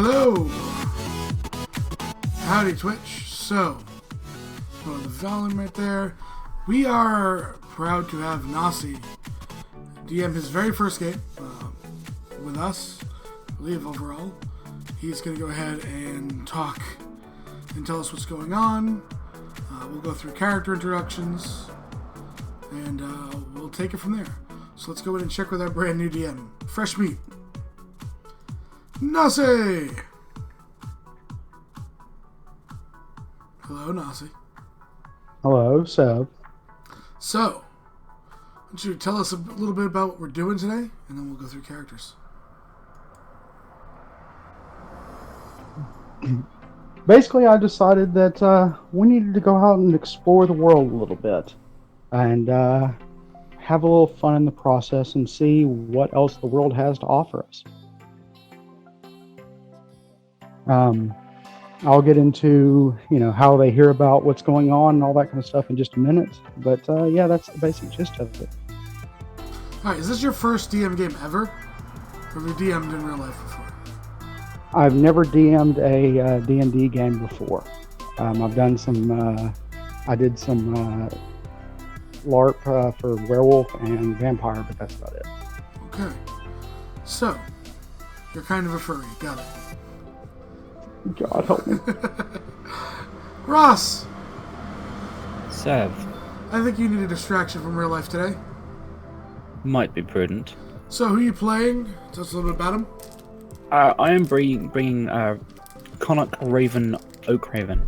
Hello! Howdy, Twitch. So, the volume right there. We are proud to have Nasi DM his very first game with us, I believe overall. He's going to go ahead and talk and tell us what's going on. We'll go through character introductions, and we'll take it from there. So let's go in and check with our brand new DM. Fresh meat. Nasi! Hello, Nasi. Hello, Seb. So, why don't you tell us a little bit about what we're doing today, and then we'll go through characters. Basically, I decided that we needed to go out and explore the world a little bit and have a little fun in the process and see what else the world has to offer us. I'll get into, how they hear about what's going on and all that kind of stuff in just a minute. But yeah, that's the basic gist of it. Alright, is this your first DM game ever? Or have you DM'd in real life before? I've never DM'd a D&D game before. I've done some, I did some LARP for Werewolf and Vampire, but that's about it. Okay. So, you're kind of a furry. Got it. God help me. Ross! Sev. I think you need a distraction from real life today. Might be prudent. So, who are you playing? Tell us a little bit about him. I am bringing Connacht Raven Oakraven.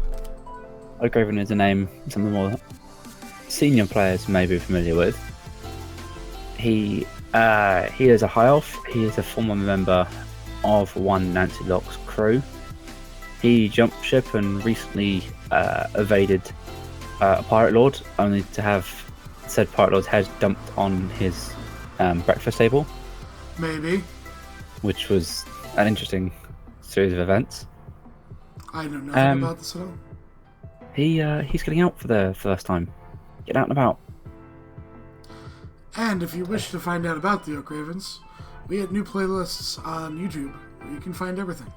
Oakraven is a name some of the more senior players may be familiar with. He is a high elf. He is a former member of one Nancy Locke's crew. He jumped ship and recently evaded a pirate lord, only to have said pirate lord's head dumped on his breakfast table. Maybe. Which was an interesting series of events. I know nothing about this at all. He's getting out for the first time. Get out and about. And if you wish to find out about the Oak Ravens, we have new playlists on YouTube where you can find everything.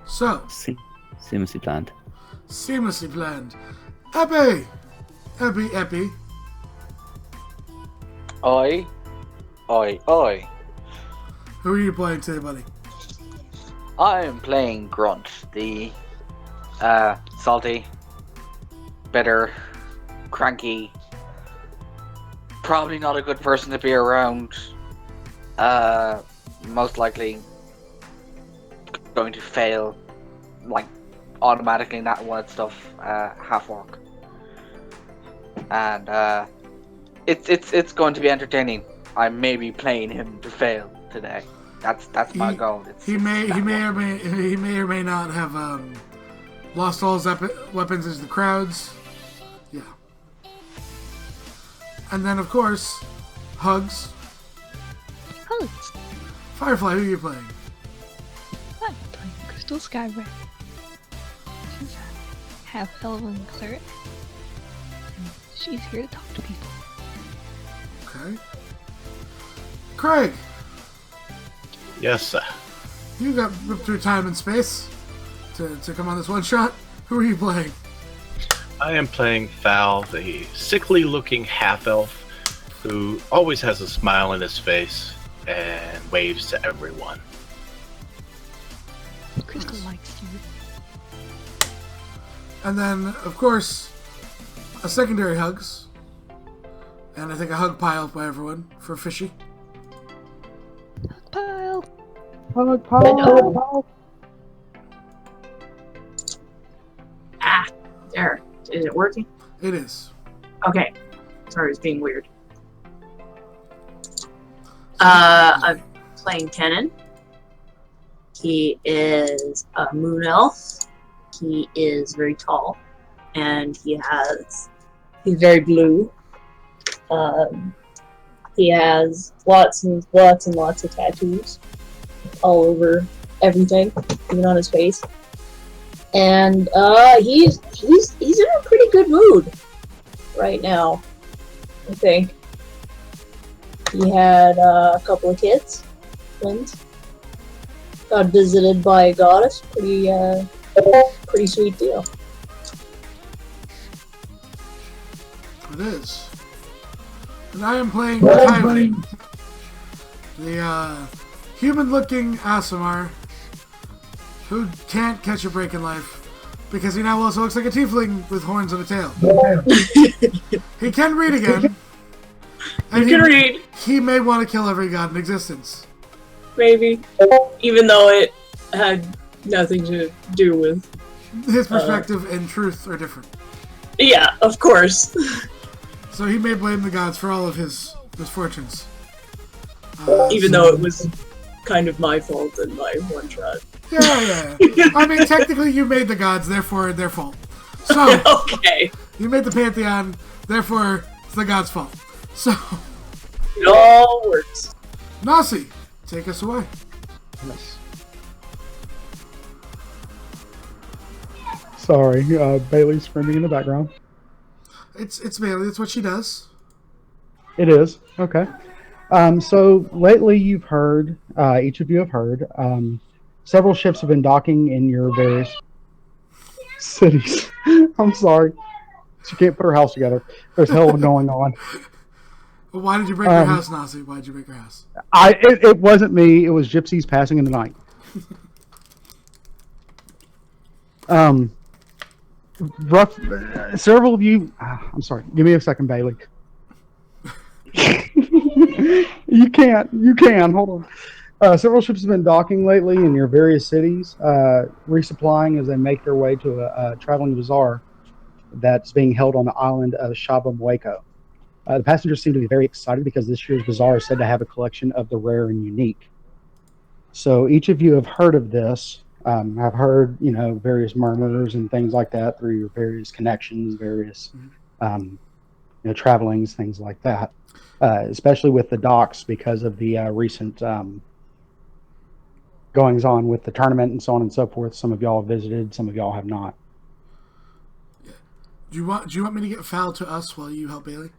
So, Seamlessly planned. Seamlessly planned. Epi! Epi. Oi. Who are you playing today, buddy? I'm playing Grunt, the salty, bitter, cranky, probably not a good person to be around. Most likely going to fail, like automatically not one stuff. Half orc, and it's going to be entertaining. I may be playing him to fail today. That's my goal. He may or may not have lost all his weapons as the crowds. Yeah. And then of course, Hugs. Hugs. Firefly, who are you playing? I'm playing Crystal Skyway. She's a half-elven cleric. And she's here to talk to people. Okay. Craig, Yes, sir. you got ripped through time and space to come on this one shot. Who are you playing? I am playing Val, the sickly-looking half-elf who always has a smile on his face and waves to everyone. Crystal likes you. And then, of course, a secondary Hugs. And I think a hug pile by everyone for Fishy. Pile. Pile. Ah, there. Is it working? It is. Okay. Sorry, it's being weird. I'm playing Kennen. He is a moon elf. He is very tall, and he's very blue. He has lots and lots of tattoos all over everything, even on his face. And he's in a pretty good mood right now, I think. He had a couple of kids, twins. Got visited by a goddess. Pretty sweet deal. It is. And I am playing Kylie, the human-looking Aasimar who can't catch a break in life because he now also looks like a tiefling with horns and a tail. He can read again. And He can read, He may want to kill every god in existence. maybe, even though it had nothing to do with. His perspective and truth are different. Yeah, of course. So he may blame the gods for all of his misfortunes. Even though it was kind of my fault and my one shot. Yeah. I mean, technically you made the gods, therefore their fault. So, Okay. you made the Pantheon, therefore it's the gods' fault. So, It all works. Nasi, take us away. Yes. Sorry, Bailey's screaming in the background. It's Bailey, it's what she does. It is. Okay. So lately you've heard, each of you have heard, several ships have been docking in your various cities. I'm sorry. She can't put her house together. There's hell going on. Well, why did you break your house, Nasi? Why did you break your house? It wasn't me. It was gypsies passing in the night. Several of you. I'm sorry. Give me a second, Bailey. You can. Hold on. Several ships have been docking lately in your various cities, resupplying as they make their way to a traveling bazaar that's being held on the island of Shabamweko. The passengers seem to be very excited because this year's bazaar is said to have a collection of the rare and unique. So each of you have heard of this. Have heard, various murmurs and things like that through your various connections, various, travelings, things like that. Especially with the docks because of the recent goings on with the tournament and so on and so forth. Some of y'all have visited, some of y'all have not. Do you want me to get Fal to us while you help Bailey?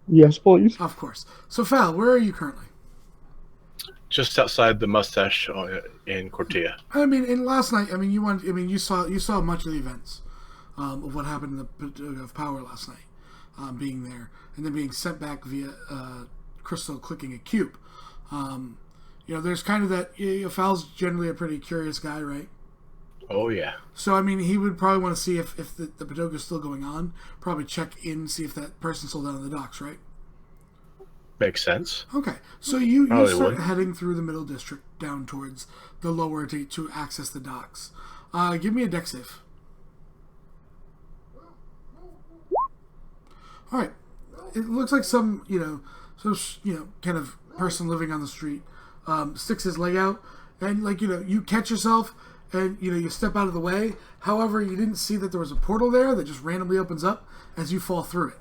Yes, please. Of course. So Fal, where are you currently? just outside the mustache in Cortia. I mean, and last night, I mean, you saw much of the events of what happened in the of Power last night, being there and then being sent back via Crystal clicking a cube. There's kind of that. Fal's generally a pretty curious guy, right? Oh yeah. So I mean, he would probably want to see if the Padoga is still going on. Probably check in, see if that person's still down on the docks, right? Makes sense. Okay, so you Probably start would. heading through the middle district down towards the lower to access the docks. Give me a deck save. All right, it looks like some kind of person living on the street sticks his leg out, and you catch yourself, and you step out of the way. However, you didn't see that there was a portal there that just randomly opens up as you fall through it.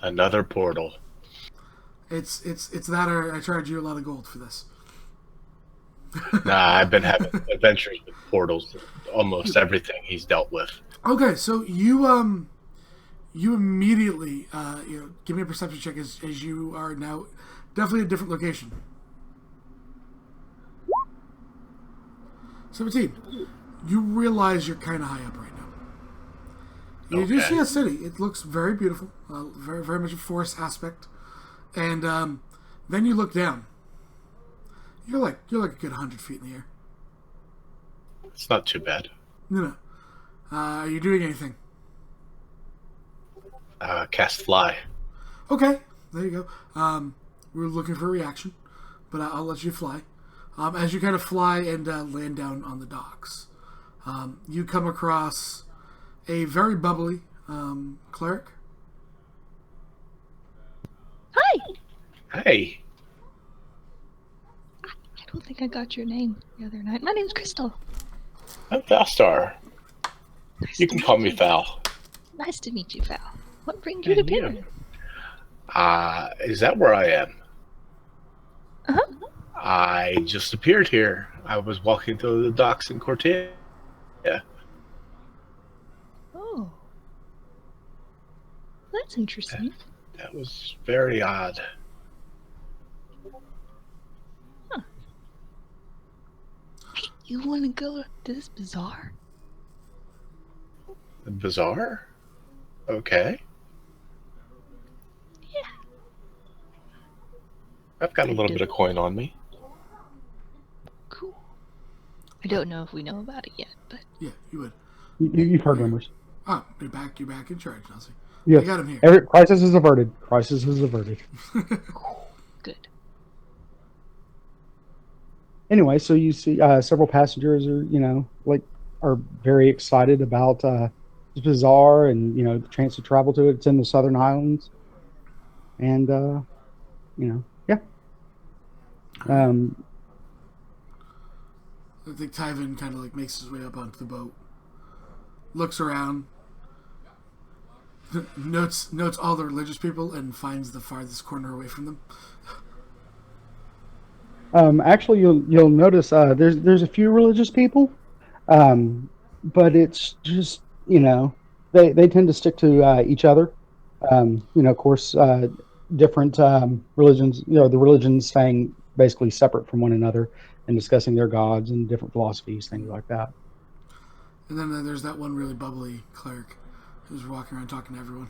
Another portal. It's that, or I charge you a lot of gold for this. Nah, I've been having adventures with portals. Almost everything he's dealt with. Okay, so you immediately give me a perception check as you are now definitely a different location. 17. You realize you're kind of high up right now. You do see a city. It looks very beautiful, very very much a forest aspect. And then you look down. You're like a good 100 feet in the air. It's not too bad. No. Are you doing anything? Cast fly. Okay, there you go. We were looking for a reaction, but I'll let you fly. As you kind of fly and land down on the docks, you come across a very bubbly cleric. Hi! Hey. I don't think I got your name the other night. My name's Crystal. I'm Valstar. Nice You to can meet call me you. Val. Nice to meet you, Val. What brings you to And you. Pinner? Is that where I am? Uh-huh. I just appeared here. I was walking through the docks in Cortia. Oh. That's interesting. That was very odd. Hey, you want to go to this bazaar? Bizarre? Okay. Yeah. I've got a little bit of coin on me. Cool. I don't know if we know about it yet, but Yeah, you would. You've heard rumors. Oh, you're back in charge, Nelsie. Yes. I got him here. Crisis is averted. Crisis is averted. good. Anyway, so you see several passengers are very excited about this bazaar and the chance to travel to it. It's in the Southern Highlands, and yeah. I think Tyvin kind of makes his way up onto the boat, looks around, notes all the religious people, and finds the farthest corner away from them. Actually, you'll notice there's a few religious people, but it's just they tend to stick to each other. Of course, different religions. The religions staying basically separate from one another and discussing their gods and different philosophies, things like that. And then there's that one really bubbly cleric who's walking around talking to everyone.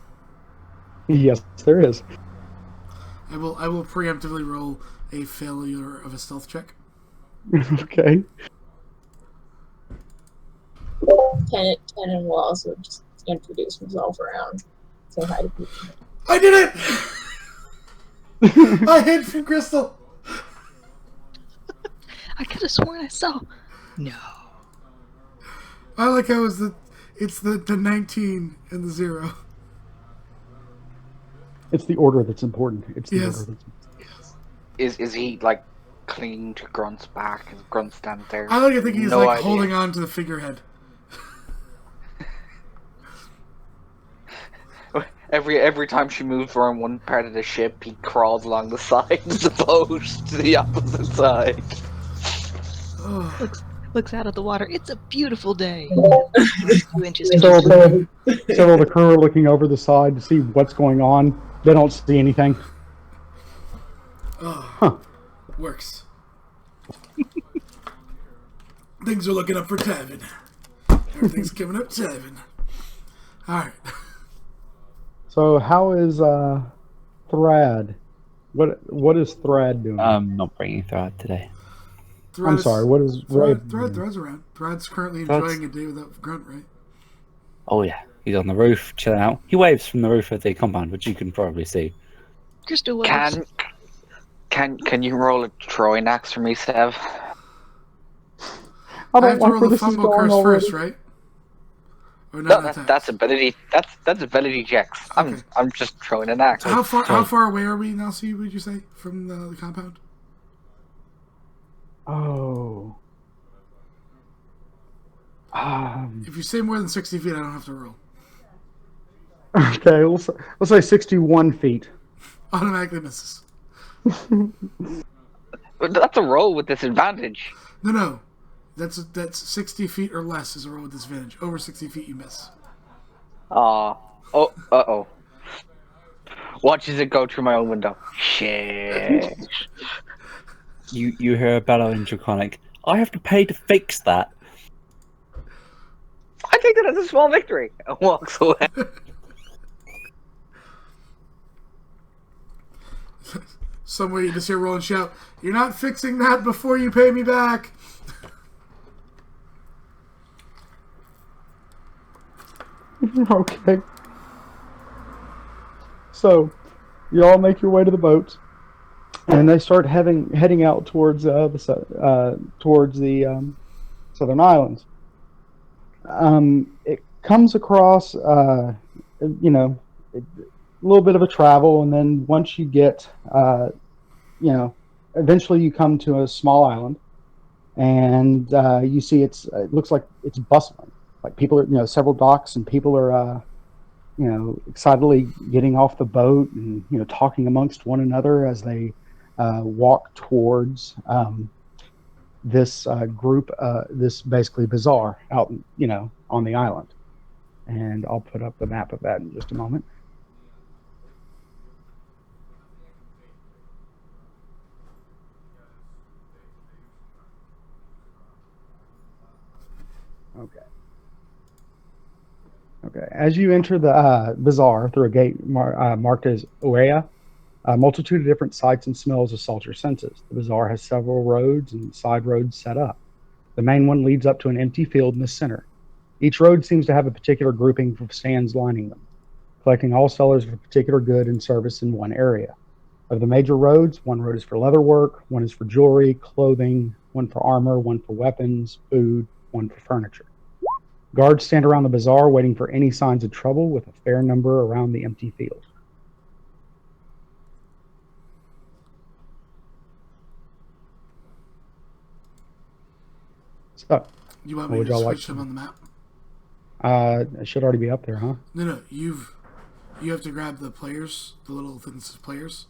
Yes, there is. I will preemptively roll a failure of a stealth check. Okay. Tannen will also just introduce himself around. Say hi to people. I did it! I hid from Crystal. I could have sworn I saw. No. I like how it's the 19 and the 0. It's the order that's important. It's the Yes. order that's Is he clinging to Grunt's back? Is Grunt stand there? I like to think he's No idea. holding on to the figurehead. Every time she moves around one part of the ship, he crawls along the side as opposed to the opposite side. Oh, Looks out at the water. It's a beautiful day. 2 inches. Several of the crew are looking over the side to see what's going on. They don't see anything. oh. Huh. Works. Things are looking up for Tevin. Everything's coming up Tevin. Alright. So how is Thrad? What is Thrad doing? I'm not bringing Thrad today. Thread I'm is- sorry. What is Raven doing? Thread's around. Thread's currently Thread's- enjoying a day without Grunt, right? Oh yeah, he's on the roof, chilling out. He waves from the roof of the compound, which you can probably see. Crystal waves. Can you roll a throwing axe for me, Sev? I I don't have to like roll where the this is fumble going curse already. first, right? Or No, not that's ability. That's ability checks. Okay. I'm just throwing an axe. How far away are we, Nelsie, would you say, from the compound? Oh. If you say more than 60 feet, I don't have to roll. Okay, let's say 61 feet. Automatically misses. That's a roll with disadvantage. No. That's 60 feet or less is a roll with disadvantage. Over 60 feet, you miss. Oh. Watch as it go through my own window. Shit. You hear a bellow in Draconic. I have to pay to fix that. I take that as a small victory. And walks away. Somewhere you just hear Roland shout, "You're not fixing that before you pay me back!" Okay. So, you all make your way to the boats, and they start heading out towards the southern islands. It comes across, a little bit of a travel, and then once you get, eventually you come to a small island, and you see it looks like it's bustling. Like people are, several docks, and people are, excitedly getting off the boat and, talking amongst one another as they walk towards this group, this basically bazaar out, on the island. And I'll put up the map of that in just a moment. Okay. As you enter the bazaar through a gate marked as Oea, a multitude of different sights and smells assault your senses. The bazaar has several roads and side roads set up. The main one leads up to an empty field in the center. Each road seems to have a particular grouping of stands lining them, collecting all sellers of a particular good and service in one area. Of the major roads, one road is for leather work, one is for jewelry, clothing, one for armor, one for weapons, food, one for furniture. Guards stand around the bazaar waiting for any signs of trouble with a fair number around the empty field. So, You want what me would to y'all like switch to them on the map? it should already be up there, huh? No. You have to grab the players, the little thing that says players,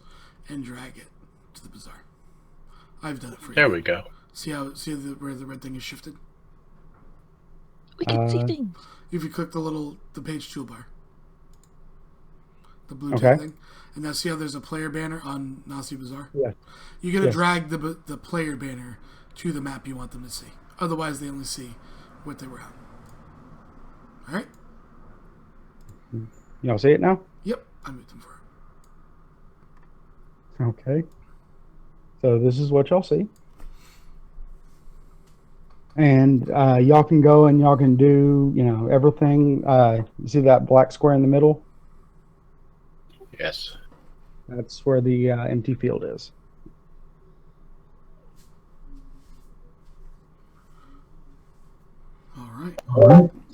and drag it to the bazaar. I've done it for you. There we go. See where the red thing is shifted? We can see things. If you click the page toolbar, the blue Okay. tab thing, and now see how there's a player banner on Nasi Bazaar? Yeah. You gotta Yes. drag the player banner to the map you want them to see. Otherwise, they only see what they were on. All right. Y'all see it now? Yep, I moved them for it. Okay. So this is what y'all see. And y'all can go and y'all can do, everything. You see that black square in the middle? Yes. That's where the empty field is. All right. So,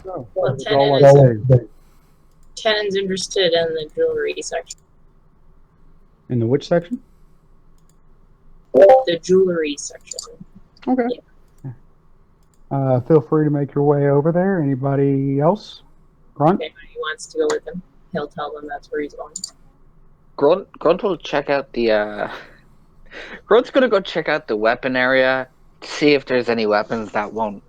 Well, what y'all like to do? Tenon's interested in the jewelry section. In the which section? The jewelry section. Okay. Feel free to make your way over there. Anybody else? Grunt? If anybody wants to go with him, he'll tell them that's where he's going. Grunt will check out the. Grunt's gonna go check out the weapon area, see if there's any weapons that won't,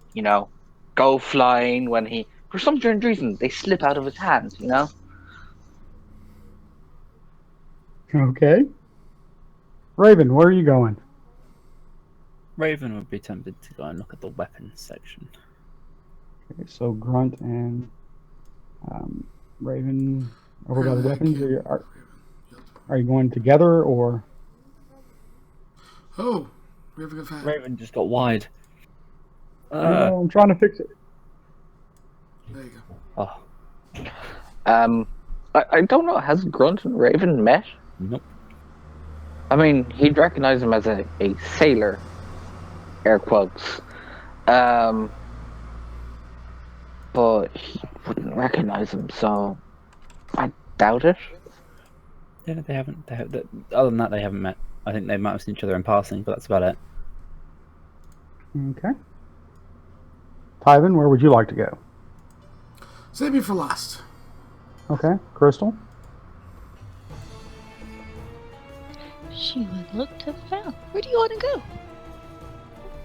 go flying when he. For some strange reason, they slip out of his hands. Okay. Raven, where are you going? Raven would be tempted to go and look at the weapons section. Okay, so Grunt and Raven over by the Apparently I weapons. can't- Are you going together or? Oh, Raven got fat. Raven just got wide. No, I'm trying to fix it. There you go. Oh, I don't know. Has Grunt and Raven met? nope. I mean, he'd recognize him as a sailor, air quotes. But he wouldn't recognize him, so I doubt it. Yeah, they haven't. Other than that, they haven't met. I think they might have seen each other in passing, but that's about it. Okay. Tyven, where would you like to go? Save me for last. Okay, Crystal. She would look to Val. Where do you want to go?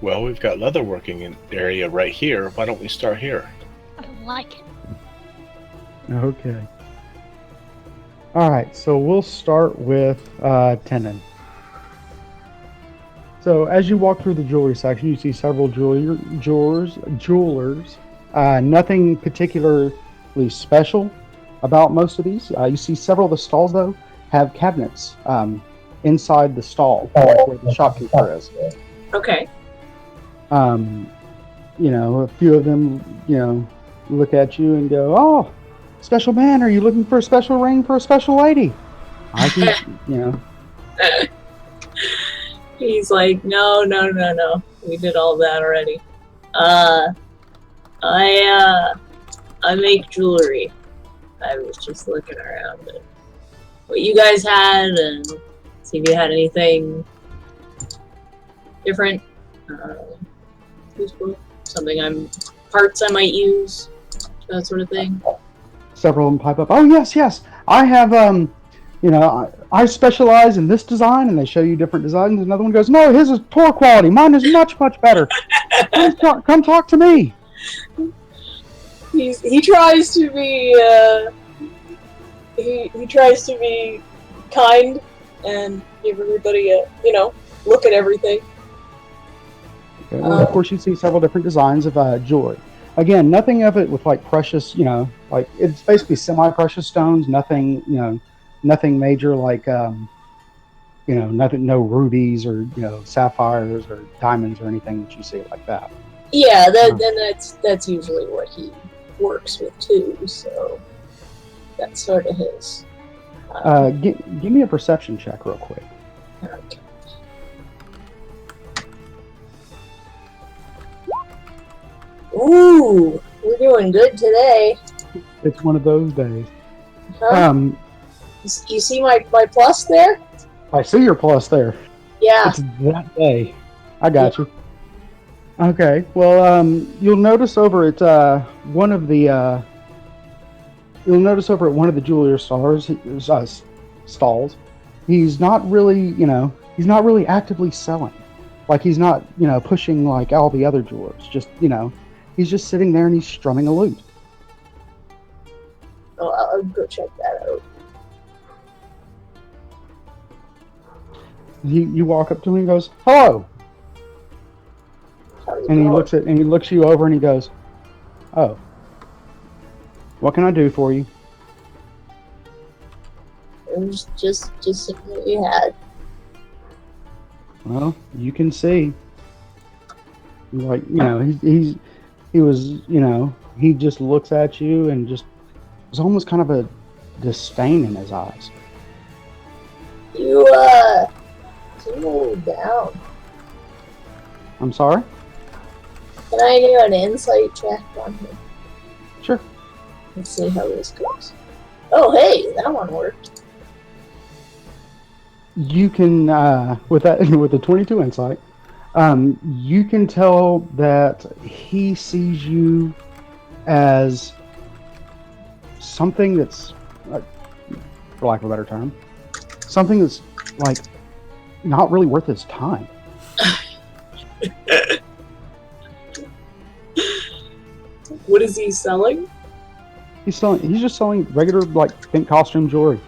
Well, we've got leatherworking area right here. Why don't we start here? I like it. Okay. All right, so we'll start with Tenon. So as you walk through the jewelry section, you see several jewelers. Nothing particularly special about most of these. You see several of the stalls, though, have cabinets inside the stall, like where the shopkeeper is. Okay. You know, a few of them, you know, look at you and go, "Oh, special man, are you looking for a special ring for a special lady?" I can, you know. He's like, no. We did all that already. I make jewelry. I was just looking around at what you guys had and see if you had anything different. Useful. Something parts I might use, that sort of thing. Several of them pipe up. "Oh, yes. I have, you know, I specialize in this design," and they show you different designs. Another one goes, "No, his is poor quality. Mine is much better. Come talk to me." He tries to be he tries to be kind and give everybody a look at everything. Okay, well, of course, you see several different designs of jewelry. Again, nothing of it with like precious, you know, like it's basically semi-precious stones. Nothing, you know, nothing major like, you know, no rubies or sapphires or diamonds or anything that you see like that. Yeah, that's usually what he works with too. So that's sort of his. Give me a perception check real quick. Okay. Ooh, we're doing good today. It's one of those days. Huh? You see my plus there? I see your plus there. Yeah. It's that day. I got you. Okay. Well, you'll notice over at one of the jeweler stalls. He's not really actively selling. Like he's not, pushing like all the other jewelers. Just, he's just sitting there and he's strumming a lute. Oh, I'll go check that out. You walk up to him and goes, "Hello," and he looks you over and he goes, "Oh, what can I do for you?" It was just something that you had. Well, you can see. Like, he just looks at you and just there's almost kind of a disdain in his eyes. You hold down. I'm sorry? Can I do an insight check on him? Sure. Let's see how this goes. Oh, hey, that one worked. You can with the 22 insight, you can tell that he sees you as something that's, for lack of a better term, something that's like not really worth his time. What is he selling? He's just selling regular like pink costume jewelry.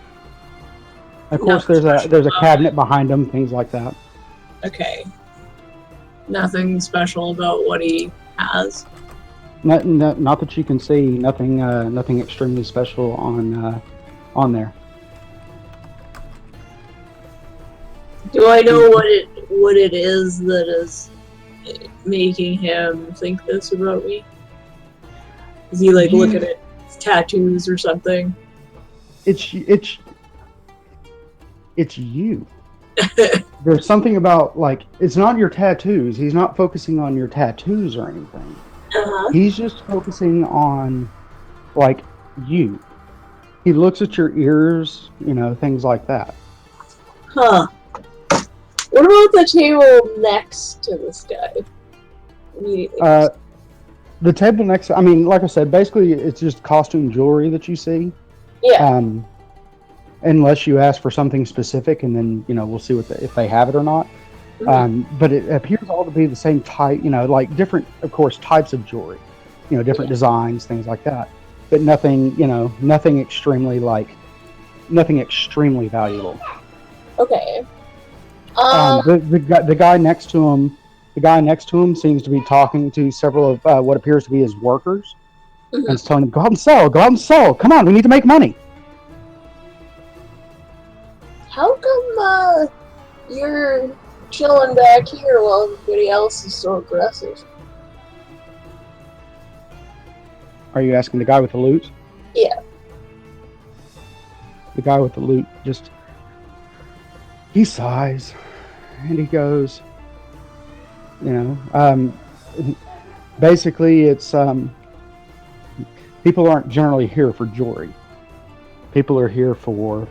Of course, No, there's a cabinet behind him, things like that. Okay. Nothing special about what he has. Not that you can see. Nothing. Nothing extremely special on there. Do I know what it is that is making him think this about me? Is he like looking at his tattoos or something? It's you. There's something about, like, it's not your tattoos. He's not focusing on your tattoos or anything. Uh-huh. He's just focusing on, like, you. He looks at your ears, things like that. Huh. What about the table next to this guy? The table next, I mean, like I said, basically it's just costume jewelry that you see. Yeah. Unless you ask for something specific, and then we'll see if they have it or not. Mm-hmm. But it appears all to be the same type, like different, of course, types of jewelry, different designs, things like that. But nothing, nothing extremely valuable. Okay. The guy next to him seems to be talking to several of what appears to be his workers, and is telling them, go out and sell, come on, we need to make money. How come you're chilling back here while everybody else is so aggressive? Are you asking the guy with the loot? Yeah. The guy with the loot he sighs and he goes, basically it's people aren't generally here for jewelry. People are here for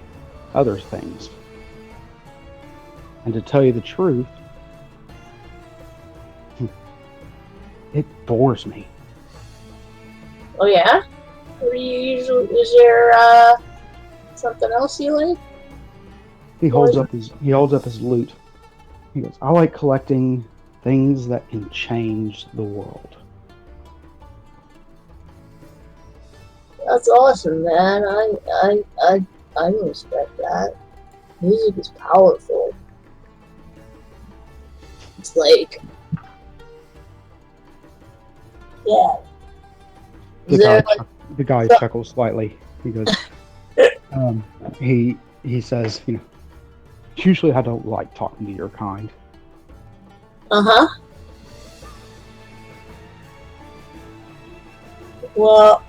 other things. And to tell you the truth, it bores me. Oh yeah? Is there something else you like? He holds up his loot. He goes, I like collecting things that can change the world. That's awesome, man. I respect that. Music is powerful. It's like, yeah. The guy chuckles slightly. He goes, he says, usually I don't like talking to your kind. Uh-huh. Well,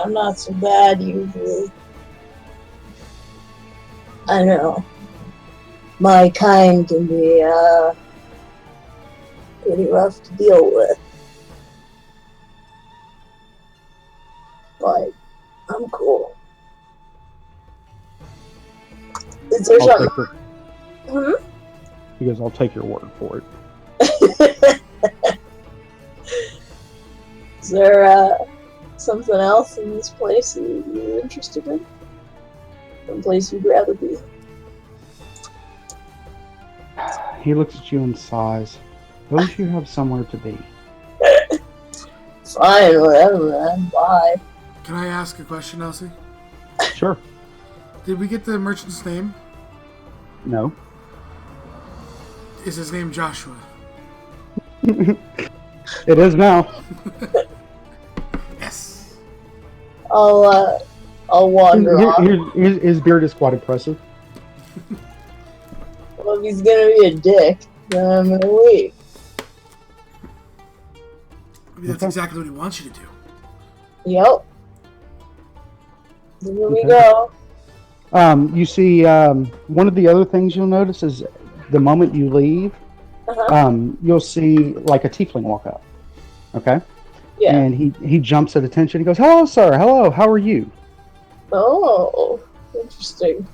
I'm not so bad usually. I know. My kind can be pretty rough to deal with. But I'm cool. Is there something? He goes, I'll take your word for it. Is there something else in this place that you're interested in? Some place you'd rather be? He looks at you and sighs. Don't you have somewhere to be? Fine, whatever, man. Bye. Can I ask a question, Elsie? Sure. Did we get the merchant's name? No. Is his name Joshua? It is now. Yes. I'll wander off. His beard is quite impressive. Well, if he's gonna be a dick, then I'm gonna leave. Maybe that's exactly what he wants you to do. Yep. Here we go. You see, one of the other things you'll notice is the moment you leave, you'll see like a tiefling walk up. Okay? Yeah. And he jumps at attention. He goes, hello, sir. Hello. How are you? Oh, interesting.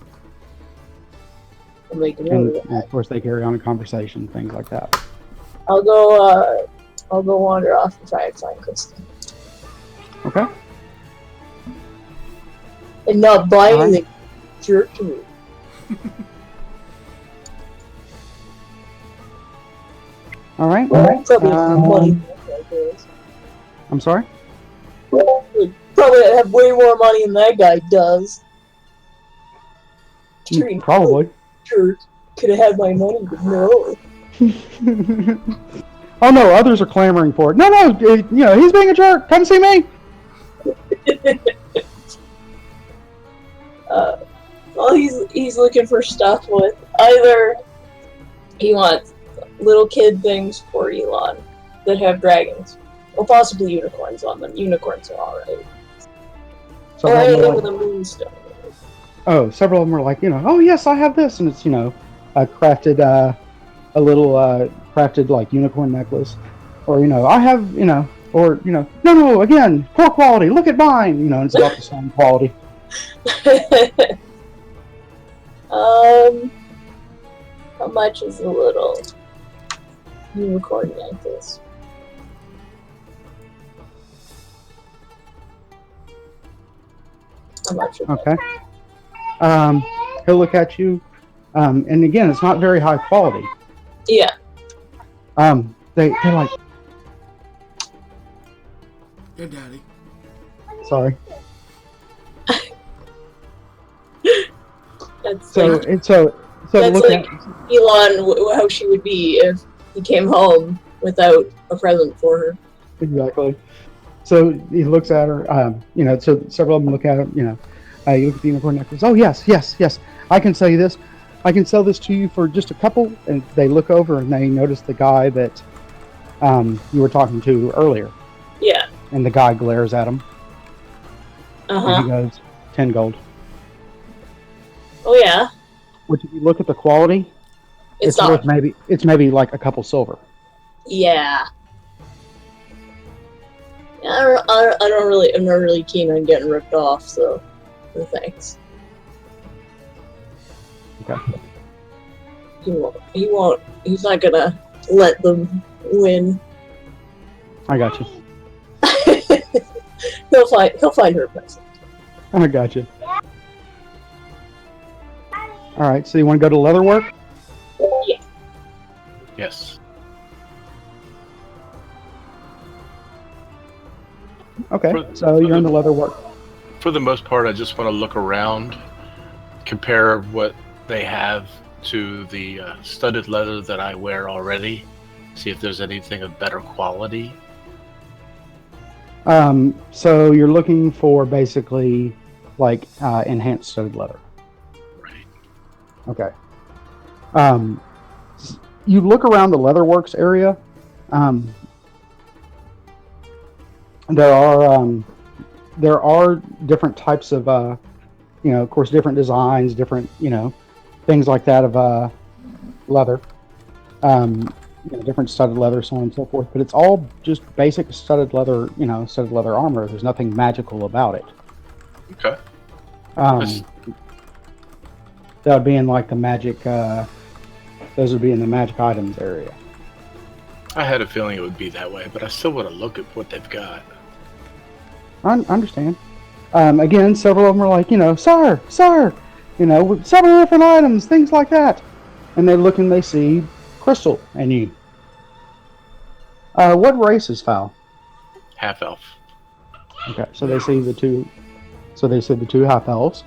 I'll make a note And of that. of course, they carry on a conversation, things like that. I'll go wander off and try and find Kristen. Okay. And not buy anything. Jerk to me. All right. Probably have money. I'm sorry? Probably have way more money than that guy does. Probably. Jerk. Could have had my money, but no. Oh no, others are clamoring for it. No, he's being a jerk. Come see me. Well, he's looking for stuff with either he wants little kid things for Elon that have dragons, or possibly unicorns on them. Unicorns are alright. Or anything with a moonstone. Oh, several of them are like, oh yes, I have this, and it's crafted a little crafted like unicorn necklace, or I have or no, again, poor quality. Look at mine, and it's about the same quality. How much is a little unicorn necklace? How much? Okay. He'll look at you, and again, it's not very high quality. Yeah. They're like, Hey, Daddy. sorry. That's So like, look like Elon, how she would be if he came home without a present for her. Exactly. So he looks at her. So several of them look at him. You look at the unicorn necklace. Oh yes. I can sell you this. I can sell this to you for just a couple. And they look over and they notice the guy that you were talking to earlier. Yeah. And the guy glares at him. And he Uh-huh. goes, 10 gold. Oh yeah. Which, if you look at the quality, It's worth not. maybe like a couple silver. Yeah. I'm not really keen on getting ripped off, so no thanks. Okay. He's not gonna let them win. I got you. He'll find her a present. I got you. All right. So you want to go to leatherwork? Yeah. Yes. Okay. For- So you're in the leatherwork. For the most part, I just want to look around, compare what they have to the studded leather that I wear already, see if there's anything of better quality. So you're looking for basically like enhanced studded leather. Right. Okay. You look around the leatherworks area. There are different types of of course, different designs, different things like that of leather. Different studded leather, so on and so forth. But it's all just basic studded leather, studded leather armor. There's nothing magical about it. Okay. That would be in like the magic. Those would be in the magic items area. I had a feeling it would be that way, but I still want to look at what they've got. I understand. Again, several of them are like, sir, with several different items, things like that. And they look and they see Crystal and you. What race is Foul? Half elf. Okay, so they see the two. So they see the two half elves.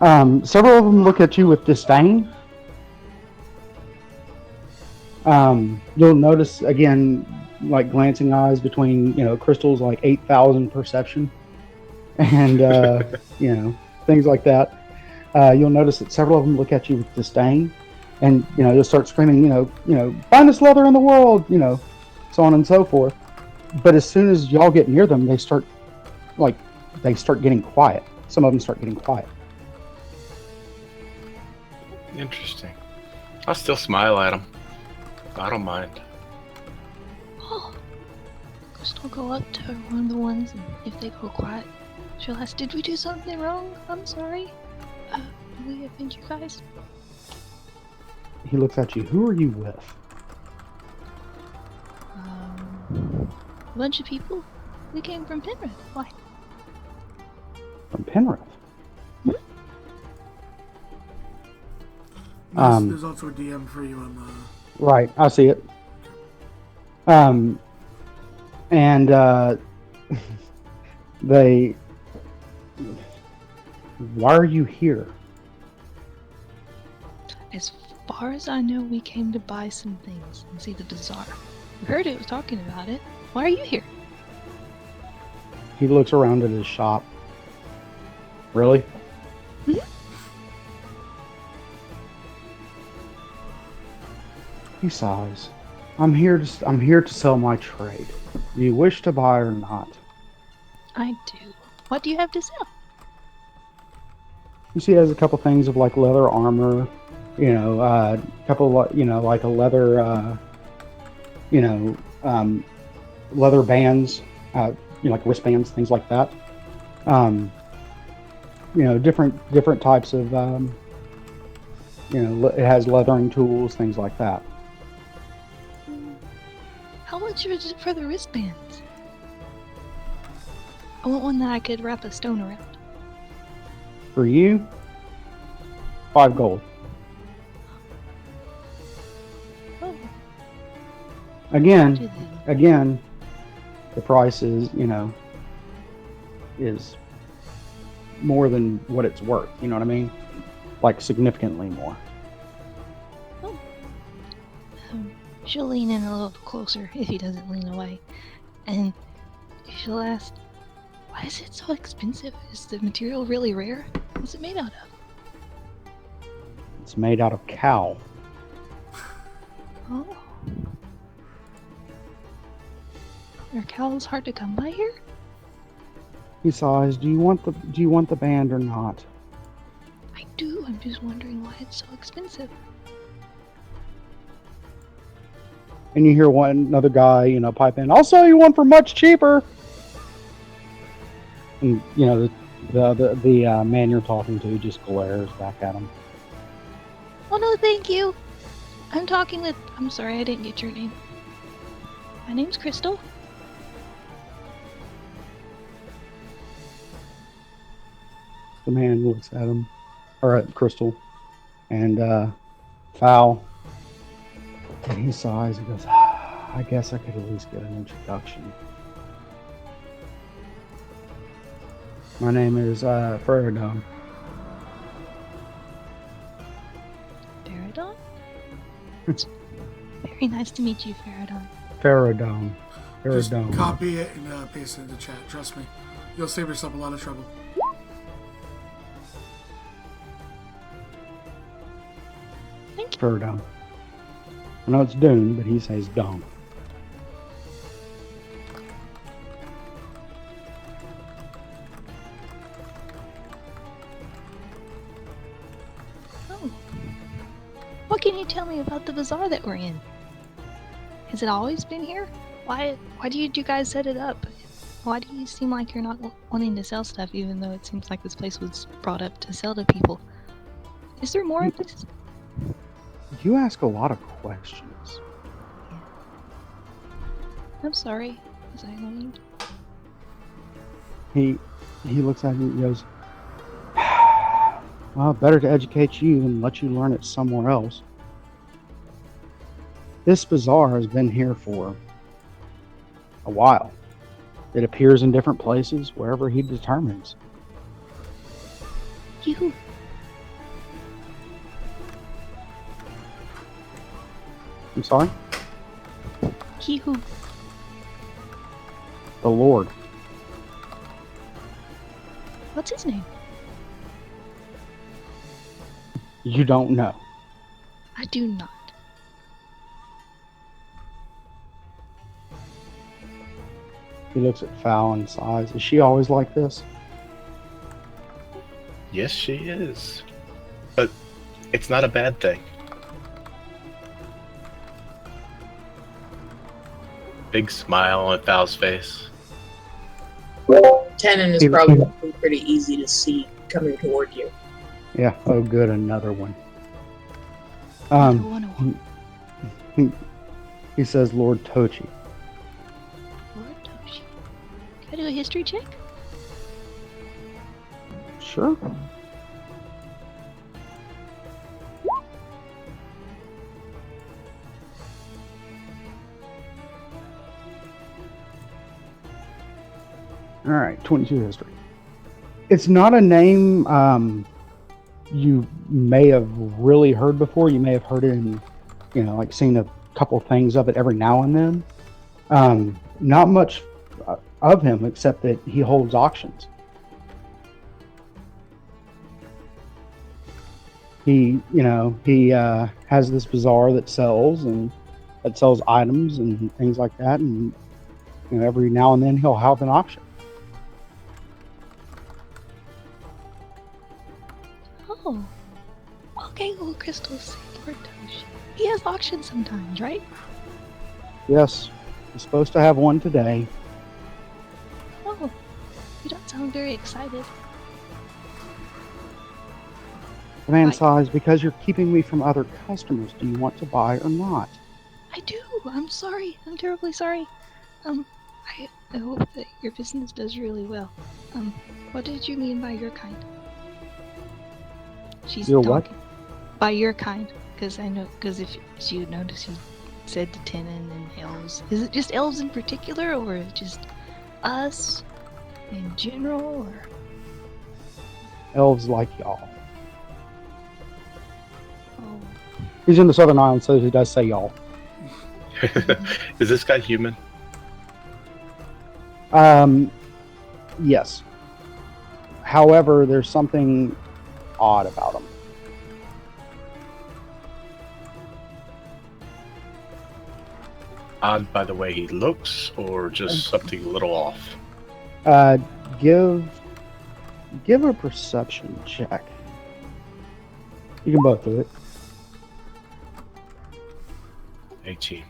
Several of them look at you with disdain. You'll notice again, like glancing eyes between Crystal's like 8,000 perception, and things like that. You'll notice that several of them look at you with disdain, and you'll start screaming, finest leather in the world, so on and so forth. But as soon as y'all get near them, they start getting quiet. Some of them start getting quiet. Interesting. I'll still smile at them. I don't mind. Oh, Crystal go up to one of the ones, and if they go quiet, she'll ask, "Did we do something wrong? I'm sorry. Did we offend you guys?" He looks at you. Who are you with? A bunch of people. We came from Penrith. Why? From Penrith. There's also a DM for you on the. Right, I see it. And they. Why are you here? As far as I know, we came to buy some things and see the bazaar. We heard it was talking about it. Why are you here? He looks around at his shop. Really? Mhm. He sighs. I'm here to sell my trade. Do you wish to buy or not? I do. What do you have to sell? You see, he has a couple things of like leather armor, a couple, like a leather, leather bands, like wristbands, things like that. Different types of, it has leathering tools, things like that. How much is it for the wristbands? I want one that I could wrap a stone around. For you, 5 gold. Oh, Again, do they? again, the price is more than what it's worth. You know what I mean? Like significantly more. She'll lean in a little closer if he doesn't lean away. And she'll ask, why is it so expensive? Is the material really rare? What's it made out of? It's made out of cow. Oh. Are cows hard to come by here? He sighs. Do you want the band or not? I do. I'm just wondering why it's so expensive. And you hear another guy, pipe in. I'll sell you one for much cheaper. And the man you're talking to just glares back at him. Oh no, thank you. I'm sorry, I didn't get your name. My name's Crystal. The man looks at him, or at Crystal, and Foul. And he sighs. He goes, I guess I could at least get an introduction. My name is Feridon. Faradon? It's very nice to meet you, Faradon. Feridon. Just Feridon. copy it and paste it in the chat. Trust me. You'll save yourself a lot of trouble. Thank you. Feridon. I know it's Dune, but he says Dom. Oh. What can you tell me about the bazaar that we're in? Has it always been here? Why did you guys set it up? Why do you seem like you're not wanting to sell stuff, even though it seems like this place was brought up to sell to people? Is there more of this? You ask a lot of questions. I'm sorry. Was I annoying? He looks at you and goes, well, better to educate you than let you learn it somewhere else. This bazaar has been here for a while. It appears in different places wherever he determines. You. I'm sorry? He who? The Lord. What's his name? You don't know. I do not. He looks at Fowl and sighs. Is she always like this? Yes, she is. But it's not a bad thing. Big smile on Val's face. Tenon is probably pretty easy to see coming toward you. Yeah. Oh, good. Another one. He says Lord Tochi. Lord Toshi. Can I do a history check? Sure. All right, 22 history. It's not a name you may have really heard before. You may have heard it in, like seen a couple things of it every now and then. Not much of him except that he holds auctions. He has this bazaar that sells items and things like that, and every now and then he'll have an auction. Oh. Okay, well, Crystal's Lord Doge. He has auctions sometimes, right? Yes, he's supposed to have one today. Oh, you don't sound very excited. The man Right. sighs, because you're keeping me from other customers. Do you want to buy or not? I do. I'm sorry. I'm terribly sorry. I hope that your business does really well. What did you mean by your kind? She's Your what? talking. By your kind, because if you notice, you said to Tenon and elves. Is it just elves in particular, or just us in general, or? Elves like y'all. Oh, He's in the Southern Islands, so he does say y'all. Is this guy human? Yes. However, there's something odd about him. Odd by the way he looks, or just something a little off? Give a perception check. You can both do it. 18.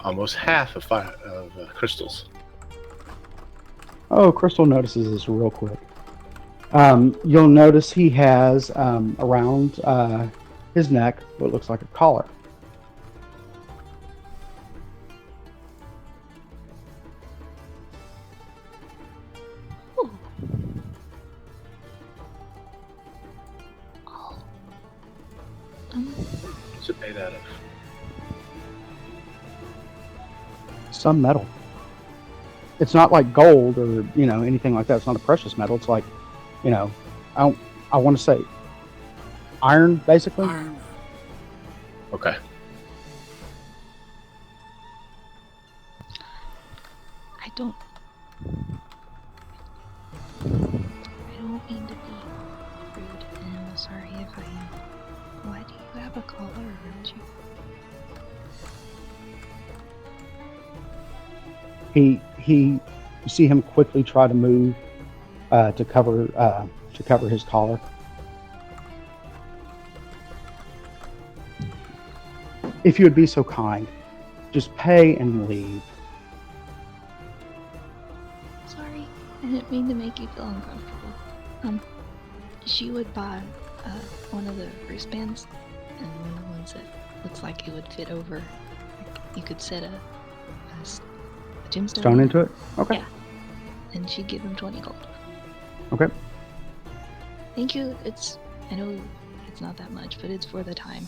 Almost half of crystals. Oh, Crystal notices this real quick. You'll notice he has around his neck what looks like a collar. oh. Oh. What's it made out of? Some metal. It's not like gold or anything like that. It's not a precious metal. It's like, I want to say iron, basically. Iron. Okay. I don't mean to be rude, and I'm sorry if I am. Why do you have a collar around you? You see him quickly try to move to cover his collar. If you would be so kind, just pay and leave. Sorry, I didn't mean to make you feel uncomfortable. She would buy one of the wristbands, and one of the ones that looks like it would fit over. Like you could set a gemstone Stone into it? Okay. Yeah. And she'd give him 20 gold. Okay. Thank you. I know it's not that much, but it's for the time.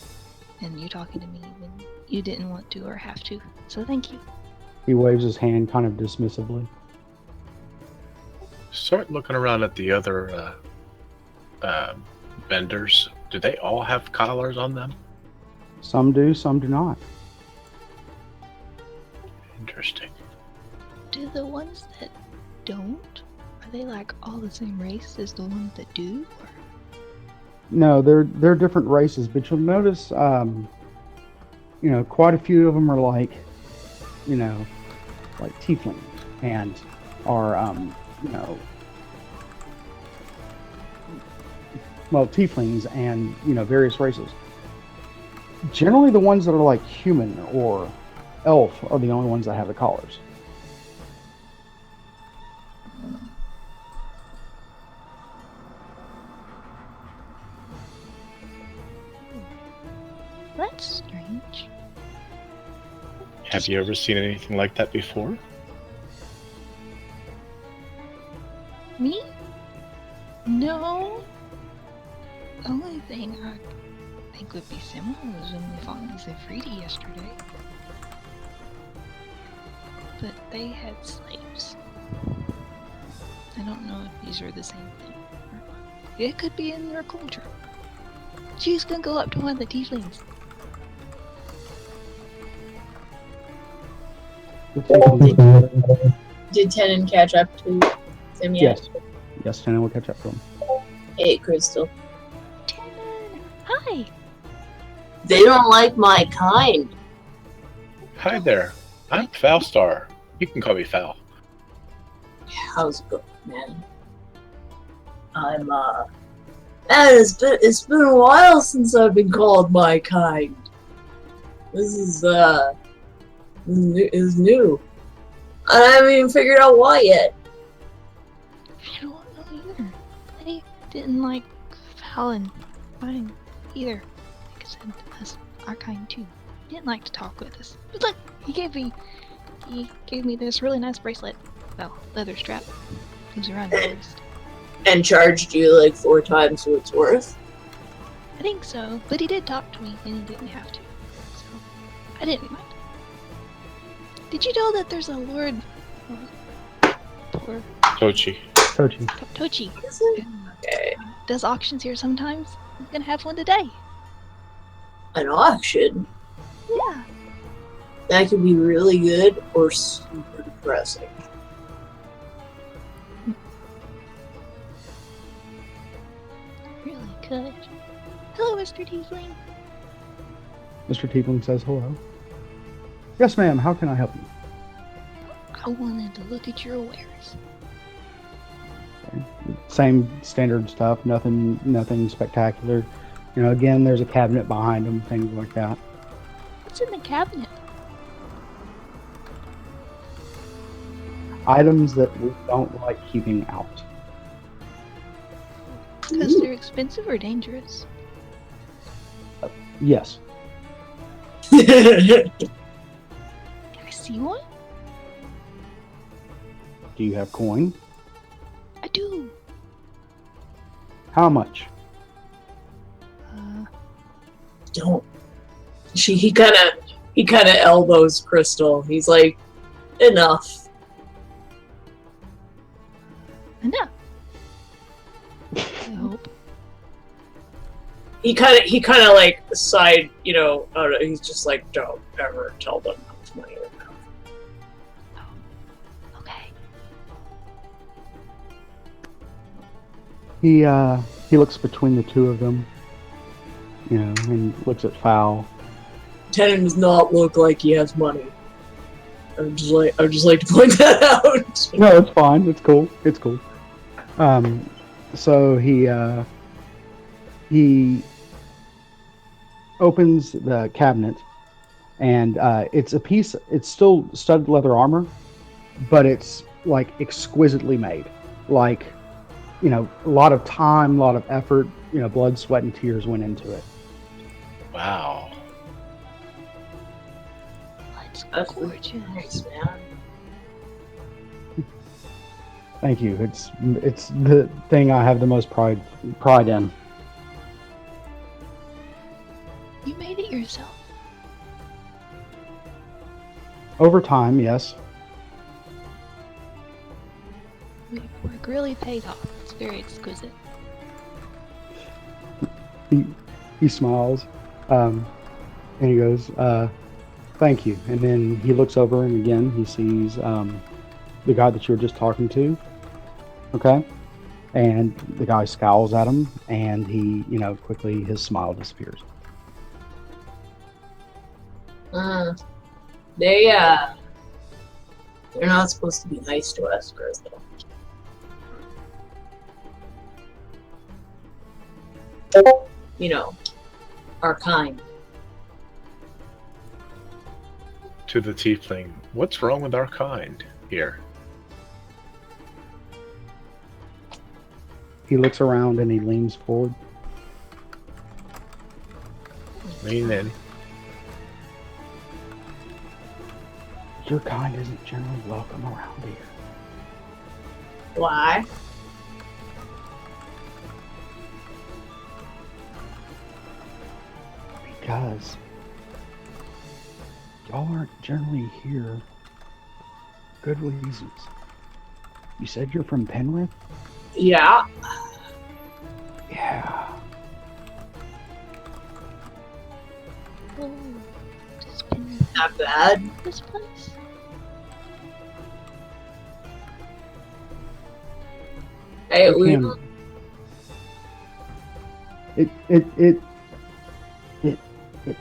And you're talking to me when you didn't want to or have to. So thank you. He waves his hand kind of dismissively. Start looking around at the other vendors. Do they all have collars on them? Some do, some do not. Interesting. Do the ones that don't, are they like all the same race as the ones that do? Or? No, they're different races, but you'll notice, quite a few of them are like tieflings and are, tieflings and various races. Generally, the ones that are like human or elf are the only ones that have the collars. That's strange. Have you ever seen anything like that before? Me? No. The only thing I think would be similar was when we fought these Afridi yesterday. But they had slaves. I don't know if these are the same thing. It could be in their culture. She's gonna go up to one of the tieflings. The tiefling- Did Tenon catch up to them yet? Yes. Yes, Tenon will catch up to him. Hey, Crystal. Tenon! Hi! They don't like my kind. Hi there. I'm Foulstar. You can call me Foul. How's it going, man? I'm, man, it's been a while since I've been called my kind. This is new. I haven't even figured out why yet. I don't know either. I didn't like Fallon mine either. Like I said, that's our kind too. He didn't like to talk with us. But look, he gave me this really nice bracelet. Well, leather strap. Goes around your wrist. And charged you like 4 times what it's worth. I think so, but he did talk to me and he didn't have to. So I didn't mind. Did you know that there's a Lord Tochi. Tochi. Tochi Is it? Okay. does auctions here sometimes? I'm gonna have one today. An auction? Yeah. That could be really good or super depressing. Really good. Hello, Mr. Tiefling. Mr. Tiefling says hello. Yes, ma'am. How can I help you? I wanted to look at your wares. Same standard stuff. Nothing spectacular. You know, again, there's a cabinet behind them, things like that. What's in the cabinet? Items that we don't like keeping out. Because they're expensive or dangerous? Yes. Can I see one? Do you have coin? I do. How much? Don't. He kind of elbows Crystal. He's like, enough. Enough. I hope. He kind of like side, you know, he's just like, don't ever tell them how much money you have. Okay. He looks between the two of them, you know, and looks at Foul. Tenon does not look like he has money. I would just like to point that out. No, it's fine. It's cool. It's cool. So he opens the cabinet, and it's a piece. It's still studded leather armor, but it's like exquisitely made. Like, you know, a lot of time, a lot of effort. You know, blood, sweat, and tears went into it. Wow. That's Really gorgeous. nice, man. Thank you. It's the thing I have the most pride in. You made it yourself. Over time, yes. Your work really paid off. It's very exquisite. He smiles, and he goes, "Thank you." And then he looks over, and again he sees the guy that you were just talking to. Okay, and the guy scowls at him, and he, you know, quickly his smile disappears. They're not supposed to be nice to us, Crystal. You know, our kind. To the tiefling, what's wrong with our kind here? He looks around and he leans forward. Lean in. Your kind isn't generally welcome around here. Why? Because y'all aren't generally here for good reasons. You said you're from Penrith? Yeah. Yeah. Oh, just been Not bad. this place. Hey, It we can. It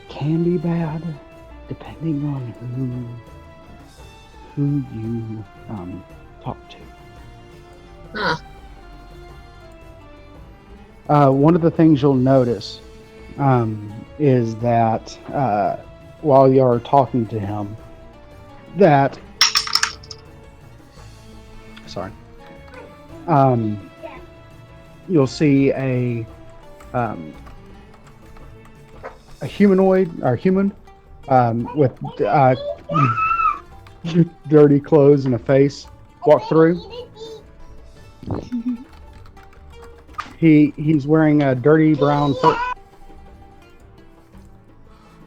can be bad, depending on who you talk to. Huh. One of the things you'll notice is that while you're talking to him, that sorry, you'll see a humanoid or human with dirty clothes and a face walk through. He's wearing a dirty brown fur.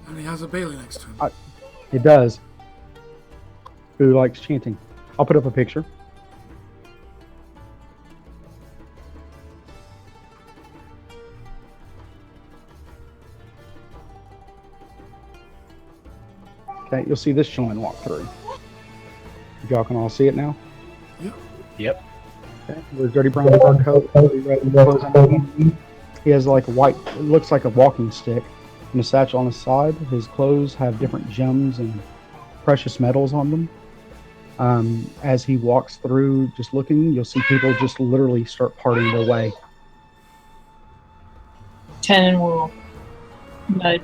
And he has a Bailey next to him. It does. Who likes chanting? I'll put up a picture. Okay, you'll see this gentleman walk through. If y'all can all see it now. Yep. Okay, with a dirty brown fur coat, dirty red clothes underneath. He has like a white, it looks like a walking stick, and a satchel on his side. His clothes have different gems and precious metals on them. As he walks through, just looking, you'll see people just literally start parting their way. Tenon will nudge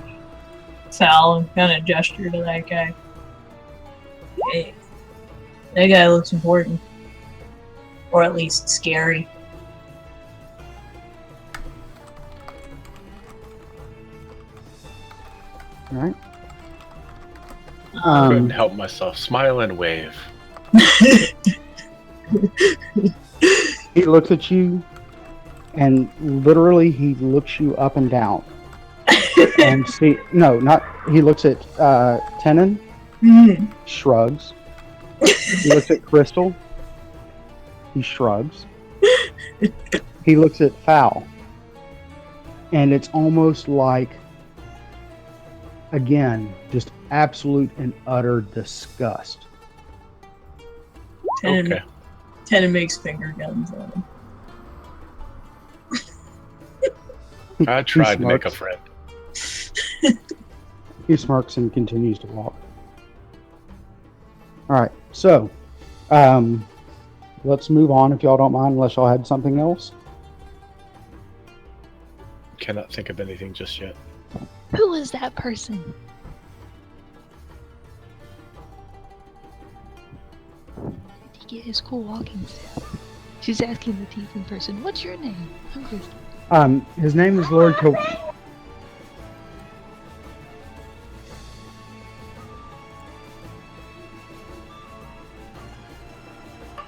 Sal and kind of gesture to that guy. Hey, that guy looks important. Or at least scary. All right. Couldn't help myself. Smile and wave. He looks at you, and literally he looks you up and down. And see, no, not he looks at Tenon, shrugs. He looks at Crystal. He shrugs. He looks at Fowl, and it's almost like, again, just absolute and utter disgust. Tenon, Okay. Tenon makes finger guns on him. I tried to make a smirks. friend. He smirks and continues to walk. All right, so let's move on if y'all don't mind, unless y'all had something else. Cannot think of anything just yet. Who is that person? Did he get his cool walking staff? She's asking the tiefling person, "What's your name?" I'm Crystal. His name is Lord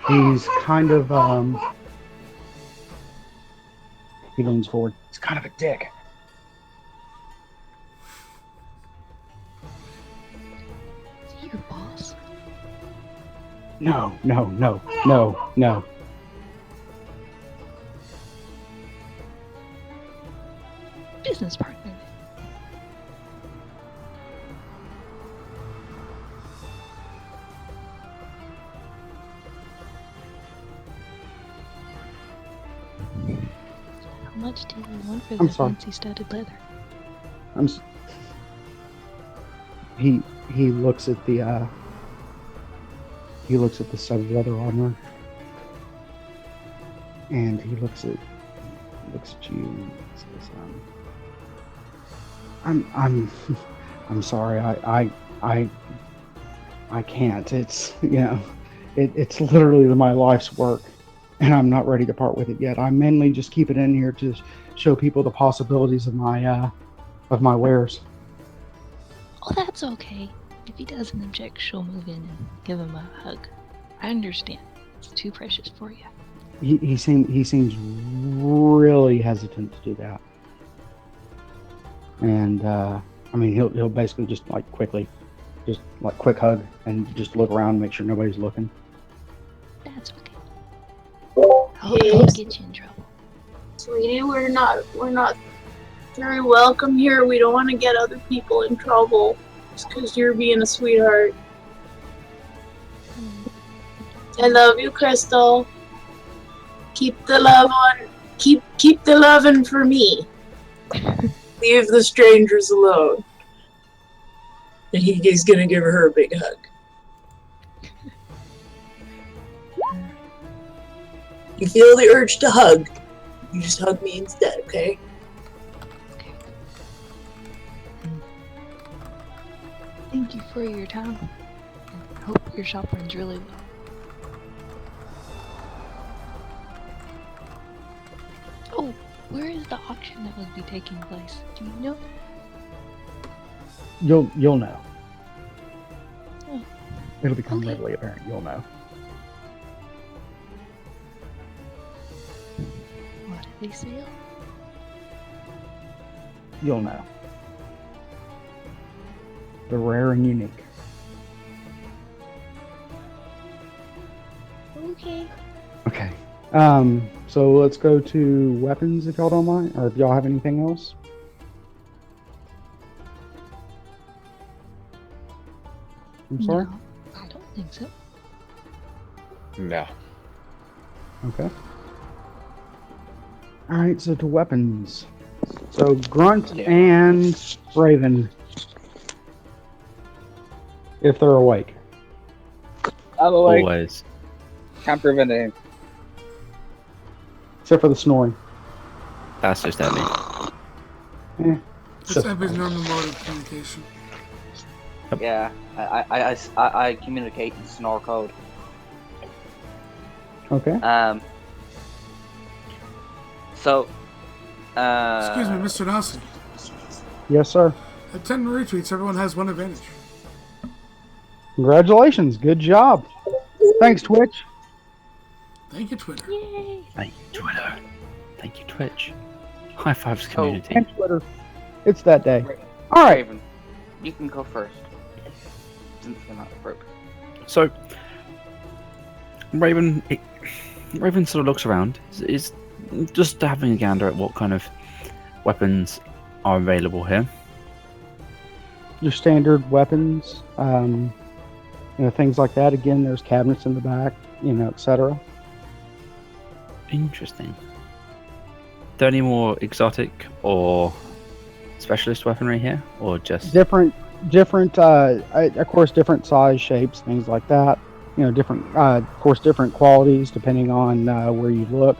He's kind of he leans forward. He's kind of a dick. Is he your boss? No. Business partner. How much do you want for I'm the sorry. fancy studded leather? He looks at the studded leather armor, and he looks at you and says, I'm sorry, I can't. It's it's literally my life's work, and I'm not ready to part with it yet. I mainly just keep it in here to show people the possibilities of my wares. Oh, that's okay. If he doesn't object, she'll move in and give him a hug. I understand. It's too precious for you. He seems really hesitant to do that, and I mean he'll basically just like quickly, just like quick hug and just look around, make sure nobody's looking. That's okay. I hope they don't get you in trouble. Sweetie, we're not very welcome here. We don't want to get other people in trouble just because you're being a sweetheart. I love you, Crystal. Keep the love on. Keep the loving for me. Leave the strangers alone. And he's gonna give her a big hug. You feel the urge to hug. You just hug me instead, okay? Okay. Thank you for your time. I hope your shop runs really well. Oh, where is the auction that will be taking place? Do you know? You'll know. Oh. It'll become Okay. readily apparent. You'll know. What did they sell? You'll know. They're rare and unique. Okay. Okay. So let's go to weapons if y'all don't mind, or if y'all have anything else. I'm sorry? No, I don't think so. No. Okay. Alright, so to weapons. So Grunt Yeah. and Raven. If they're awake. I'm awake. Always. Can't prevent it. Except for the snoring. That's just Emmy. It's Epi's normal mode of communication. Yeah, I communicate in snore code. Okay. So, Excuse me, Mr. Nasi. Yes, sir. At 10 retweets, everyone has one advantage. Congratulations. Good job. Thanks, Twitch. Thank you, Twitter. Yay! Thank you, Twitter. Thank you, Twitch. High fives, community. And Twitter. It's that day. All right. Raven, you can go first. Since you're not broke. So, Raven sort of looks around. Is just having a gander at what kind of weapons are available here. Your standard weapons, things like that. Again, there's cabinets in the back, etc. Interesting. Are there any more exotic or specialist weaponry here, or just Different, of course, different size, shapes, things like that. Different, of course, different qualities depending on where you look.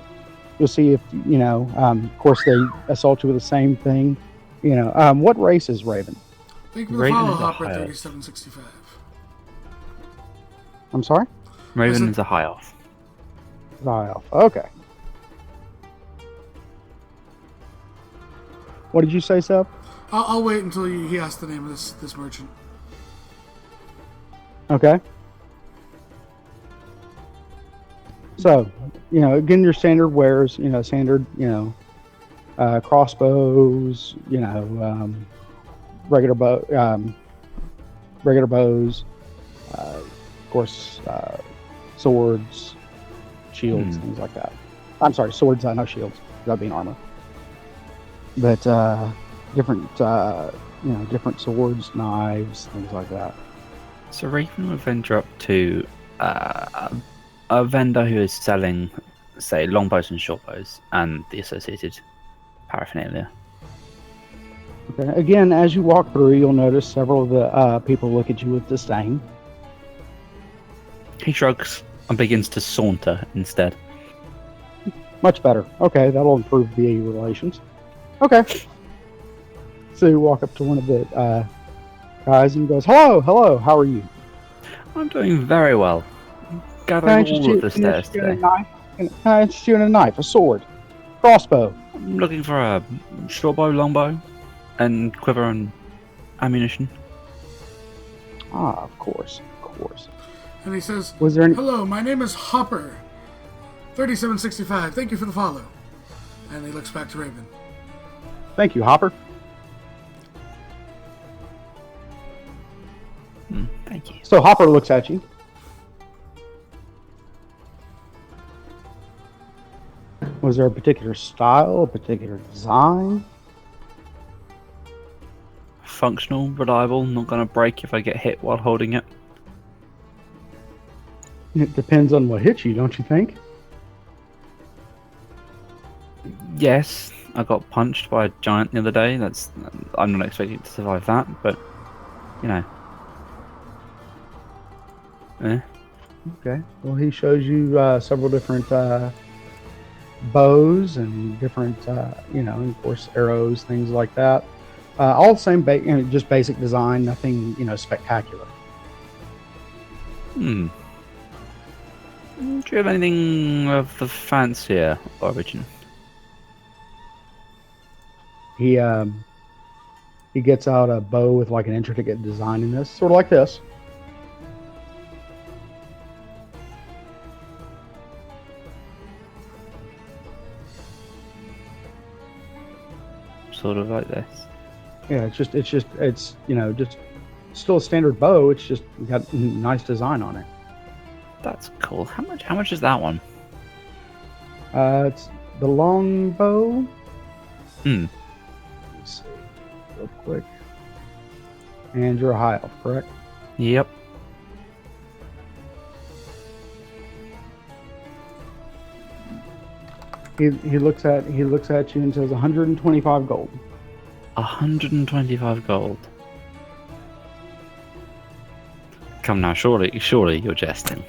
You'll see if of course, they assault you with the same thing. What race is Raven? Thank you for the Raven follow, is a Hopper high 3765. I'm sorry. Raven Listen. is a high elf? High elf. Okay. What did you say, Seb? I'll wait until he asks the name of this merchant. Okay. So, again, your standard wares, standard, crossbows, regular bows, of course, swords, shields, things like that. I'm sorry, swords, no shields. That'd be an armor. But different, different swords, knives, things like that. So Raven will venture up to a vendor who is selling, say, longbows and shortbows and the associated paraphernalia. Okay. Again, as you walk through, you'll notice several of the people look at you with disdain. He shrugs and begins to saunter instead. Much better. Okay, that'll improve the relations. Okay. So you walk up to one of the guys and he goes, hello, how are you? I'm doing very well. Can I Gathering interest all you, of the stairs in a today. knife? Can I interest you in a knife, a sword, crossbow? I'm looking for a shortbow, longbow, and quiver and ammunition. Ah, of course. And he says, Was there any? hello, my name is Hopper 3765. Thank you for the follow. And he looks back to Raven. Thank you, Hopper. Thank you. So Hopper looks at you. Was there a particular style, a particular design? Functional, reliable, not gonna break if I get hit while holding it. It depends on what hits you, don't you think? Yes, I got punched by a giant the other day. I'm not expecting to survive that, but you know. Eh. Okay. Well, he shows you several different bows and different, and of course, arrows, things like that. All the same, just basic design, nothing, spectacular. Do you have anything of the fancier origin? He gets out a bow with like an intricate design in this, sort of like this. Sort of like this. Yeah, it's just still a standard bow. It's just got nice design on it. That's cool. How much is that one? It's the long bow. Hmm. Let's see, real quick. And you're a high elf, correct? Yep. He looks at you and says 125 gold. 125 gold. Come now, surely you're jesting.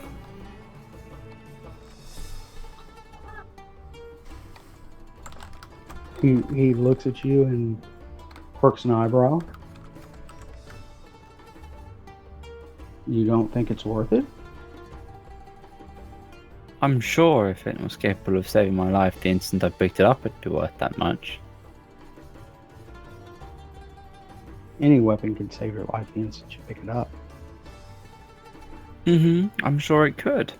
He looks at you and quirks an eyebrow. You don't think it's worth it? I'm sure if it was capable of saving my life the instant I picked it up, it'd be worth that much. Any weapon can save your life the instant you pick it up. I'm sure it could.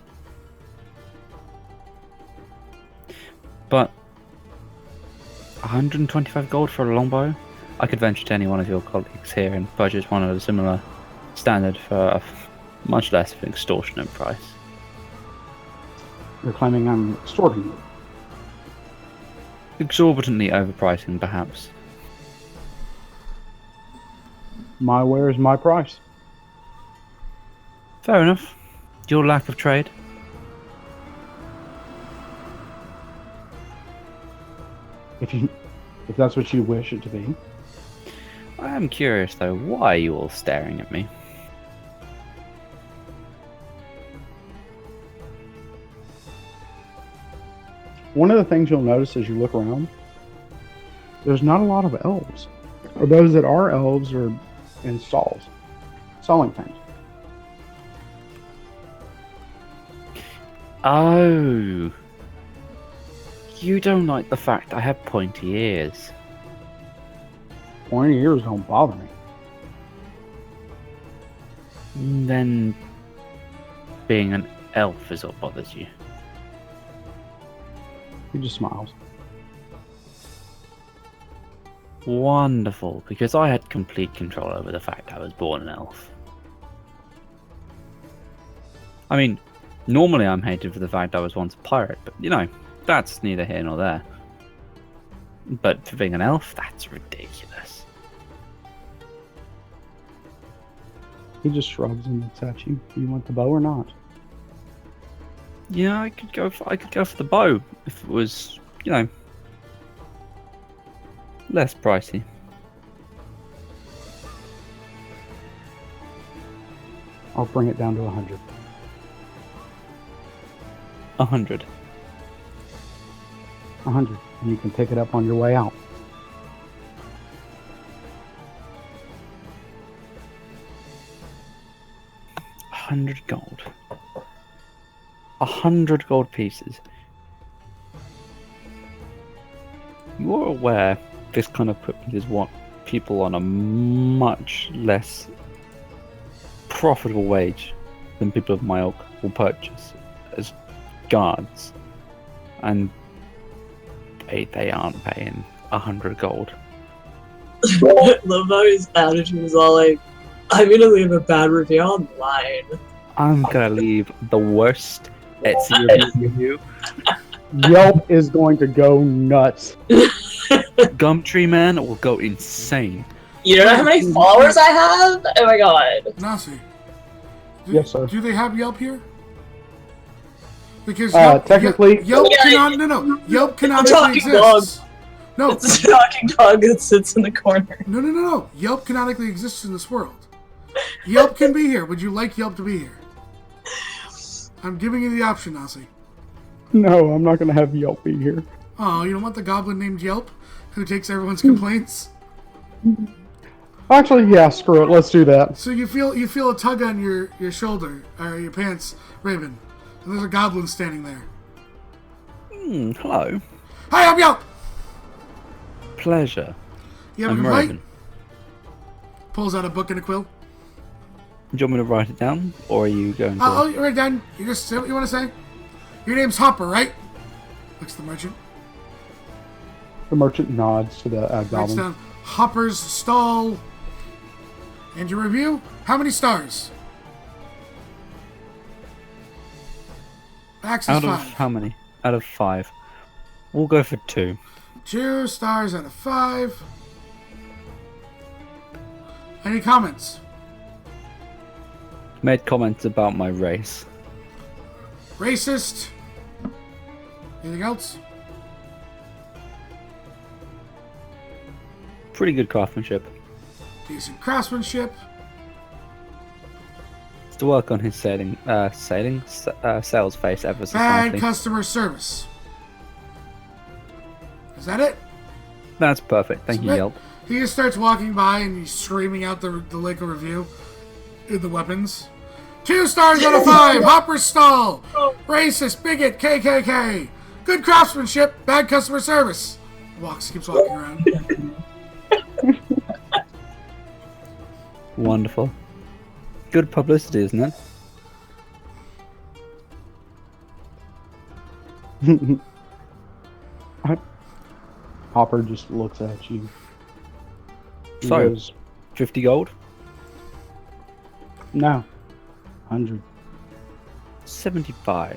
But 125 gold for a longbow? I could venture to any one of your colleagues here and purchase one at a similar standard for a much less of an extortionate price. You're claiming I'm extorting you. Exorbitantly overpricing, perhaps. My wares, my price. Fair enough. Your lack of trade. If that's what you wish it to be. I am curious though, why are you all staring at me? One of the things you'll notice as you look around, there's not a lot of elves. Or those that are elves are in stalls, selling things. Oh. You don't like the fact I have pointy ears. Pointy ears don't bother me. Then being an elf is what bothers you. He just smiles. Wonderful, because I had complete control over the fact I was born an elf. I mean, normally I'm hated for the fact I was once a pirate, but that's neither here nor there. But for being an elf, that's ridiculous. He just shrugs and looks at you. Do you want the bow or not? Yeah, I could go for the bow if it was, less pricey. I'll bring it down to 100. 100. 100, and you can pick it up on your way out. $100 gold. 100 gold pieces. You're aware this kind of equipment is what people on a much less profitable wage than people of my ilk will purchase as guards, and they aren't paying 100 gold. Love how his attitude is all like, I'm gonna leave a bad review online. I'm gonna leave the worst Etsy review. Yelp is going to go nuts. Gumtree Man will go insane. You don't know how many followers I have? Oh my god. Nasi. Yes, sir. Do they have Yelp here? Because technically- Yelp Yeah, cannot. Yelp canonically talking exists. No, It's a talking dog that sits in the corner. no. Yelp canonically exists in this world. Yelp can be here. Would you like Yelp to be here? I'm giving you the option, Nasi. No, I'm not going to have Yelp be here. Oh, you don't want the goblin named Yelp who takes everyone's complaints? Actually, yeah, screw it. Let's do that. So you feel a tug on your shoulder or your pants, Raven, and there's a goblin standing there. Hello. Hi, I'm Yelp. Pleasure. You have a I'm complaint? Raven. Pulls out a book and a quill. Do you want me to write it down, or are you going to? Oh, you're right, Dan. You just say what you want to say. Your name's Hopper, right? Looks at the merchant. The merchant nods to the Writes goblin. down Hopper's stall. And your review? How many stars? Max is Out of 5. how many? Out of 5. We'll go for 2. 2 stars out of 5. Any comments? Made comments about my race. Racist. Anything else? Pretty good craftsmanship. Decent craftsmanship. To work on his sales face ever so Bad slightly. customer service. Is that it? That's perfect. Thank you, Submit. Yelp. He just starts walking by and he's screaming out the Lego review in the weapons. 2 stars out of 5. Hopper's stall. Racist, bigot, KKK. Good craftsmanship, bad customer service. Keeps walking around. Wonderful. Good publicity, isn't it? Hopper just looks at you. He So, goes, 50 gold? no. 100. 75.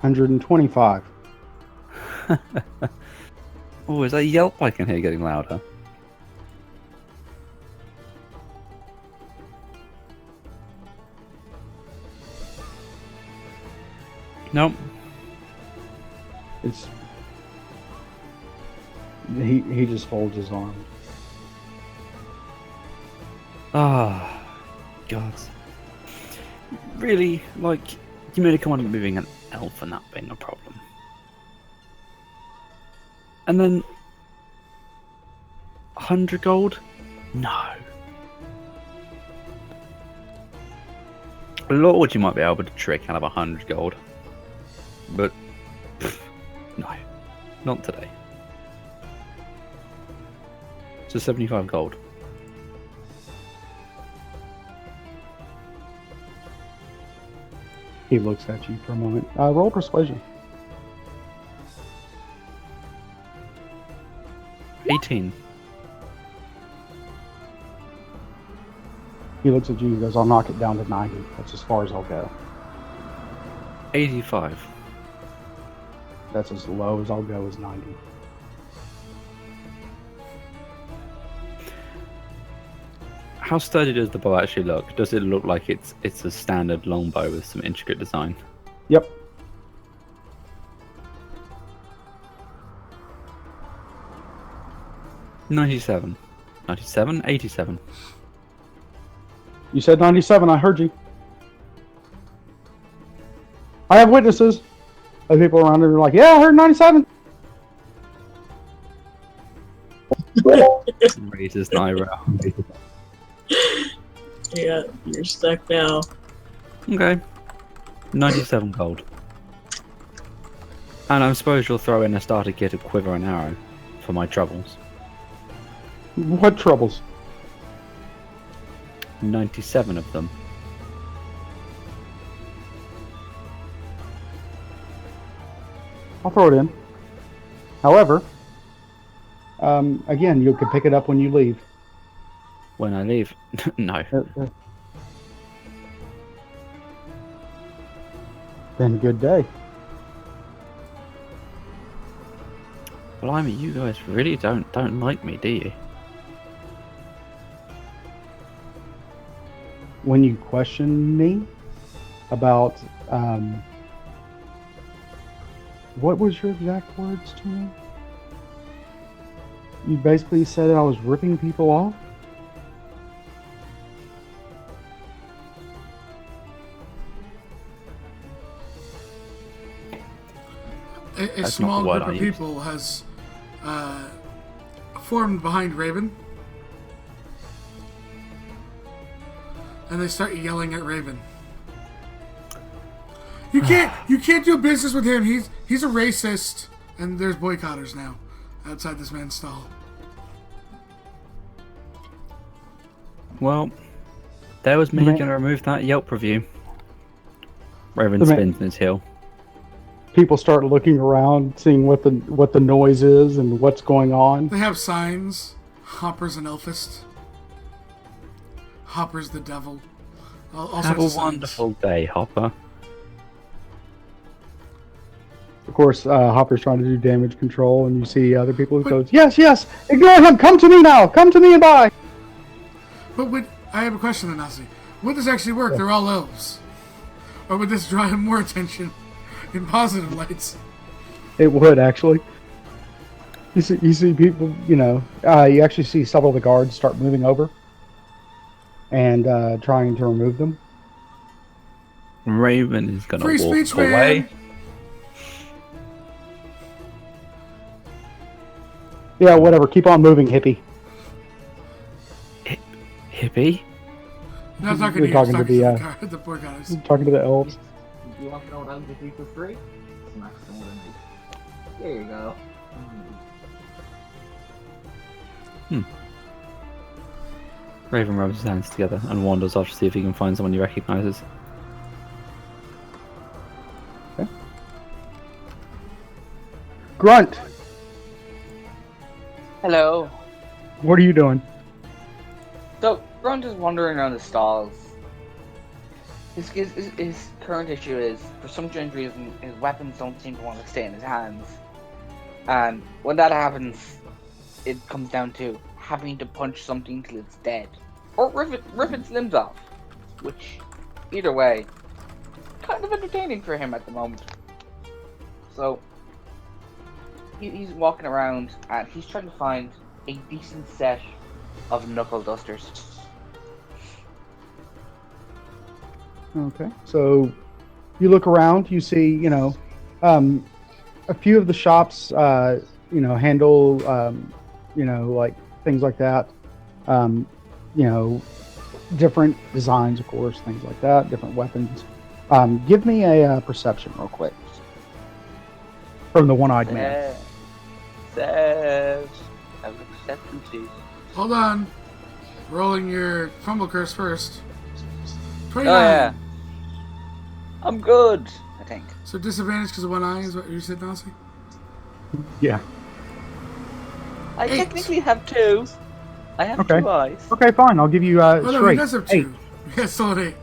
125. Oh, is that Yelp I can hear getting louder? Nope. It's he just folds his arms. Ah, God. Really? Like, you made a comment about moving an elf and that being a problem. And then 100 gold? No. Lord, you might be able to trick out of 100 gold. But, no. Not today. So 75 gold. He looks at you for a moment. Roll persuasion. 18. He looks at you and goes, I'll knock it down to 90. That's as far as I'll go. 85. That's as low as I'll go is 90. How sturdy does the bow actually look? Does it look like it's a standard longbow with some intricate design? Yep. $97. 97? 87. You said 97. I heard you. I have witnesses. Other people around there are like, yeah, I heard 97. Raises an eyebrow. Yeah, you're stuck now. Okay. 97 gold. And I suppose you'll throw in a starter kit of quiver and arrow for my troubles. What troubles? 97 of them. I'll throw it in. However, again, you can pick it up when you leave. When I leave? No. Been a good day. Blimey, you guys really don't like me, do you? When you question me about what was your exact words to me? You basically said I was ripping people off. A That's not small the word group I of used. people has formed behind Raven, and they start yelling at Raven. You can't do business with him. He's a racist, and there's boycotters now outside this man's stall. Well, there was me The man- going to remove that Yelp review. Raven The man- spins in his heel. People start looking around, seeing what the noise is and what's going on. They have signs. Hopper's an elfist. Hopper's the devil. All Have sorts a of signs. wonderful day, Hopper. Of course, Hopper's trying to do damage control, and you see other people who But- goes, yes, ignore him, come to me now, come to me and die. But I have a question, Anasi. Would this actually work? They're all elves. Or would this draw him more attention in positive lights? It would, actually. You see people, you actually see several of the guards start moving over and trying to remove them. Raven is going Free to walk speech, man! away. Yeah, whatever, keep on moving, hippie. Hippie? Not talking You're to you, talking to talking the, to the, the poor guys. Talking to the elves. You want to know what I'll give you for free? Smack some of them. There you go. Raven rubs his hands together and wanders off to see if he can find someone he recognises. Grunt, Hello. what are you doing? So, Grunt is wandering around the stalls. His current issue is, for some strange reason, his weapons don't seem to want to stay in his hands. And when that happens, it comes down to having to punch something till it's dead. Or rip its limbs off. Which, either way, kind of entertaining for him at the moment. So, he's walking around and he's trying to find a decent set of knuckle dusters. Okay, so you look around, you see, a few of the shops, handle, like things like that. Different designs, of course, things like that, different weapons. Give me a perception real quick from the one-eyed man. Says, I have perception too. Hold on. Rolling your fumble curse first. Oh 29. yeah. I'm good, I think. So disadvantage because of one eye is what you said, Nasi? Yeah. I 8. technically have two. I have Okay. 2 eyes. Okay, fine. I'll give you Oh no, he straight. does have 8. 2. Yes, still an 8.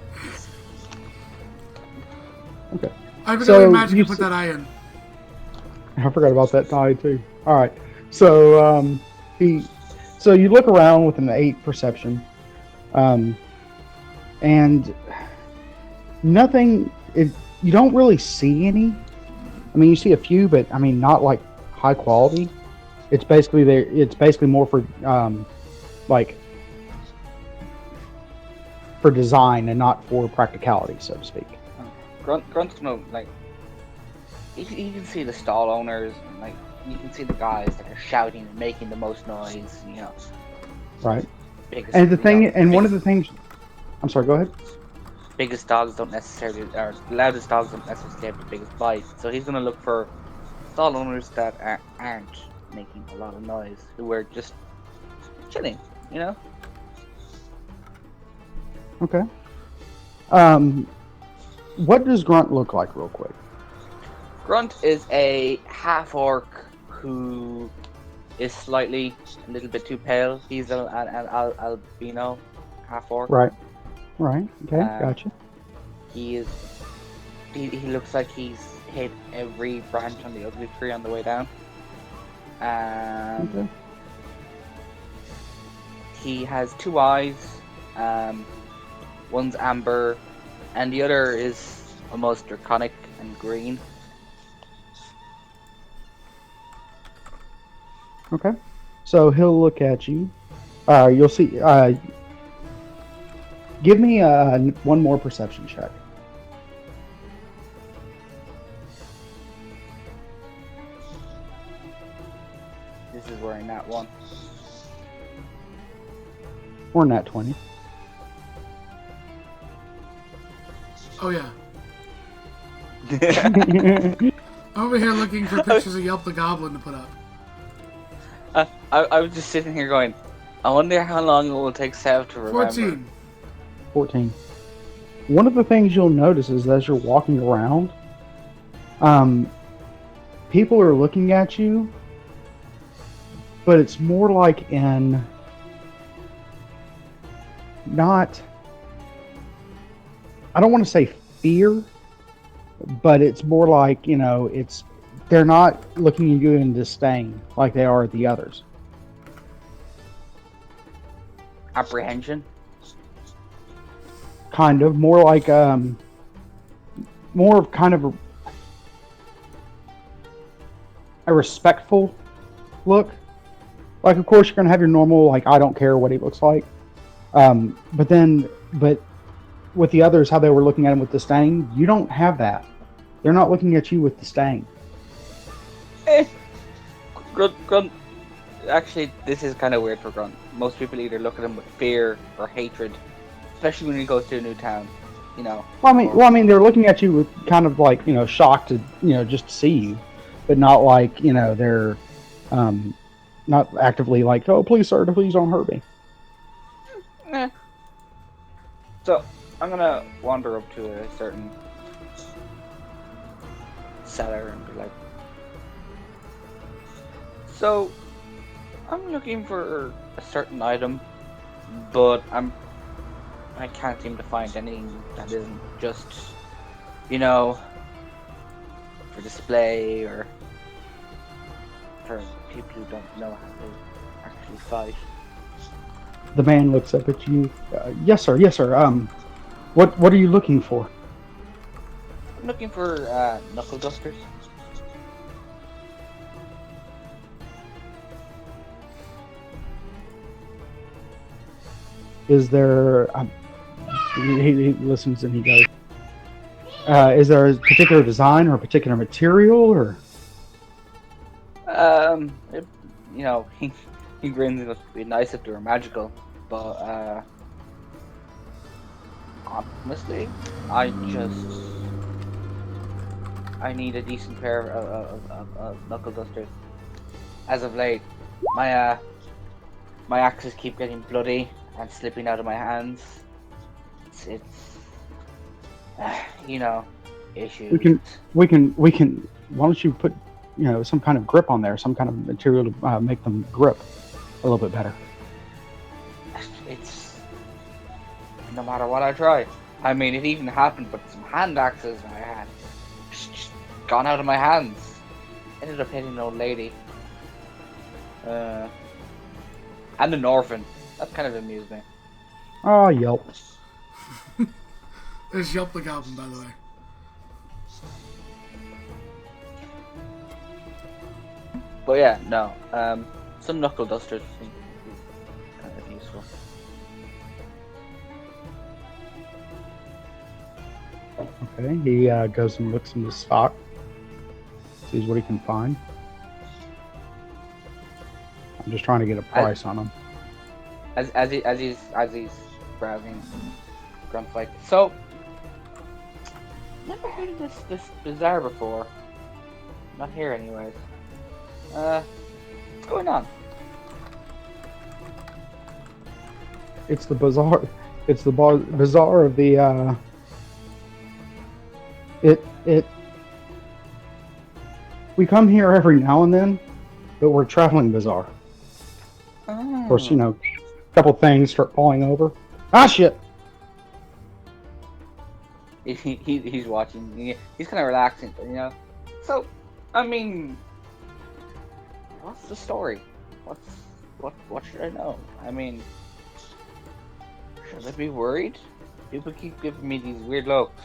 Okay. I forgot So what magic you you put that eye in. I forgot about that tie too. All right. So so you look around with an 8 perception, and nothing. You don't really see any. I mean, you see a few, but I mean, not like high quality. It's basically there. It's basically more for for design and not for practicality, so to speak. Grunt's gonna you can see the stall owners, and you can see the guys that are shouting and making the most noise. Right. Biggest, And the thing, and one of biggest- the things. I'm sorry. Go ahead. biggest dogs don't necessarily, or loudest dogs don't necessarily have the biggest bite. So he's gonna look for stall owners that aren't making a lot of noise, who are just chilling. Okay. What does Grunt look like, real quick? Grunt is a half orc who is slightly a little bit too pale. He's an albino half orc. Right. Okay. Um, Gotcha. He is he looks like he's hit every branch on the ugly tree on the way down. Okay. He has two eyes. One's amber, and the other is almost draconic and green. Okay. So he'll look at you. You'll see. Give me one more perception check. This is wearing that one. Or nat 20. Oh yeah. I'm over here looking for pictures of Yelp the Goblin to put up. I was just sitting here going, I wonder how long it will take Sev to remember. 14. 14. One of the things you'll notice is as you're walking around, people are looking at you, but it's more like in not, I don't want to say fear, but it's more like, they're not looking at you in disdain like they are at the others. Apprehension? Kind of. More like, more of kind of a respectful look. Like, of course, you're going to have your normal, like, I don't care what he looks like. But with the others, how they were looking at him with disdain, you don't have that. They're not looking at you with disdain. Grunt. Actually, this is kind of weird for Grunt. Most people either look at him with fear or hatred, especially when he goes to a new town. Well, I mean, they're looking at you with kind of like, shocked to, just to see you, but not like, they're not actively like, oh, please, sir, please don't hurt me. So, I'm gonna wander up to a certain seller and be like, so, I'm looking for a certain item, but I can't seem to find anything that isn't just, for display or for people who don't know how to actually fight. The man looks up at you. Yes, sir. What are you looking for? I'm looking for knuckle dusters. Is there? He listens and he goes. Is there a particular design or a particular material or? He grins. It would be nice if they were magical, but honestly, I need a decent pair of knuckle dusters. As of late, my axes keep getting bloody and slipping out of my hands. It's issues. We can. Why don't you put, some kind of grip on there, some kind of material to make them grip a little bit better. It's no matter what I try. I mean, it even happened with some hand axes I had just gone out of my hands. Ended up hitting an old lady. And an orphan. That kind of amused me. Oh, Yelp. There's Yelp the Goblin, by the way. But yeah, no. Some knuckle dusters seem kind of useful. Okay, he goes and looks in the stock, sees what he can find. I'm just trying to get a price on them. As he's browsing, Grunt's like, so never heard of this bazaar before. Not here, anyways. What's going on? It's the bazaar. It's the bazaar of the. We come here every now and then, but we're traveling bazaar. Oh. Of course, a couple things start falling over. Ah, shit! he's watching. He's kind of relaxing, but So, I mean, what's the story? What should I know? I mean, should I be worried? People keep giving me these weird looks.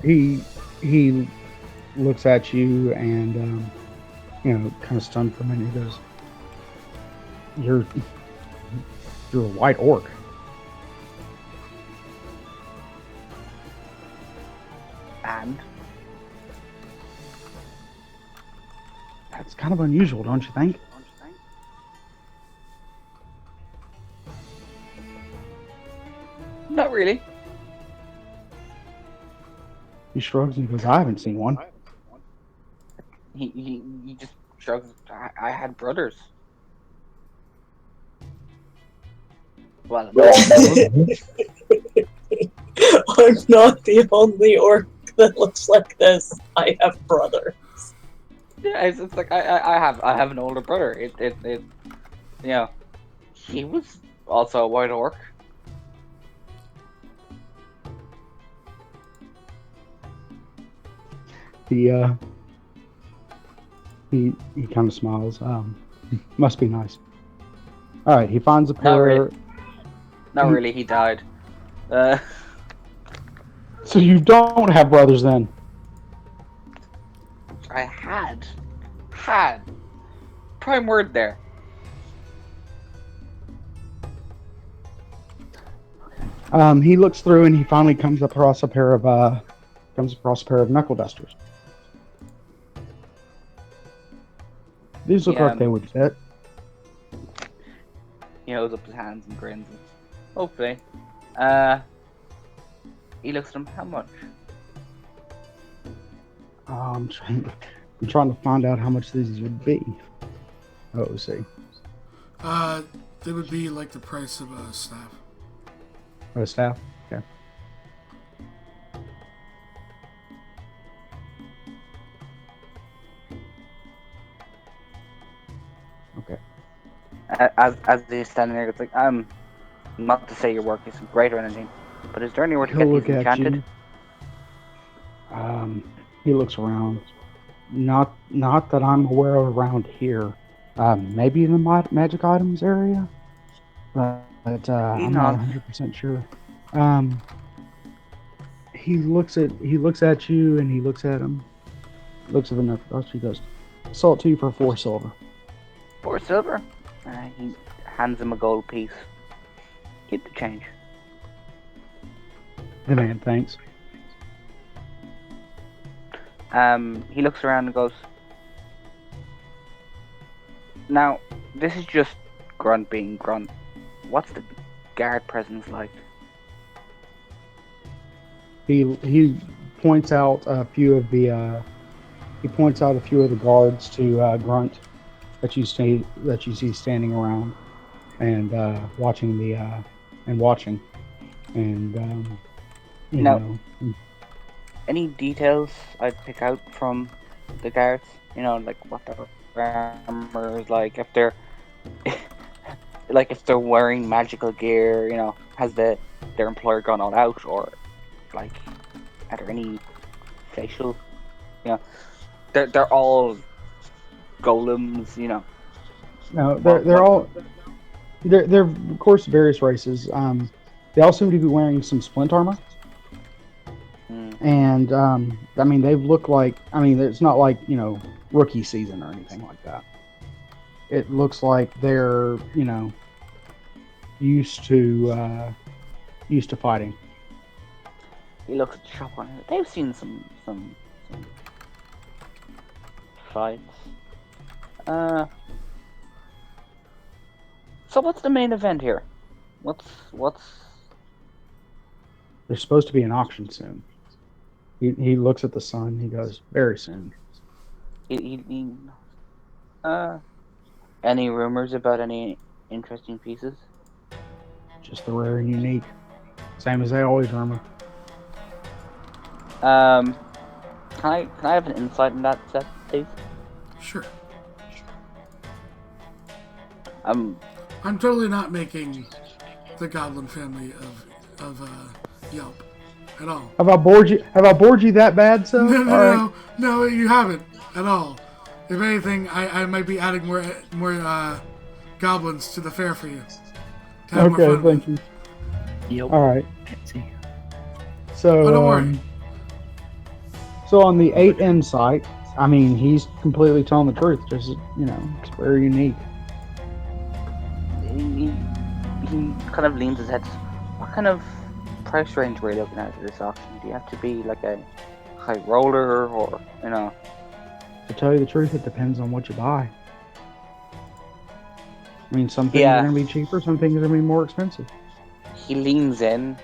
He looks at you and kind of stunned for a minute. He goes, "You're a white orc." And That's kind of unusual, don't you think? not really. He shrugs and goes, "I haven't seen one." He just shrugs. I had brothers. Well, I'm not the only orc that looks like this. I have brother. yeah, it's like I have an older brother. He was also a white orc. He he kind of smiles. Must be nice. All right, he finds a Not pair. really. Not really. He died. So you don't have brothers then? I had prime word there. He looks through and he finally comes across a pair of knuckle dusters. These look like they would fit. He holds up his hands and grins. Hopefully. He looks at him. How much? I'm trying to find out how much these would be. Oh, let's see. They would be like the price of a staff. Oh, staff? Okay. Okay. As he's standing there, it's like, not to say your work is great or anything, but is there anywhere to He'll get look these at enchanted? you. He looks around. Not that I'm aware of around here. Maybe in the magic items area, but He I'm not nods. 100% sure. He looks at you and he looks at him. Looks at the knuckle duster. He goes, "Sell it to you for 4 silver." 4 silver. He hands him a gold piece. Keep the change. The man thanks. He looks around and goes, now, this is just Grunt being Grunt. What's the guard presence like? He points out a few of the guards to Grunt that you see standing around and watching Now, any details I'd pick out from the guards? Like what their armor is like, if they're if they're wearing magical gear, has their employer gone all out, or like are there any facial, they're all golems, No, they're of course various races. They all seem to be wearing some splint armor. And they look like, it's not like, rookie season or anything like that. It looks like they're, used to fighting. He looks at the shop owner. They've seen some fights. So what's the main event here? What's There's supposed to be an auction soon. He looks at the sun. He goes, "Very soon." Any rumors about any interesting pieces? Just the rare and unique, same as they always rumor. Can I have an insight in that set, please? Sure. I'm I'm totally not making the Goblin family of Yelp at all. Have I bored you? Have I bored you that bad, so? No, All no, right. no, no, you haven't at all. If anything, I might be adding more goblins to the fair for you. To have more Okay, fun with. thank you. Yep. All right. Petsy. So, Oh, don't worry. So on the 8M site, I mean, he's completely telling the truth. Just, it's very unique. he kind of leans his head. What kind of price range were you looking at this auction? Do you have to be like a high roller, or To tell you the truth, it depends on what you buy. I mean, some things Yeah. are going to be cheaper, some things are going to be more expensive. He leans in,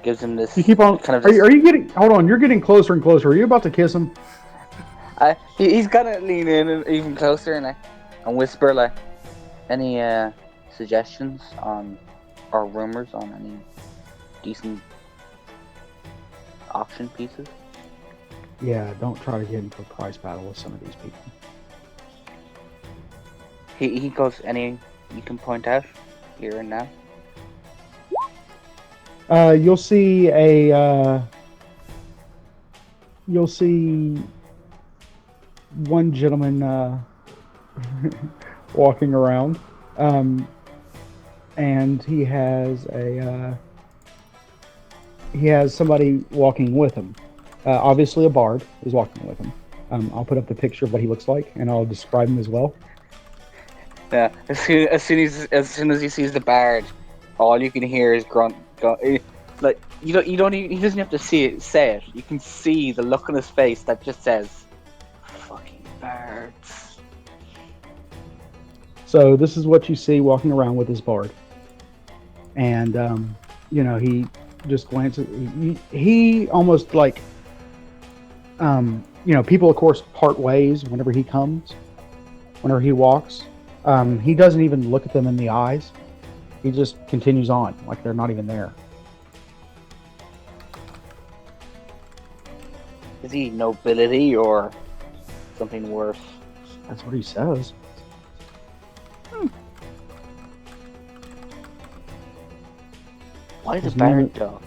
gives him this. You keep on. Kind of Are this, you getting? Hold on, you're getting closer and closer. Are you about to kiss him? he's gonna lean in and even closer and whisper like, any suggestions on or rumors on any decent auction pieces? Yeah, don't try to get into a price battle with some of these people. He goes, any you can point out here and now? You'll see you'll see one gentleman walking around, and he has somebody walking with him. Obviously, a bard is walking with him. I'll put up the picture of what he looks like, and I'll describe him as well. Yeah, as soon as he sees the bard, all you can hear is grunt. Like you don't even, he doesn't have to say it. You can see the look on his face that just says, "Fucking bards." So this is what you see walking around with his bard, and he just glances. He almost like people of course part ways whenever he walks. He doesn't even look at them in the eyes. He just continues on like they're not even there. Is he nobility or something worse? That's what he says. Why the His bard name- though?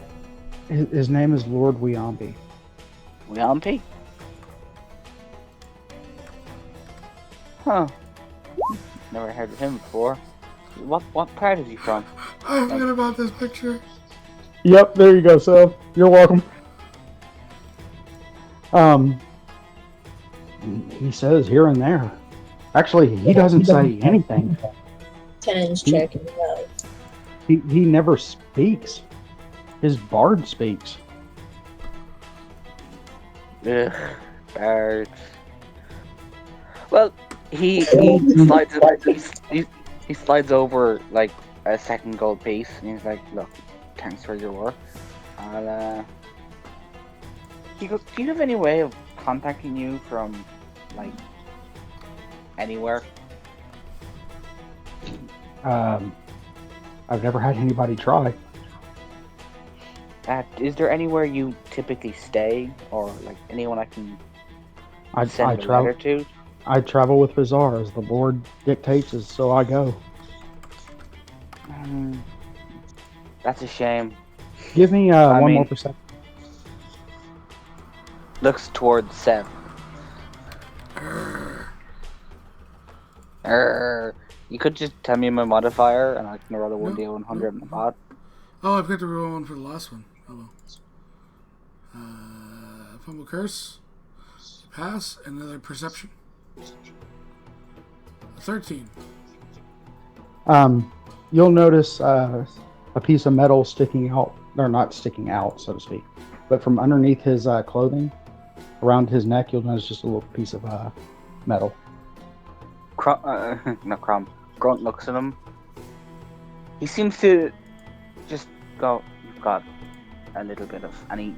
His name is Lord Weambi. Weampi? Huh. Never heard of him before. What part is he from? I forgot about this picture. Yep, there you go, so you're welcome. He says here and there. Actually, he doesn't say anything. Tenants checking it out. He never speaks. His bard speaks. Ugh, bards. Well, he slides he slides over like a second gold piece, and he's like, "Look, thanks for your work. He goes, do you have any way of contacting you from like anywhere?" I've never had anybody try. Is there anywhere you typically stay, or like anyone I can I send a travel. letter to? I travel with Bazaar as the Lord dictates, as so I go. That's a shame. Give me one more percent. Looks towards Sev. You could just tell me my modifier, and I can roll a 1d100 on the bot. Oh, I've got to roll one for the last one. Oh well. Fumble curse. Pass. Another perception. 13. You'll notice a piece of metal sticking out, or not sticking out, so to speak, but from underneath his clothing, around his neck, you'll notice just a little piece of metal. Not Crom. Grunt looks at him. He seems to just go, "You've got a little bit of," and he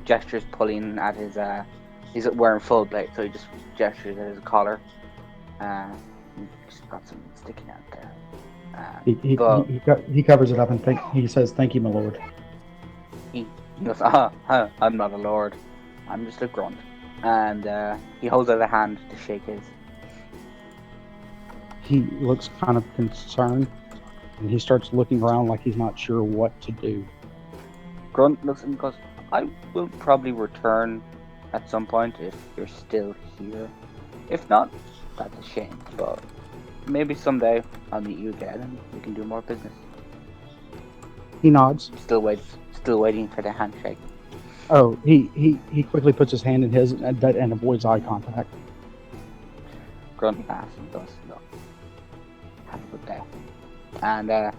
gestures pulling at his, he's wearing full plate, so he just gestures at his collar. He's got something sticking out there. He covers it up and he says, "Thank you, my lord." He goes, I'm not a lord. I'm just a grunt. And he holds out a hand to shake his. he looks kind of concerned, and he starts looking around like he's not sure what to do. Grunt looks and goes, I will probably return at some point if you're still here. If not, that's a shame, but maybe someday I'll meet you again and we can do more business. He nods. Still waiting for the handshake. Oh, he quickly puts his hand in his and avoids eye contact. Grunt laughs and goes, look, have a good day. And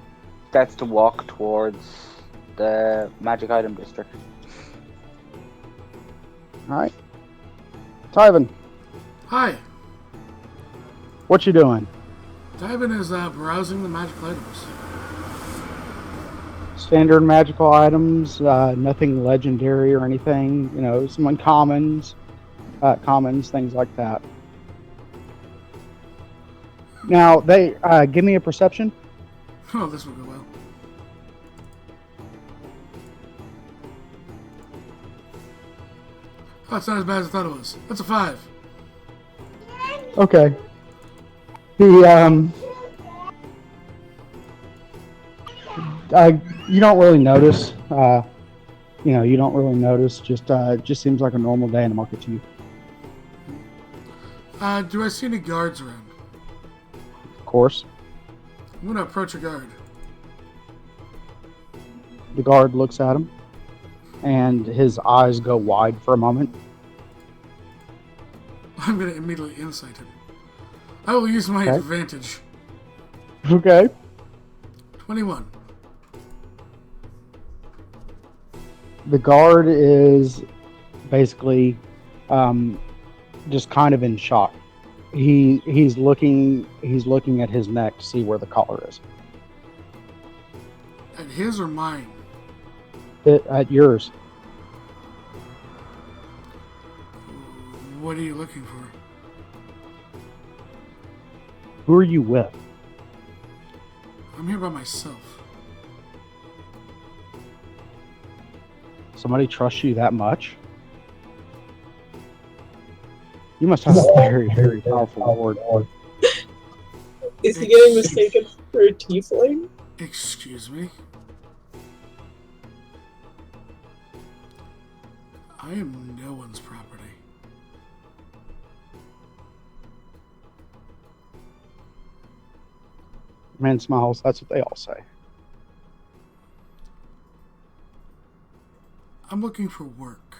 starts to walk towards the magic item district. Alright. Tyven, Hi. what you doing? Tyven is browsing the magic items. Standard magical items, nothing legendary or anything, you know, some uncommons, commons, things like that. Now, they give me a perception. Oh, this will go well. Oh, it's not as bad as I thought it was. That's a 5. Okay. You don't really notice. You don't really notice. Just seems like a normal day in the market to you. Do I see any guards around? Of course. I'm gonna approach a guard. The guard looks at him, and his eyes go wide for a moment. I'm gonna immediately insight him. I will use my advantage. Okay. 21. The guard is basically just kind of in shock. He's looking at his neck to see where the collar is. At his or mine? At yours. What are you looking for? Who are you with? I'm here by myself. Somebody trusts you that much? You must have a very, very powerful lord. Is he getting mistaken for a tiefling? Excuse me? I am no one's property. Man smiles, that's what they all say. I'm looking for work.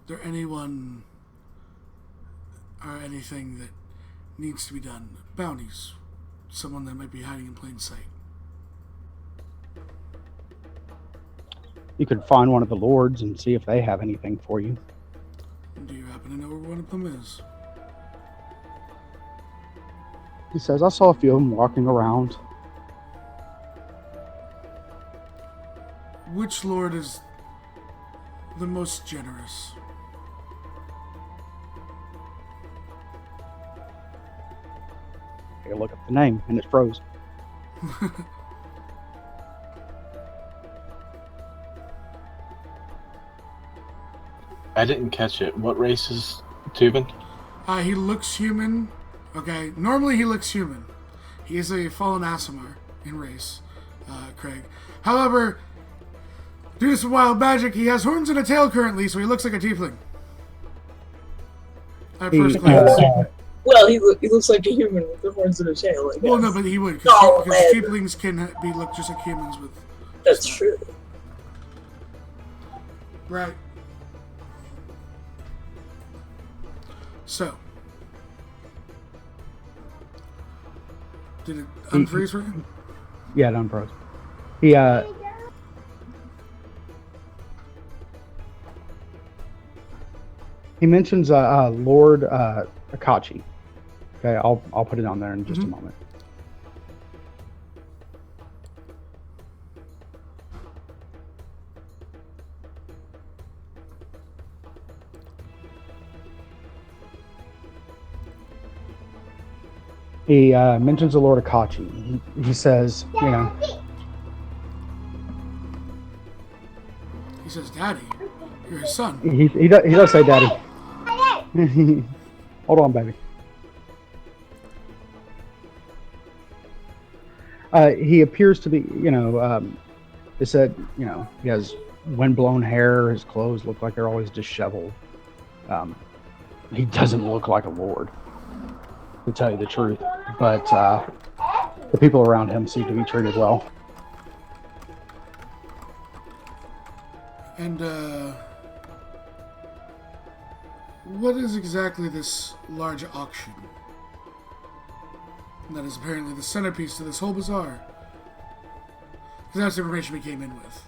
Is there anyone or anything that needs to be done? Bounties. Someone that might be hiding in plain sight. You could find one of the lords and see if they have anything for you. Do you happen to know where one of them is? He says, I saw a few of them walking around. Which lord is the most generous? You look up the name, and it froze. I didn't catch it. What race is Tubin? He looks human. Okay, normally he looks human. He is a fallen Aasimar in race, Craig. However, due to some wild magic, he has horns and a tail currently, so he looks like a tiefling. At first glance. Well, he looks like a human with the horns and a tail, I guess. Well, no, but he would, No, because man. tieflings can look just like humans with... That's true. Right. So. Did it unfreeze for you? Yeah, it unfroze. He mentions Lord Akachi. Okay, I'll put it on there in just a moment. He mentions the Lord Akachi. He says, you know. He says, Daddy, you're his son. He does say daddy. Hold on, baby. He appears to be, they said, he has windblown hair. His clothes look like they're always disheveled. He doesn't look like a lord, to tell you the truth. But the people around him seem to be treated well. And what is exactly this large auction that is apparently the centerpiece to this whole bazaar? Because that's the information we came in with.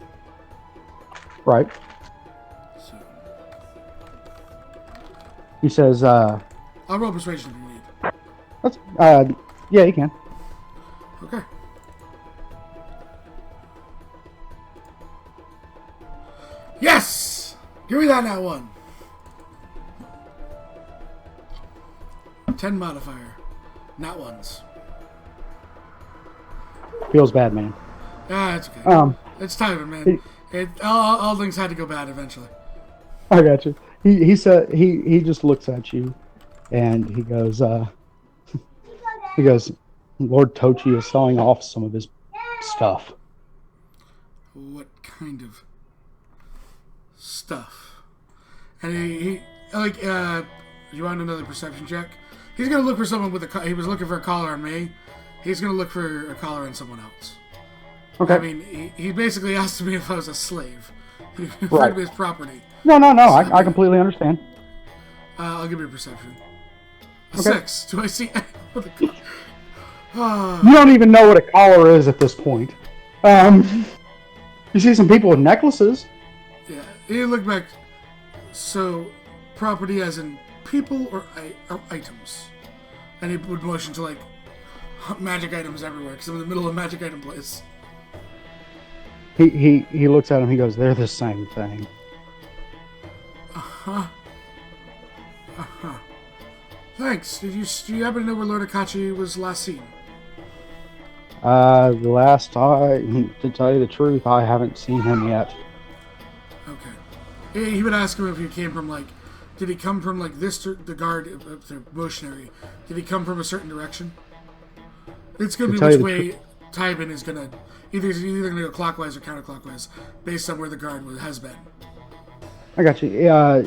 Right. So, He says, I'll roll persuasion if you need. that's, yeah, you can. Okay. Yes! Give me that one. 10 modifier. Not ones. Feels bad, man. Ah, it's okay. It's time, man. He- All things had to go bad eventually. I got you. He said he just looks at you, and he goes, Lord Tochi is selling off some of his stuff. What kind of stuff? And he like, you want another perception check? He's gonna look for someone with a. He was looking for a collar on me. He's gonna look for a collar on someone else. Okay. I mean, he basically asked me if I was a slave. He referred Right. to me as property. No. I completely understand. I'll give you a perception. A Okay. 6. Do I see? You don't even know what a collar is at this point. You see some people with necklaces. Yeah. He looked back. So, property as in people or items? And he would motion to like magic items everywhere because I'm in the middle of a magic item place. He looks at him. He goes, "They're the same thing." Thanks. Do you happen to know where Lord Akachi was last seen? The last time, to tell you the truth, I haven't seen him yet. Okay. He would ask him if he came from like, did he come from like this, the guard, the motionary? Did he come from a certain direction? It's gonna be which way Tybin is gonna. He's either gonna go clockwise or counterclockwise, based on where the guard has been. I got you.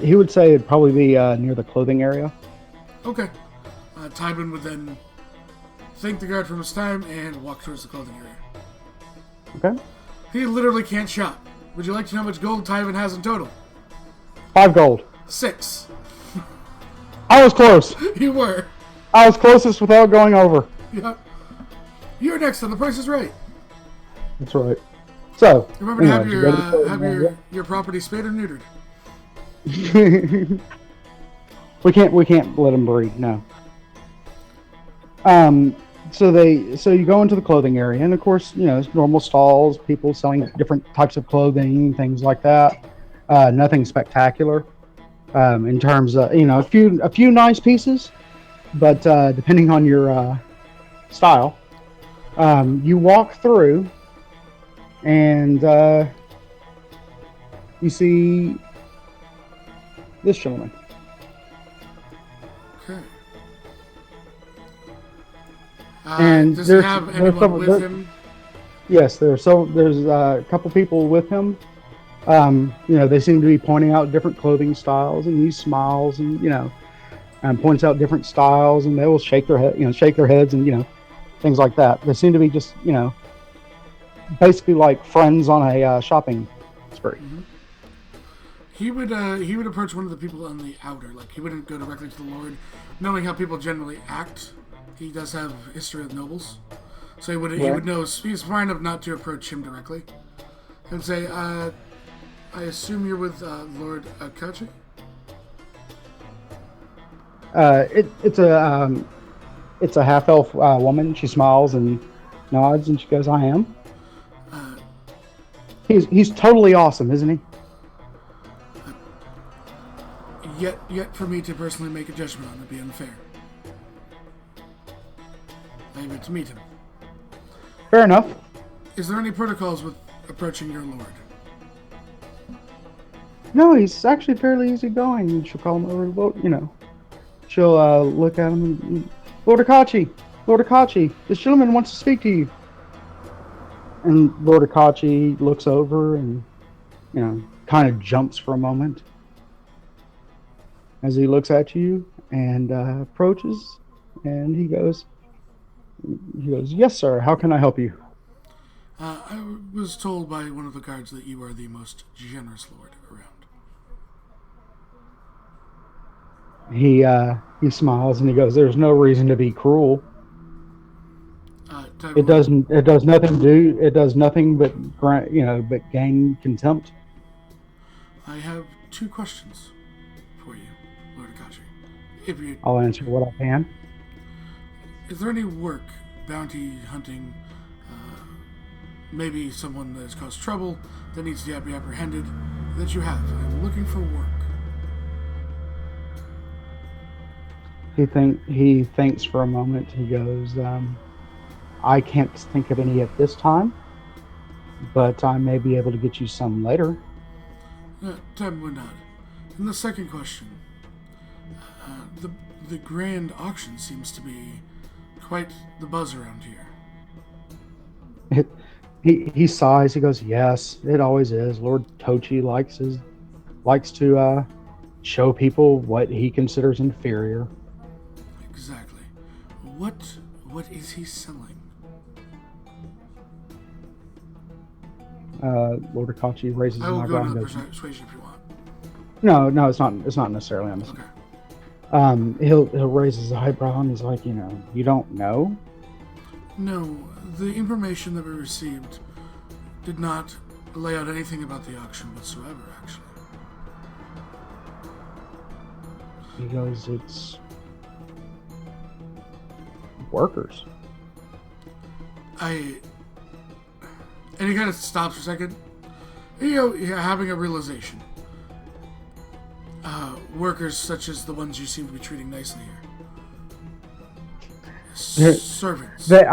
He would say it'd probably be near the clothing area. Okay. Tybin would then thank the guard for his time and walk towards the clothing area. Okay. He literally can't shop. Would you like to know how much gold Tybin has in total? 5 gold. 6. I was close. You were. I was closest without going over. Yeah. You're next on The Price is Right. That's right. So Remember to anyways, have your property spayed or neutered. we can't let him breed. No. So you go into the clothing area, and of course, it's normal stalls, people selling different types of clothing, things like that. Nothing spectacular. In terms of a few nice pieces, but depending on your style, you walk through, and you see this gentleman. Okay. And does he have anyone with him? Yes, there's a couple people with him. They seem to be pointing out different clothing styles, and he smiles and points out different styles, and they will shake their heads, and things like that. They seem to be just basically like friends on a shopping spree. Mm-hmm. He would approach one of the people on the outer, like he wouldn't go directly to the Lord, knowing how people generally act. He does have history with nobles, so he would know. He's smart enough not to approach him directly, and say, "I assume you're with Lord Akachi?" It's a half elf woman. She smiles and nods, and she goes, "I am." He's totally awesome, isn't he? Yet for me to personally make a judgment on it would be unfair. I have yet to meet him. Fair enough. Is there any protocols with approaching your lord? No, he's actually fairly easygoing. She'll call him over, She'll look at him and, Lord Akachi, this gentleman wants to speak to you. And Lord Akachi looks over and, kind of jumps for a moment as he looks at you and approaches, and he goes, "Yes, sir. How can I help you?" I was told by one of the guards that you are the most generous lord around. He smiles and he goes, "There's no reason to be cruel. Type one, It does nothing but but gain contempt." I have 2 questions for you, Lord Akashi. If you, I'll answer what I can. is there any work, bounty hunting, maybe someone that has caused trouble that needs to be apprehended that you have? I'm looking for work. He thinks for a moment. He goes, "I can't think of any at this time, but I may be able to get you some later." Time would not. And the second question, the grand auction seems to be quite the buzz around here. He sighs. He goes, "Yes, it always is. Lord Tochi likes to show people what he considers inferior." Exactly. What is he selling? Lord Akachi raises I an will go eyebrow to and the goes, persuasion if you want. No, it's not. It's not necessarily on this. Okay. He'll raise his eyebrow and he's like, "You don't know." No, the information that we received did not lay out anything about the auction whatsoever, actually. He goes, "It's workers." And he kind of stops for a second. Having a realization. Workers such as the ones you seem to be treating nicely here. Servants. They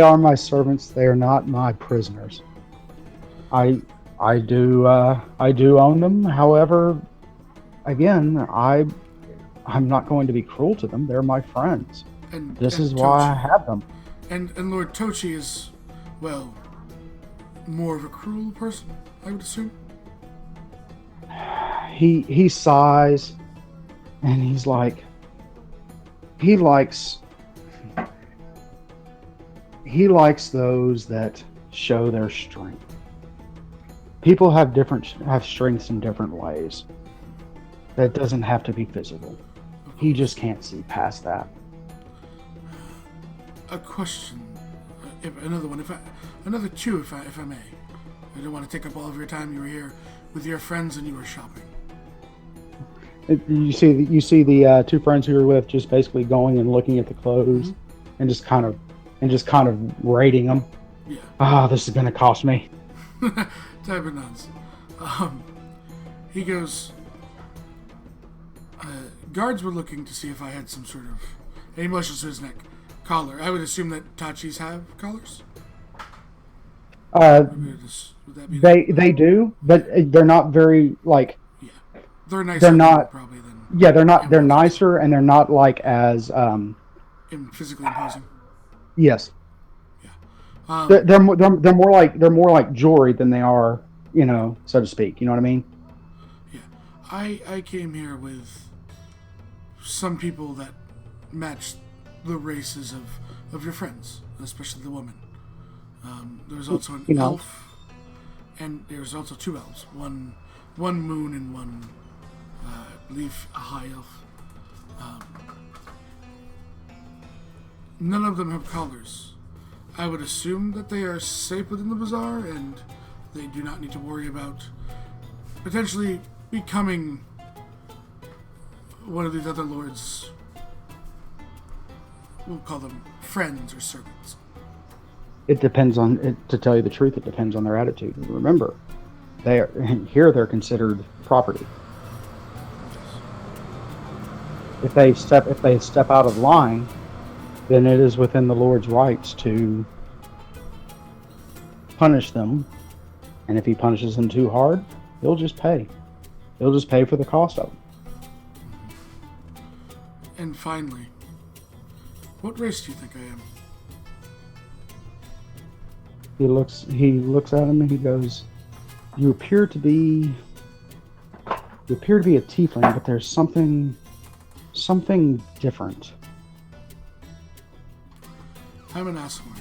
are my servants. They are not my prisoners. I do own them. However, again, I'm not going to be cruel to them. They're my friends. This is why I have them. And Lord Tochi is, well, more of a cruel person, I would assume. He sighs, and he's like, he likes those that show their strength. People have strengths in different ways. That doesn't have to be physical. He just can't see past that. A question, another 2, if I may. I don't want to take up all of your time. You were here with your friends and you were shopping. You see the 2 friends who were with just basically going and looking at the clothes, and just kind of rating them. Yeah. This is going to cost me. Type of nods. He goes, guards were looking to see if I had some sort of, and he motions to his neck, collar. I would assume that Tachis have collars? They do, but they're not very, like... Yeah. They're nicer they're not, probably than... Yeah, they're nicer, and they're not like as... physically imposing? Yes. Yeah. They're more like jewelry than they are, so to speak. You know what I mean? Yeah. I came here with some people that match the races of your friends, especially the woman. There was also an elf, and there's also 2 elves. One moon and one, I believe, a high elf. None of them have collars. I would assume that they are safe within the bazaar, and they do not need to worry about potentially becoming one of these other lords. We'll call them friends or servants. It depends on it. To tell you the truth, it depends on their attitude. Remember, they're considered property. If they step out of line, then it is within the Lord's rights to punish them. And if he punishes them too hard, he'll just pay. He'll just pay for the cost of them. And finally, what race do you think I am? He looks at him and he goes, You appear to be a tiefling, but there's something different. I'm an Asmar.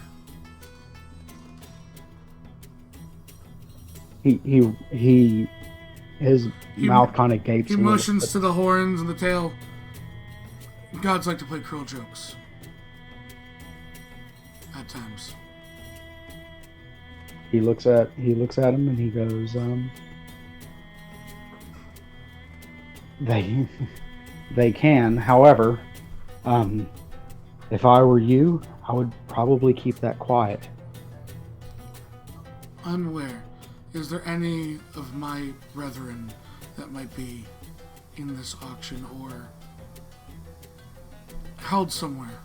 His mouth kind of gapes. He a little motions bit. to the horns and the tail. Gods like to play cruel jokes. At times. He looks at him and he goes, They can. However, if I were you, I would probably keep that quiet. I'm aware. Is there any of my brethren that might be in this auction or held somewhere?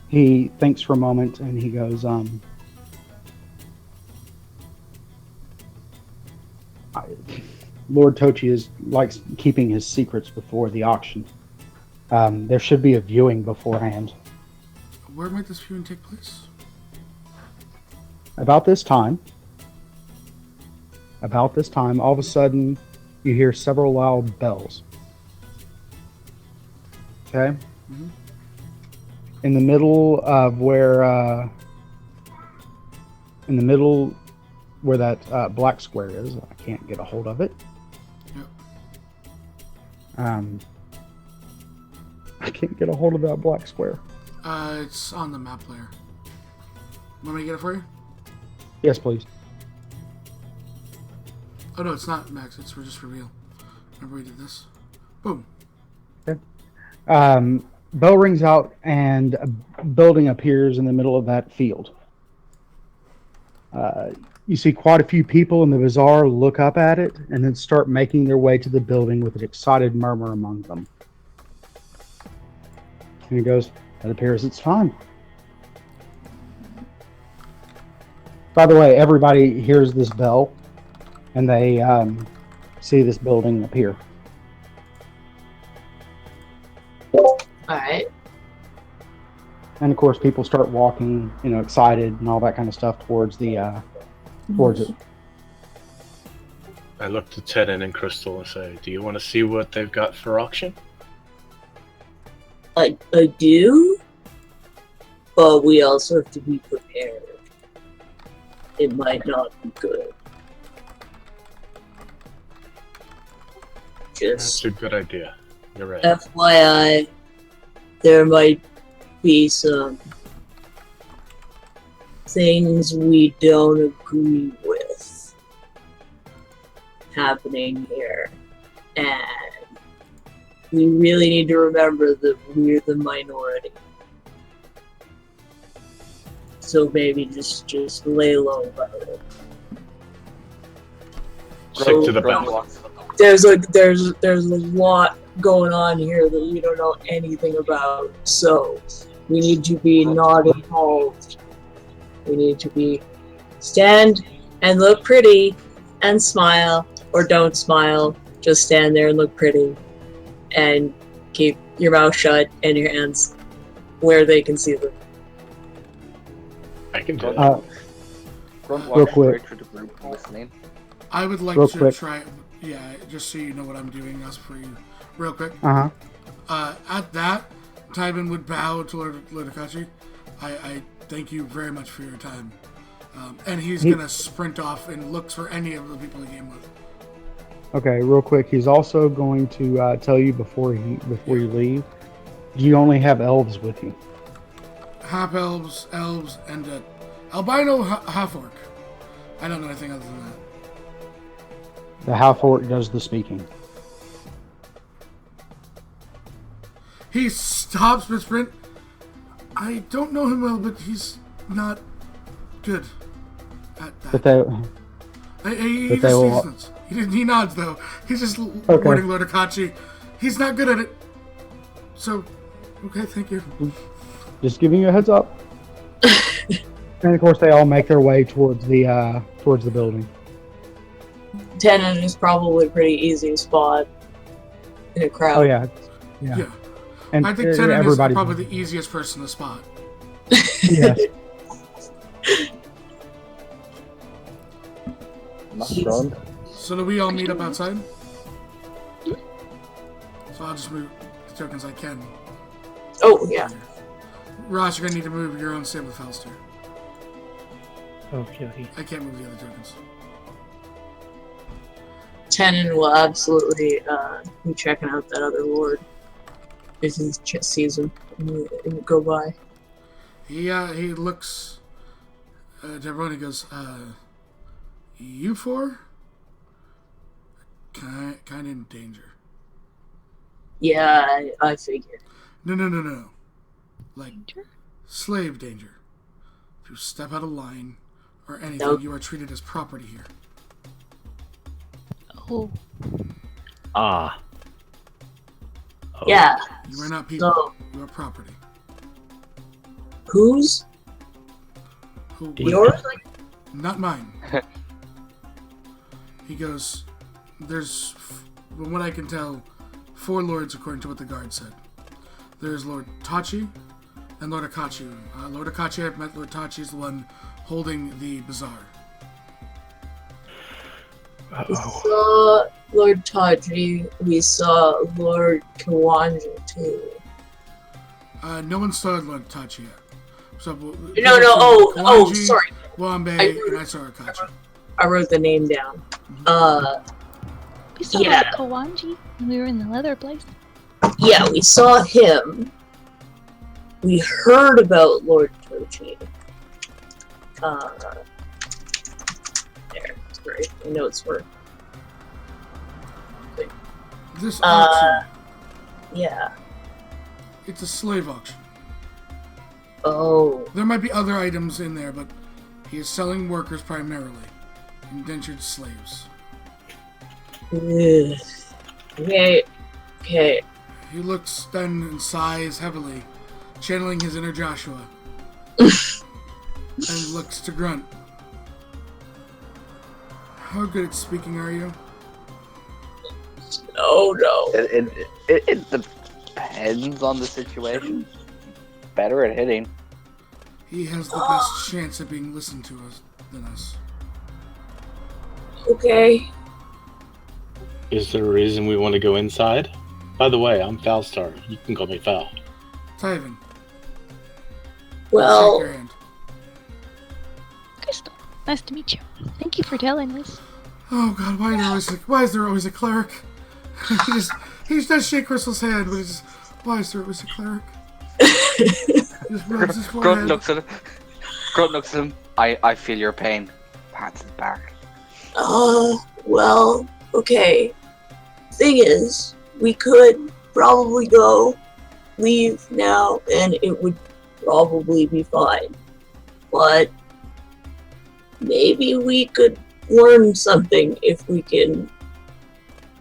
He thinks for a moment and he goes, Lord Tochi likes keeping his secrets before the auction. There should be a viewing beforehand. Where might this viewing take place? About this time, all of a sudden, you hear several loud bells. Okay? Mhm. In the middle of where that black square is, I can't get a hold of it. Yep. I can't get a hold of that black square. It's on the map layer. Want me to get it for you? Yes, please. Oh no, it's not, Max. It's just reveal. Remember we did this? Boom. Bell rings out and a building appears in the middle of that field. You see quite a few people in the bazaar look up at it and then start making their way to the building with an excited murmur among them. And he goes, It appears it's fine. By the way, everybody hears this bell and they see this building appear. Alright. And of course, people start walking, excited and all that kind of stuff towards it. I look to Tedden and Crystal and say, do you want to see what they've got for auction? I do, but we also have to be prepared. It might not be good. That's Just a good idea. You're right. FYI, there might be some things we don't agree with happening here. And we really need to remember that we're the minority. So maybe just lay low about it. Stick to the battle. There's a lot going on here that we don't know anything about. So we need to be not involved. We need to be stand and look pretty and smile, or don't smile. Just stand there and look pretty and keep your mouth shut and your hands where they can see them. I can do it. Grunt Real walks quick. straight through the group, listening. I would like Real to quick. try. Yeah, just so you know what I'm doing. That's for you. Real quick. Uh-huh. At that, Tybin would bow to Lord Akachi. I thank you very much for your time. And he's gonna sprint off and looks for any of the people he came with. Okay, real quick. He's also going to tell you before you leave. You only have elves with you. Half elves, and albino half orc. I don't know anything other than that. The half orc does the speaking. He stops mid sprint. I don't know him well, but he's not good at that. But they He but they will- nods. He nods though. He's just warning Lord Akachi. He's not good at it. So, okay, thank you. just giving you a heads up. And of course, they all make their way towards the building. Tenon is probably a pretty easy spot in a crowd. Oh yeah. Yeah. And I think Tenon is everybody. probably the easiest person to spot. Yes. Not drunk. So do we all meet up outside? So I'll just move the tokens I can. Oh, yeah. Ross, you're gonna need to move your own same with Falster. Okay. I can't move the other tokens. Tenon will absolutely be checking out that other lord if he sees him and go by. He looks to everyone. He goes, "You four, kind of in danger." Yeah, I figured. No. Like Danger? slave danger. If you step out of line or anything, Nope. you are treated as property here. Oh, Ah. Oh. Yeah. You are not people. So, You are property. whose? Who would- Yours? Not mine. He goes, there's, from what I can tell, 4 lords according to what the guard said. There's Lord Tachi and Lord Akachi. Lord Akachi, I've met. Lord Tachi is the one holding the bazaar. We saw Lord Tawdry. We saw Lord Kawanji too. No one saw Lord Tachi yet. So, No. Oh, sorry. Wambe, and I saw Akachi. I wrote the name down. we saw Yeah. Kawanji when we were in the leather place. Yeah, we saw him. We heard about Lord Tochi. There, that's where my notes were. This auction, Yeah. it's a slave auction. Oh. There might be other items in there, but he is selling workers primarily. Indentured slaves. Ugh. Okay. He looks then and sighs heavily, channeling his inner Joshua, and looks to Grunt. How good at speaking are you? Oh no. It depends on the situation. Better at hitting. He has the best chance of being listened to than us. Okay. Is there a reason we want to go inside? By the way, I'm Falstar. You can call me Fal. Tyven, Well, shake your hand. Crystal, nice to meet you. Thank you for telling us. Oh God, why is there always a cleric? he just does shake Crystal's hand, but why is there always a cleric? Just rubs his Grunt forehead. looks at him. Grunt looks at him. I feel your pain. Pats his back. well, okay. Thing is, we could probably leave now, and it would probably be fine. But maybe we could learn something if we can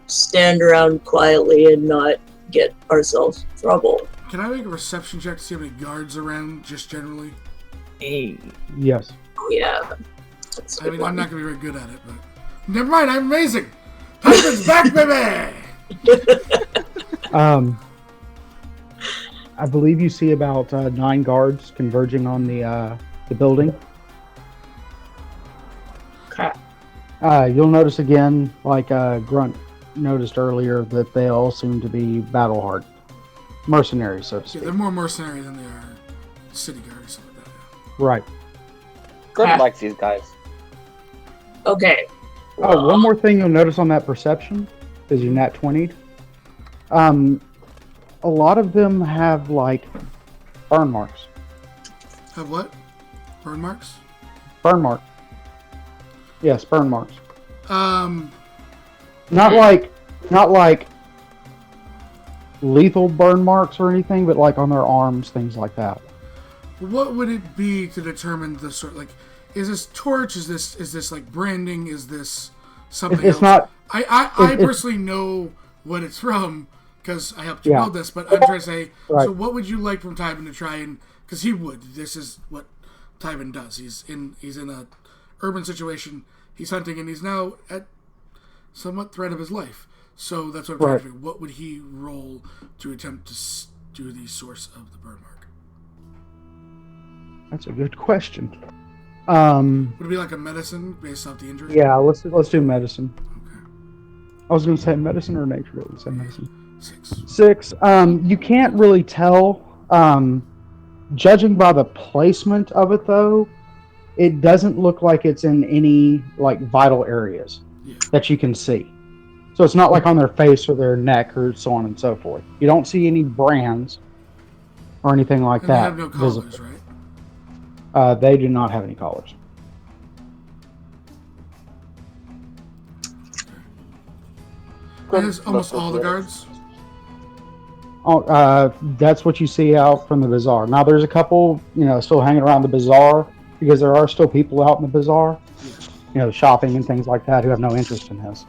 stand around quietly and not get ourselves in trouble. Can I make a reception check to see how many guards around, just generally? Hey. Yes. Oh, yeah. That's a I good mean, one. I'm not gonna be very good at it, but never mind. I'm amazing. Tyven's back, baby. I believe you see about 9 guards converging on the building. Crap. You'll notice again, like Grunt noticed earlier, that they all seem to be battle-hard. Mercenaries, so to Yeah, speak. they're more mercenary than they are city guard or something like that. Right. Grunt Ah. likes these guys. Okay. Oh, one more thing you'll notice on that perception is you're nat 20'd. A lot of them have, like, burn marks. Have what? Burn marks? Burn mark. Yes, burn marks. Not Not like lethal burn marks or anything, but like on their arms, things like that. What would it be to determine the sort? Like, is this torch? Is this like branding? Is this something It's else? not. I it's- personally know what it's from because I helped you Yeah. build this. But I'm trying to say, Right. so what would you like from Tyven to try and? Because he would. This is what Tyven does. He's in a urban situation. He's hunting, and he's now at somewhat threat of his life. So that's what I'm trying to figure. What would he roll to attempt to do the source of the burn mark? That's a good question. Would it be like a medicine based off the injury? Yeah, let's do medicine. Okay. I was going to say medicine or nature. But let's say medicine. 6. 6. You can't really tell. Judging by the placement of it, though, it doesn't look like it's in any like vital areas Yeah. that you can see. So it's not like on their face or their neck or so on and so forth. You don't see any brands or anything like And they that have no collars, visible. right? They do not have any collars. And it's almost all the guards. Oh, that's what you see out from the bazaar. Now there's a couple, still hanging around the bazaar because there are still people out in the bazaar, shopping and things like that who have no interest in this.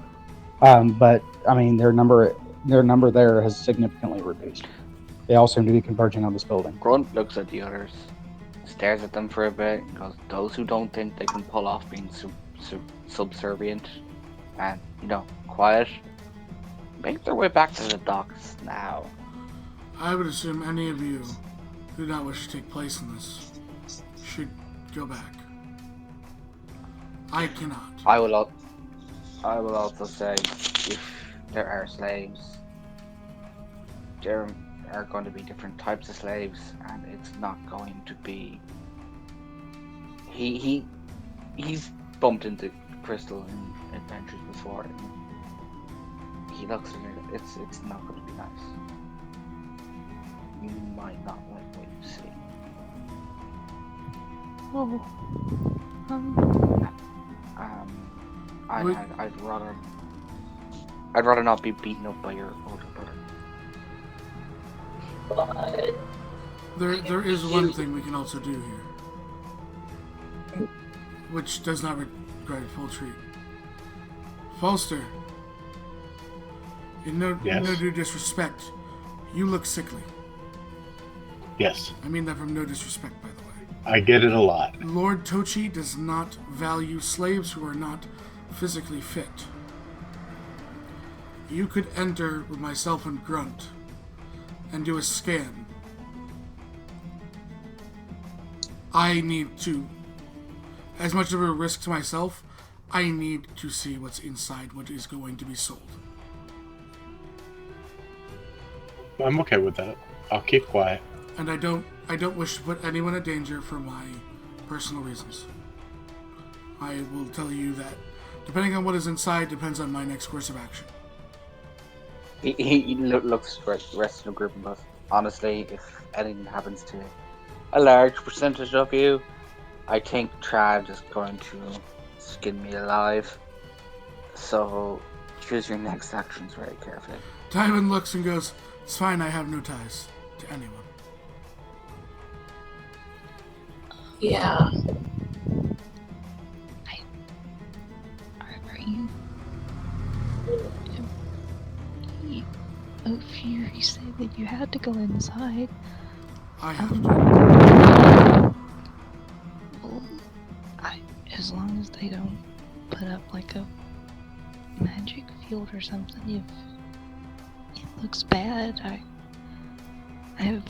But I mean, their number there has significantly reduced. They all seem to be converging on this building. Grunt looks at the others, stares at them for a bit, and goes, "Those who don't think they can pull off being subservient and, quiet, make their way back to the docks now." I would assume any of you who do not wish to take place in this should go back. I cannot. I will also say, if there are slaves, there are going to be different types of slaves, and it's not going to be. He's bumped into Crystal in adventures before. And he looks at her. It's not going to be nice. You might not like what you see. Oh. I'd rather not be beaten up by your older brother. But There is one thing we can also do here, which does not require full treat. Falster, in no due disrespect, you look sickly. Yes, I mean that from no disrespect, by the way. I get it a lot. Lord Tochi does not value slaves who are not physically fit. You could enter with myself and Grunt and do a scan. I need to, as much of a risk to myself, I need to see what's inside what is going to be sold. I'm okay with that. I'll keep quiet. And I don't wish to put anyone in danger for my personal reasons. I will tell you that depending on what is inside depends on my next course of action. He looks at the rest of the group and goes, "Honestly, if anything happens to a large percentage of you, I think Trav is going to skin me alive. So choose your next actions very carefully." Tywin looks and goes, "It's fine, I have no ties to anyone." yeah, Are you? Oh, Fury said that you had to go inside. I have to. Well, as long as they don't put up like a magic field or something, if it looks bad, I have.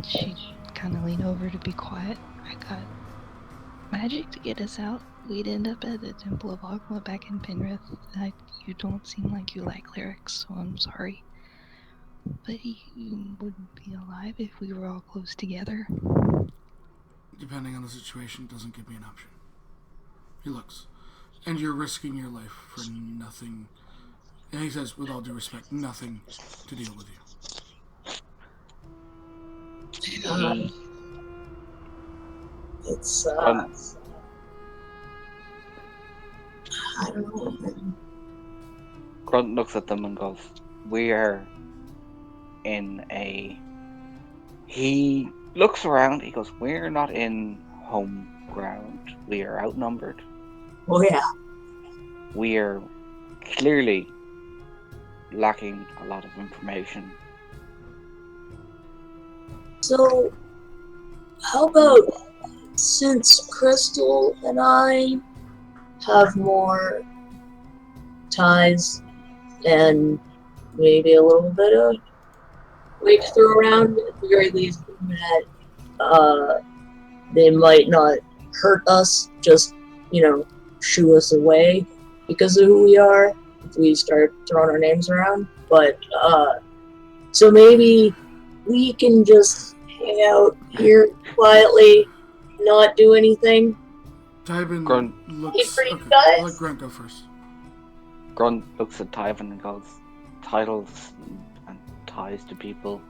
She kind of leaned over to be quiet. I got magic to get us out. We'd end up at the Temple of Agma back in Penrith. You don't seem like you like clerics, so I'm sorry. But you wouldn't be alive if we were all close together. Depending on the situation, doesn't give me an option. He looks. And you're risking your life for nothing. And he says, with all due respect, nothing to deal with you. it's I don't know. Grunt looks at them and goes, "We are in a..." He looks around, he goes, "We're not in home ground. We are outnumbered. Oh yeah, We are clearly lacking a lot of information." so how about, since Crystal and I have more ties and maybe a little bit of weight to throw around, at the very least, that they might not hurt us, just, shoo us away because of who we are if we start throwing our names around. But, so maybe we can just hang out here quietly, not do anything. Tybin Grunt, looks. for you Okay, guys? I'll let Grunt go first. Grunt looks at Tyvan and goes, titles and ties to people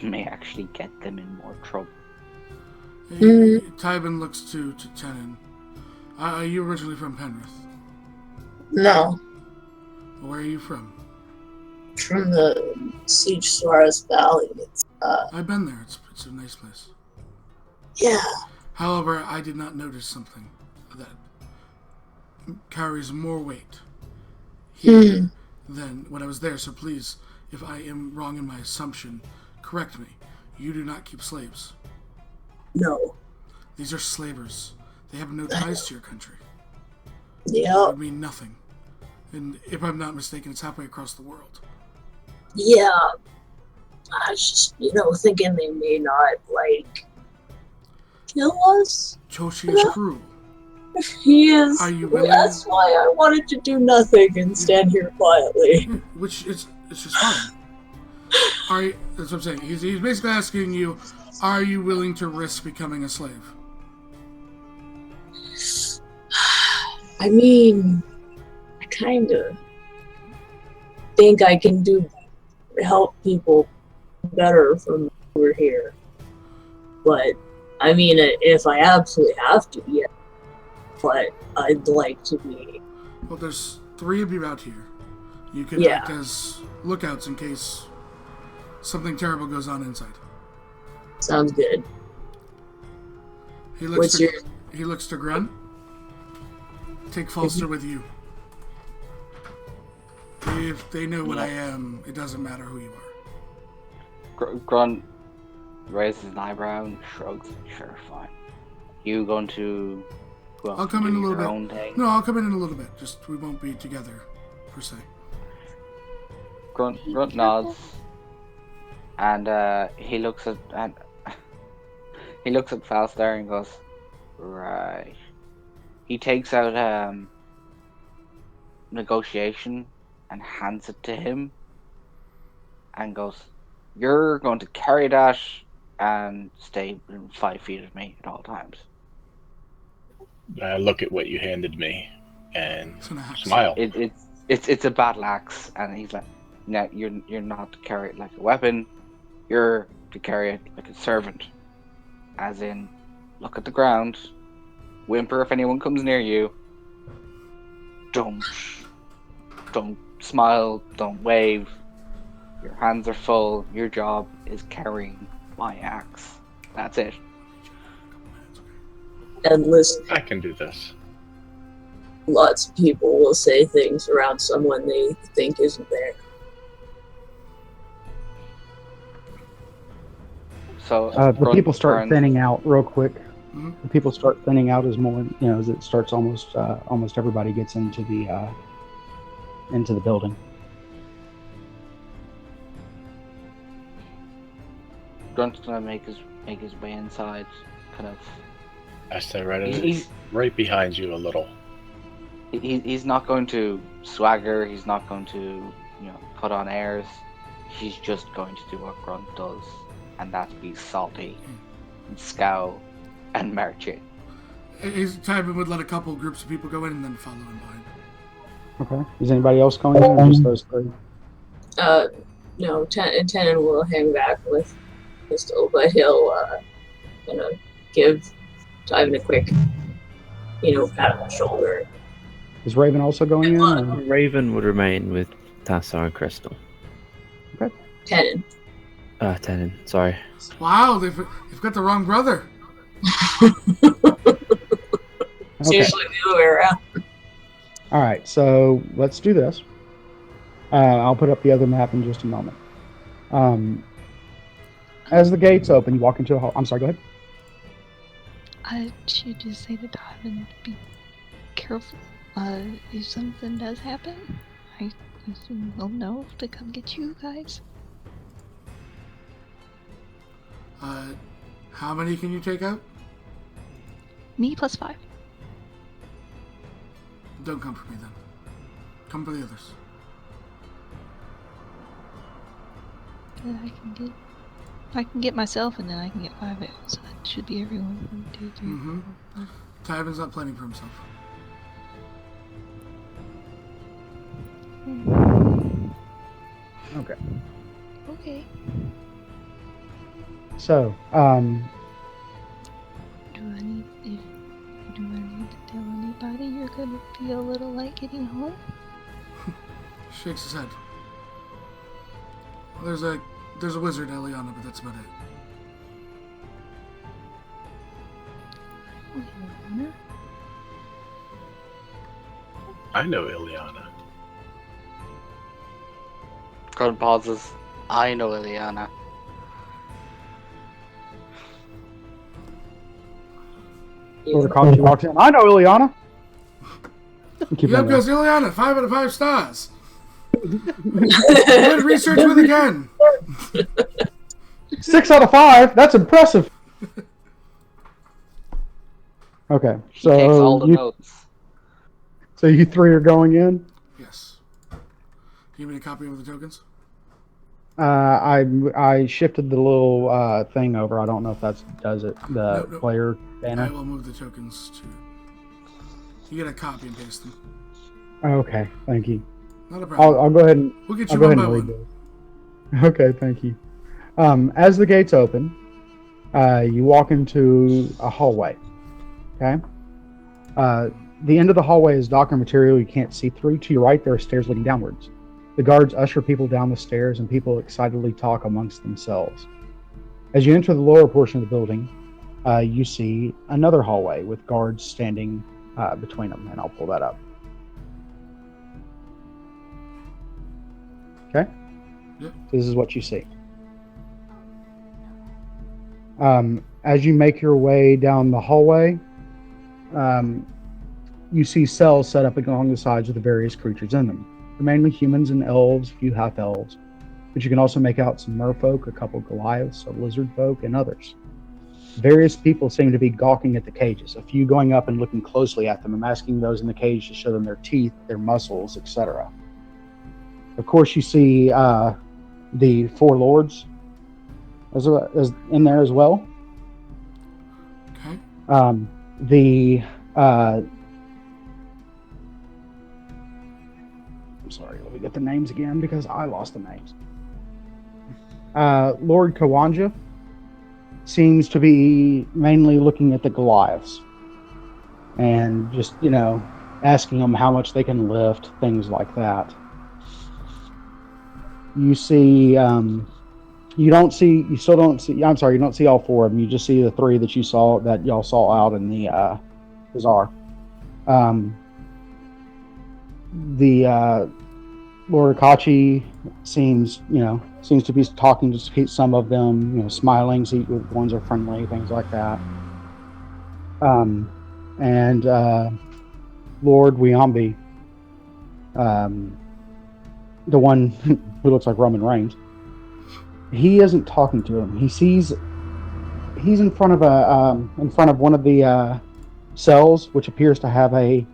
may actually get them in more trouble. Tybin looks to Tenon. Are you originally from Penrith? No, Where are you from? from the Siege Suarez Valley. It's, I've been there. It's a nice place. yeah. However, I did not notice something that carries more weight here than when I was there. So please, if I am wrong in my assumption, correct me. You do not keep slaves. No. These are slavers. They have no ties to your country. It Yeah. would mean nothing. And if I'm not mistaken, it's halfway across the world. Yeah. I was just, thinking they may not, kill us. Choshi is cruel. He is. Are you willing? That's why I wanted to do nothing and stand here quietly. Which it's just fine. That's what I'm saying. He's basically asking you, are you willing to risk becoming a slave? I mean, I kind of think I can help people better from over here. But, I mean, if I absolutely have to, yeah. But I'd like to be. Well, there's 3 of you out here. You can Yeah. act as lookouts in case something terrible goes on inside. Sounds good. He looks to Grunt. Take Falster with you. If they know what I am, it doesn't matter who you are. Grunt raises an eyebrow and shrugs. Sure, fine. You going to go I'll come in a little bit. own thing? No, I'll come in a little bit. Just we won't be together, per se. Grunt nods, and he looks at Falstar and goes, right. He takes out negotiation and hands it to him, and goes, "You're going to carry that and stay 5 feet of me at all times." I look at what you handed me and It's an axe. smile. It's a battle axe, and he's like, "No, you're not to carry it like a weapon. You're to carry it like a servant. As in, look at the ground, whimper if anyone comes near you. Don't smile, don't wave. Your hands are full. Your job is carrying my axe. That's it." And listen, I can do this. lots of people will say things around someone they think isn't there. So The people start Grunt- thinning out real quick. Mhm. The people start thinning out as more, as it starts almost everybody gets into the building. Grunt's gonna make his way inside, kind of. I stay right He's- right behind you a little. He's not going to swagger. He's not going to, put on airs. He's just going to do what Grunt does, and that's be salty, and scowl, and march in. Tybin would let a couple groups of people go in and then follow him behind. Okay. Is anybody else going in, or just those 3? No, Tenon will hang back with pistol, but he'll gonna give Ivan a quick, pat on the shoulder. Is Raven also going in? Or? Raven would remain with Tassar and Crystal. Tenon. Tenon, sorry. Wow, they've got the wrong brother. It's Okay. usually the other way around. All right. So let's do this. I'll put up the other map in just a moment. As the gates open, you walk into a hall. I'm sorry. Go ahead. I should just say to Donovan, be careful. If something does happen, I assume we'll know to come get you guys. How many can you take out? Me plus 5. Don't come for me then. Come for the others. Then I can get myself, and then I can get 5 arrows. So that should be everyone. 1, 2, 3, Mm-hmm. 4, 5. Tyvin's not planning for himself. Okay. Okay. So, Do I need to tell anybody you're gonna be a little late getting home? Shakes his head. There's a wizard, Eliana, but that's about it. Eliana? I know Ileana. Grunt pauses. I know Ileana. Lord Akachi walks in. I know Ileana. Keep Yep, going. goes Ileana. 5 out of 5 stars. Good research with again. 6 out of 5. That's impressive. Okay, He takes all so the notes. you 3 are going in. Yes. Do you need a copy of the tokens? I shifted the little thing over. I don't know if that does it. The Nope. player I banner. will move the tokens to. You get a copy and paste them. Okay, thank you. Not a problem. I'll go ahead and We'll get I'll you go one ahead by and read one. this. Okay, thank you. As the gates open, you walk into a hallway. Okay. The end of the hallway is darker material you can't see through. To your right, there are stairs leading downwards. The guards usher people down the stairs, and people excitedly talk amongst themselves. As you enter the lower portion of the building, you see another hallway with guards standing between them, and I'll pull that up. Okay? Yep. So this is what you see. As you make your way down the hallway, you see cells set up along the sides with the various creatures in them. They're mainly humans and elves, a few half-elves, but you can also make out some merfolk, a couple Goliaths, a lizard folk, and others. Various people seem to be gawking at the cages, a few going up and looking closely at them and asking those in the cage to show them their teeth, their muscles, etc. Of course, you see the 4 lords as in there as well. Okay. I'm sorry, let me get the names again because I lost the names. Lord Kawanja seems to be mainly looking at the Goliaths and just, asking them how much they can lift, things like that. You see, you don't see all 4 of them. You just see the 3 that y'all saw out in the bazaar. The Lord Akachi seems to be talking to some of them, smiling. See, ones are friendly, things like that. And Lord Wiambi, the one who looks like Roman Reigns, he isn't talking to him. He's in front of one of the cells, which appears to have a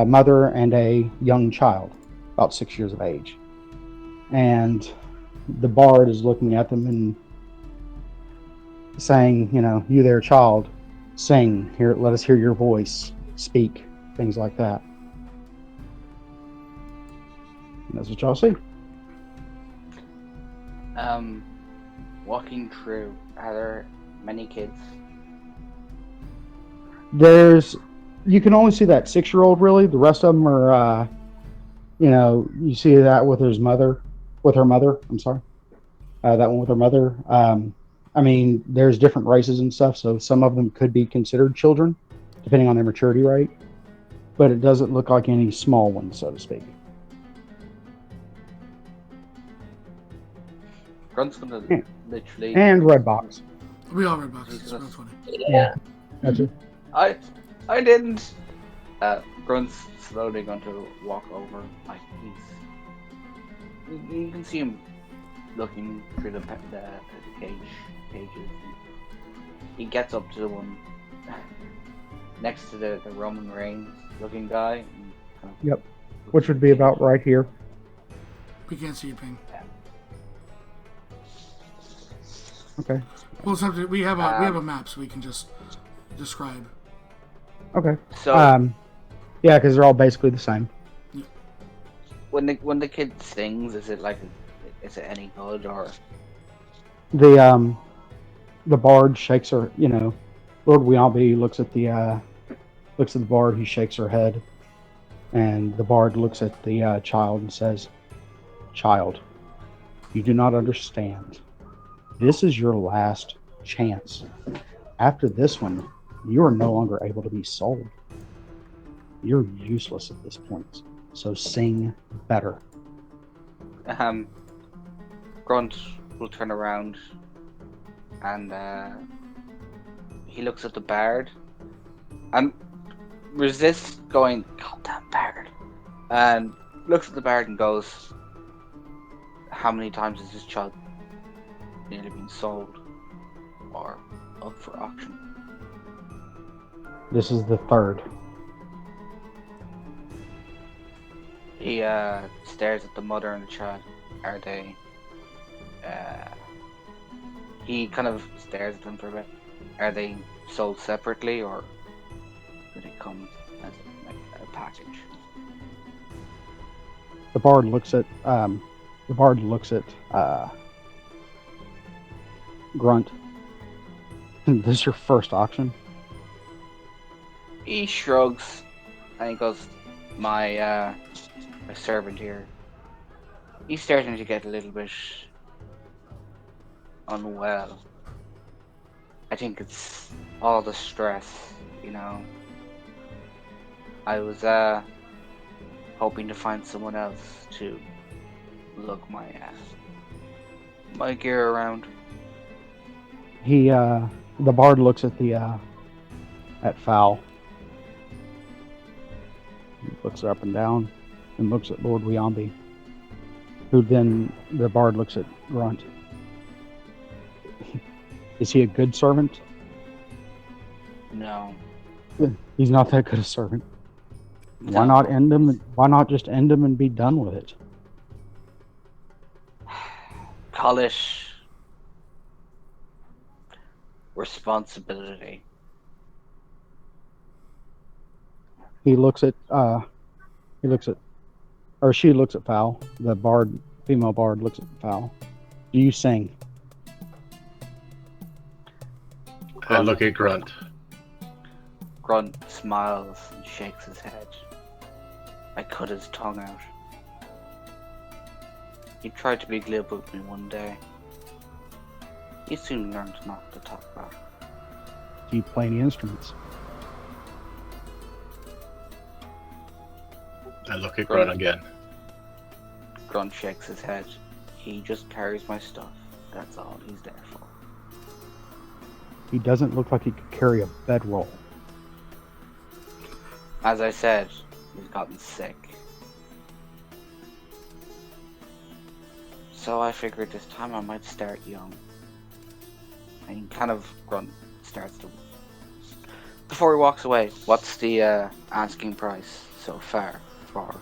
mother and a young child, about 6 years of age. And the bard is looking at them and saying, you there, child, sing, here, let us hear your voice, speak, things like that. And that's what y'all see. Walking through, are there many kids? You can only see that 6-year-old really. The rest of them are, you see that with her mother. I'm sorry. That one with her mother. There's different races and stuff, so some of them could be considered children, depending on their maturity rate. But it doesn't look like any small ones, so to speak. Grunt's gonna literally. And Redbox. We all read boxes. It's around 20. Yeah. That's it. I didn't. Grunt's slowly going to walk over. Like you can see him looking through the cages. He gets up to one, next to the Roman Reigns looking guy. And kind of Yep. Which would be about right here. We can't see a ping. Okay. We'll just have to, we have a map, so we can just describe. Okay. So Yeah, because they're all basically the same. when the kid sings, is it any good or? The bard shakes her. Lord Wealby looks at the bard. He shakes her head, and the bard looks at the child and says, "Child, you do not understand. This is your last chance. After this one, you are no longer able to be sold. You're useless at this point. So sing better." Grunt will turn around and he looks at the bard and resists going, "Goddamn bard," and looks at the bard and goes, "How many times has this child nearly been sold or up for auction?" This is the third. He stares at the mother and the child. Are they? He kind of stares at them for a bit. Are they sold separately, or do they come as a package? The bard looks at Grunt. This is your first auction? He shrugs and he goes, My servant here. He's starting to get a little bit unwell. I think it's all the stress, I was hoping to find someone else to look my gear around. The bard looks at at Fowl. He looks up and down and looks at Lord Weambi, who then the bard looks at Grunt. Is he a good servant? No. He's not that good a servant. No. Why not end him? Why not just end him and be done with it? Call it responsibility. She looks at Fowl. The female bard looks at Fowl. Do you sing? I look at Grunt. Grunt smiles and shakes his head. I cut his tongue out. He tried to be glib with me one day. He soon learned not to talk back. Do you play any instruments? I look at Grunt again. Grunt shakes his head. He just carries my stuff. That's all he's there for. He doesn't look like he could carry a bedroll. As I said, he's gotten sick. So I figured this time I might start young. And he kind of Grunt starts to... Before he walks away, what's the asking price so far for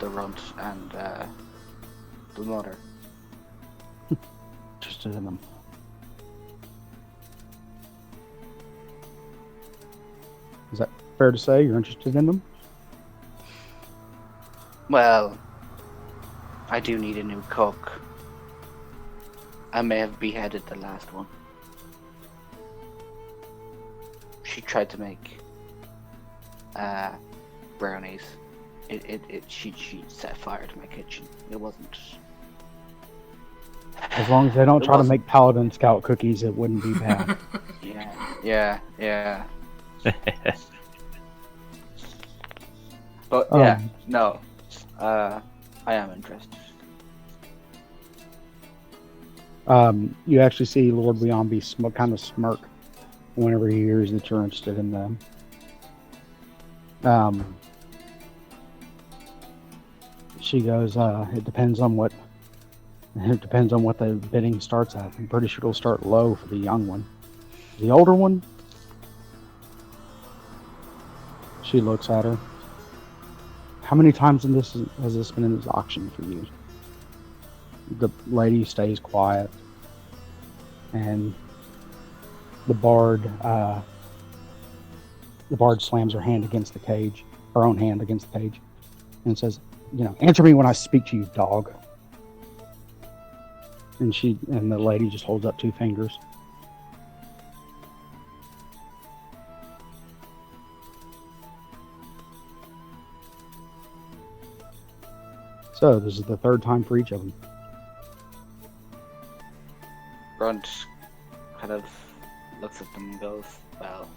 the runt and the mother? Interested in them. Is that fair to say? You're interested in them? Well, I do need a new cook. I may have beheaded the last one. She tried to make brownies. She set fire to my kitchen. It wasn't. As long as they don't try to make Paladin Scout cookies, it wouldn't be bad. Yeah. But yeah, no. I am interested. You actually see Lord Weambi kind of smirk whenever he hears that you're interested in them. She goes, it depends on what the bidding starts at. I'm pretty sure it'll start low for the young one. The older one, She looks at her. How many times has this been in this auction for you? The lady stays quiet, and the bard slams her hand against the cage, her own hand against the cage, and says, answer me when I speak to you, dog. And the lady just holds up 2 fingers. So this is the 3rd time for each of them. Grunt kind of looks at them and goes, well,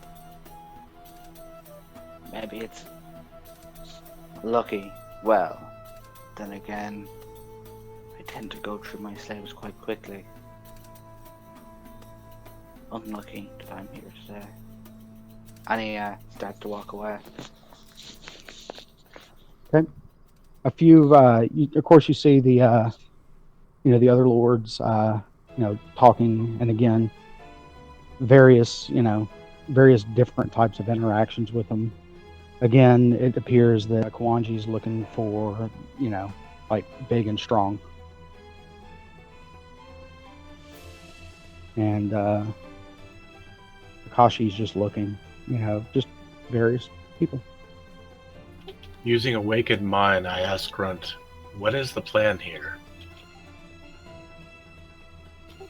maybe it's lucky. Well, then again, I tend to go through my slaves quite quickly. Unlucky that I'm here today. And he starts to walk away. Okay. A few, of course, you see the, the other lords, talking, and again, various different types of interactions with them. Again, it appears that Kawanji's looking for, big and strong. And Akashi's just looking, just various people. Using Awakened Mind, I ask Grunt, what is the plan here?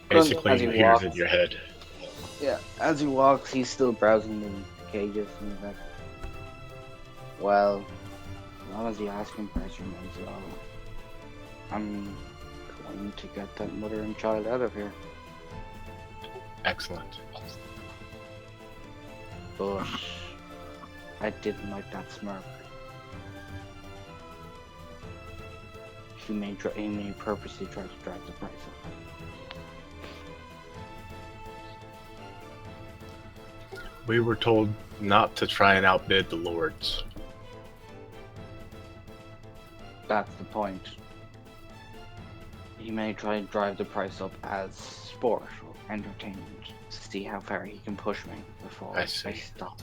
Basically, as he you hear it in walks. your head. Yeah, as he walks, he's still browsing the cages and he's like, well, as long as the asking price remains low, I'm going to get that mother and child out of here. Excellent. But I didn't like that smirk. He may purposely try to drive the price up. We were told not to try and outbid the lords. That's the point. He may try and drive the price up as sport or entertainment to see how far he can push me before I see. stop.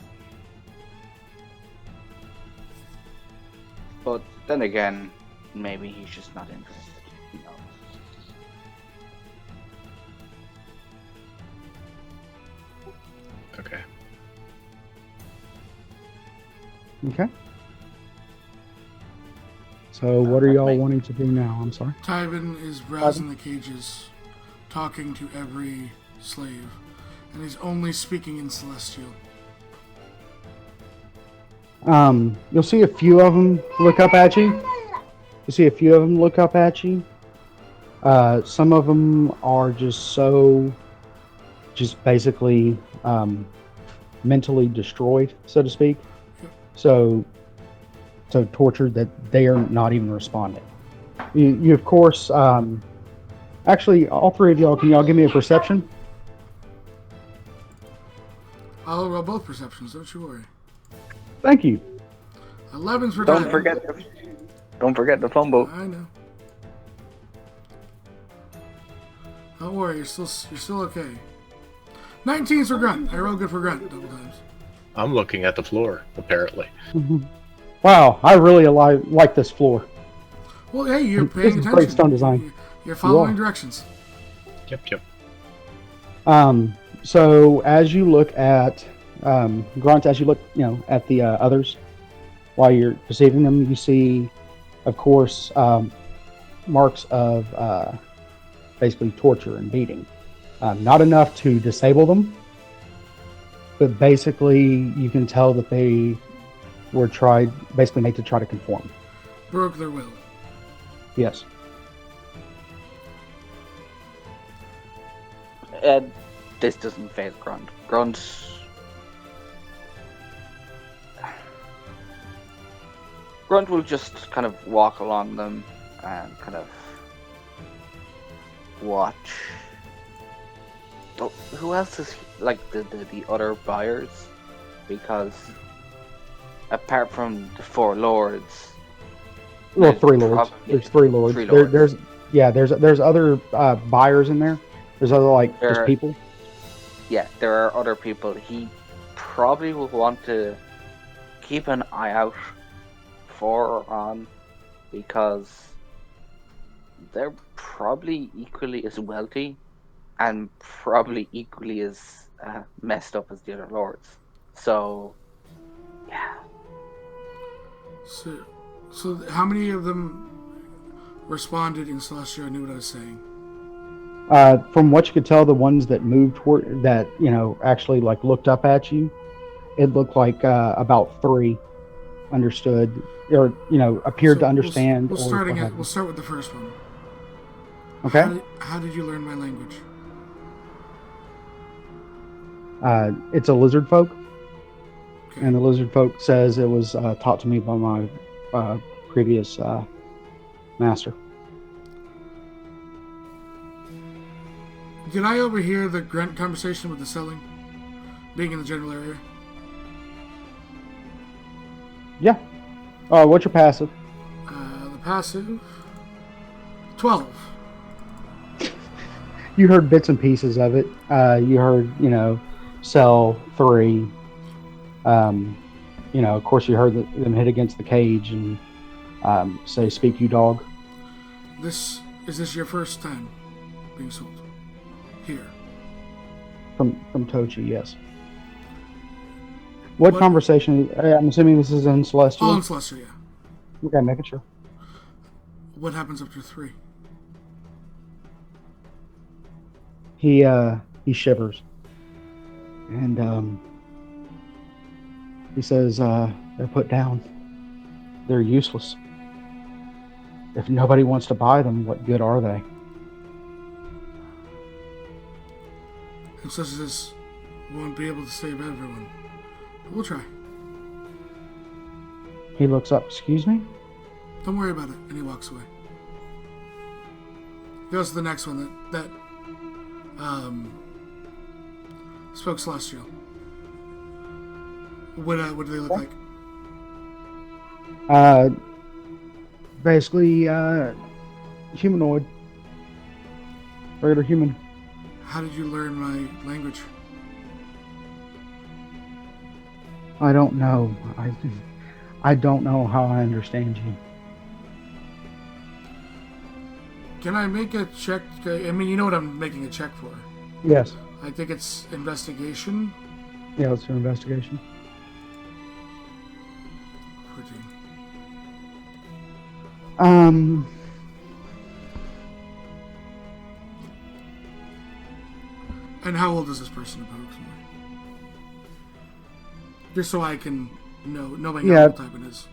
But then again, maybe he's just not interested. Who knows? Okay. Okay. So what are y'all wanting to do now? I'm sorry. Tywin is browsing the cages, talking to every slave, and he's only speaking in Celestial. You'll see a few of them look up at you. Some of them are just basically mentally destroyed, so to speak. So tortured that they are not even responding. You of course, actually, all 3 of y'all, can y'all give me a perception? I'll roll both perceptions, don't you worry. Thank you. 11's for Don't Tywin. forget the fumble. I know. Don't worry, you're still okay. 19's for Grunt. I rolled good for Grunt double times. I'm looking at the floor, apparently. Wow, I really like this floor. Well, hey, you're This paying is attention. great stone design. You're following You are. directions. Yep. So as you look at Grunt, as you look, at the others, while you're perceiving them, you see, of course, marks of basically torture and beating. Not enough to disable them, but basically you can tell that they were basically made to try to conform. Broke their will. Yes. This doesn't faze Grunt. Grunt will just kind of walk along them and kind of watch. Oh, who else is like the other buyers? Because apart from the 4 lords, Well, there's 3 lords. There's 3 lords. 3 lords. There's other buyers in there. There's other just people. Yeah, there are other people. He probably will want to keep an eye out for because they're probably equally as wealthy and probably equally as messed up as the other lords. So, yeah. So how many of them responded in Celestial and knew what I was saying? From what you could tell, the ones that moved toward that, actually like looked up at you, it looked like about three understood or appeared to understand We'll or what have we'll you. start with the first one. Okay. How did you learn my language? It's a lizard folk, Okay. and the lizard folk says it was taught to me by my previous master. Did I overhear the grunt conversation with the selling? Being in the general area? Yeah. What's your passive? The passive... 12. You heard bits and pieces of it. You heard, sell 3. Of course, you heard them hit against the cage and say, "Speak, you dog." Is this your first time being sold? Here. From Tochi, yes. What conversation? I'm assuming this is in Celestial. Oh, in Celestial, yeah. Okay, making sure. What happens after 3? He shivers, and he says, "They're put down. They're useless. If nobody wants to buy them, what good are they?" And says this won't be able to save everyone. But we'll try. He looks up. "Excuse me?" Don't worry about it. And he walks away. Goes to the next one that spoke Celestial. What do they look like? Basically, humanoid. Regular human. How did you learn my language? I don't know. I don't know how I understand you. Can I make a check? I mean, you know what I'm making a check for. Yes. I think it's investigation. Yeah, let's do investigation. 14. And how old is this person approximately? Just so I can know, knowing how old type it is.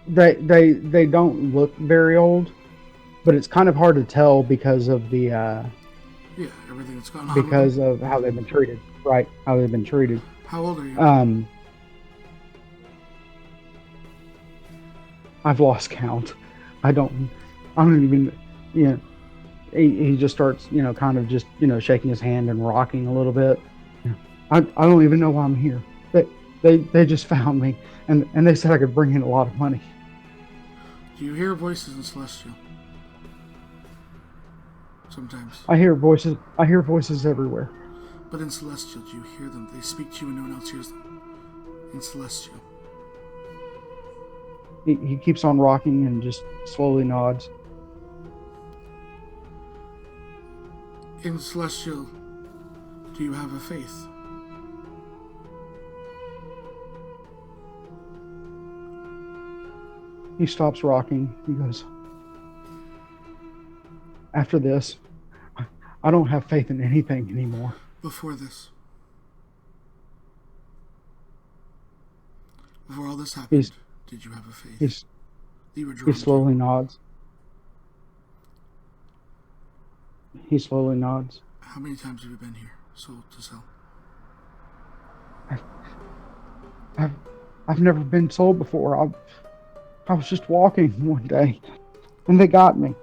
They don't look very old, but it's kind of hard to tell because of the everything that's gone on. Because of how they've been treated, right? How they've been treated. How old are you? I've lost count. I don't even, he just starts, kind of just, shaking his hand and rocking a little bit. I don't even know why I'm here. They just found me and they said I could bring in a lot of money. Do you hear voices in Celestial? Sometimes. I hear voices everywhere. But in Celestial, do you hear them? They speak to you and no one else hears them. In Celestial. He keeps on rocking and just slowly nods. In Celestial, do you have a faith? He stops rocking. He goes, "After this, I don't have faith in anything anymore." Before this. Before all this happened, did you have a faith? He slowly nods. He slowly nods. How many times have you been here, sold to sell? I've never been sold before. I was just walking one day, and they got me.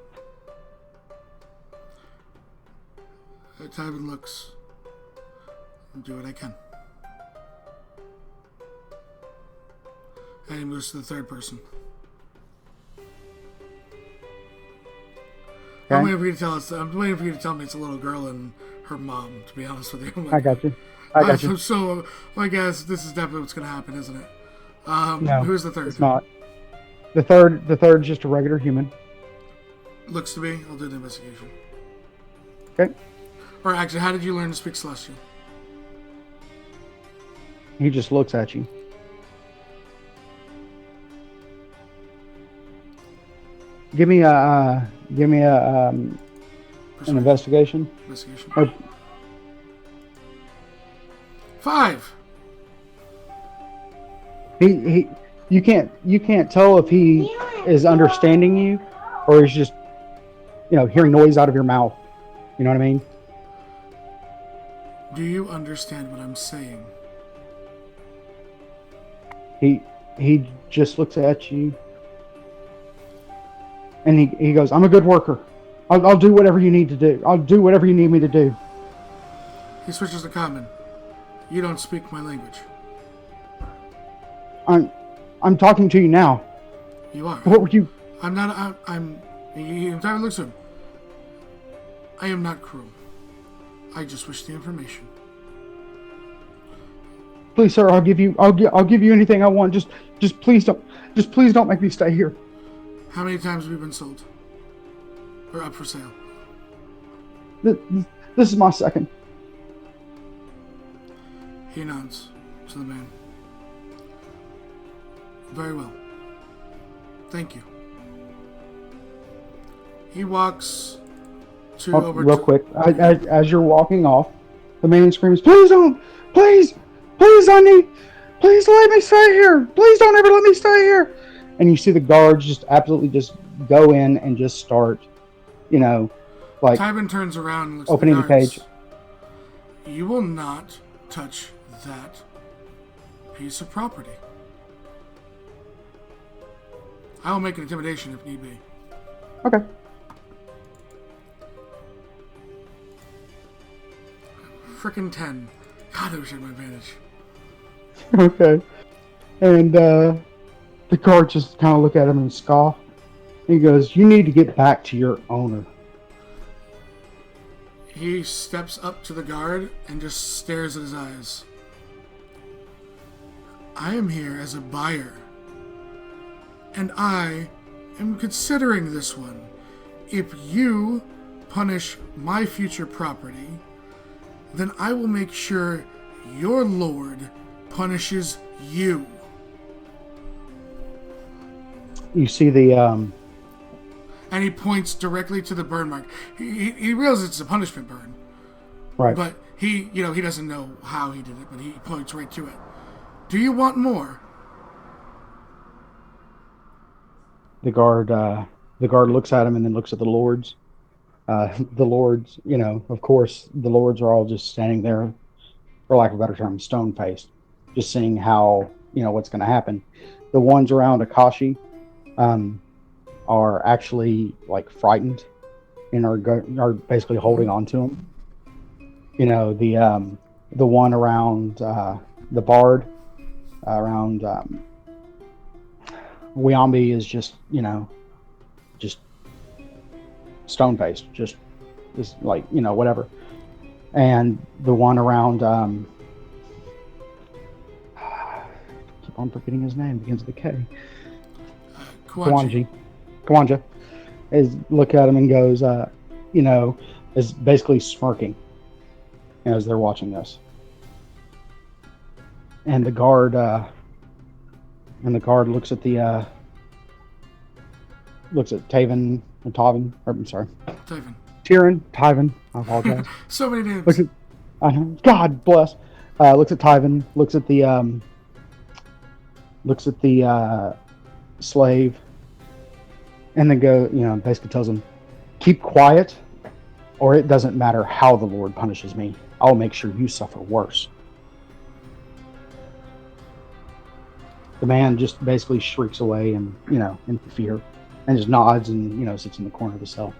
Tyvin looks. I'll do what I can. And he moves to the third person. Okay. I'm waiting for you to tell me it's a little girl and her mom, to be honest with you. I got you. I got you. So, I guess this is definitely what's going to happen, isn't it? No, Who's the third? it's not. The third's just a regular human. Looks to be. I'll do the investigation. Okay. Or actually, how did you learn to speak Celestial? He just looks at you. Give me an Persuasion. investigation. Investigation. Or, 5. you can't tell if he is understanding you or he's just hearing noise out of your mouth. You know what I mean? Do you understand what I'm saying? He just looks at you and he goes, "I'm a good worker. I'll do whatever you need to do. I'll do whatever you need me to do." He switches to common. You don't speak my language. I'm talking to you now. You are. What were you? I'm not. He entirely looks at him. I am not cruel. I just wish the information. Please, sir, I'll give you anything I want. Just please don't make me stay here. How many times have we been sold? Or up for sale? This is my second. He nods to the man. Very well. Thank you. He walks to over real to... quick. As you're walking off, the man screams, "Please don't! Please! Please, please let me stay here! Please don't ever let me stay here!" And you see the guards just absolutely just go in and just start, like Tybin turns around and looks opening at the guards. cage. You will not touch that piece of property. I will make an intimidation if need be. Okay. Frickin' 10. God, I wish I had my advantage. Okay. And the guard just kind of look at him and scoff. He goes, "You need to get back to your owner." He steps up to the guard and just stares at his eyes. I am here as a buyer. And I am considering this one. If you punish my future property, then I will make sure your lord punishes you. You see the And he points directly to the burn mark. He realizes it's a punishment burn. right. But he doesn't know how he did it, but he points right to it. Do you want more? The guard looks at him and then looks at the lords. The lords, of course, the lords are all just standing there, for lack of a better term, stone-faced, just seeing how, what's going to happen. The ones around Akashi are actually, like, frightened and are basically holding on to him. The one around the bard, around Wyombe is just stone-faced, just like, whatever. And the one around, keep on forgetting his name, begins with a K. Kawanja is look at him and goes, is basically smirking as they're watching this. And the guard looks at Taven, or Tavin, or I'm sorry, Tyven. I apologize. So many names. Looks at, God bless. Looks at Tyven. Looks at the slave, and then basically tells him, "Keep quiet, or it doesn't matter how the Lord punishes me. I'll make sure you suffer worse." The man just basically shrieks away and in fear, and just nods and sits in the corner of the cell.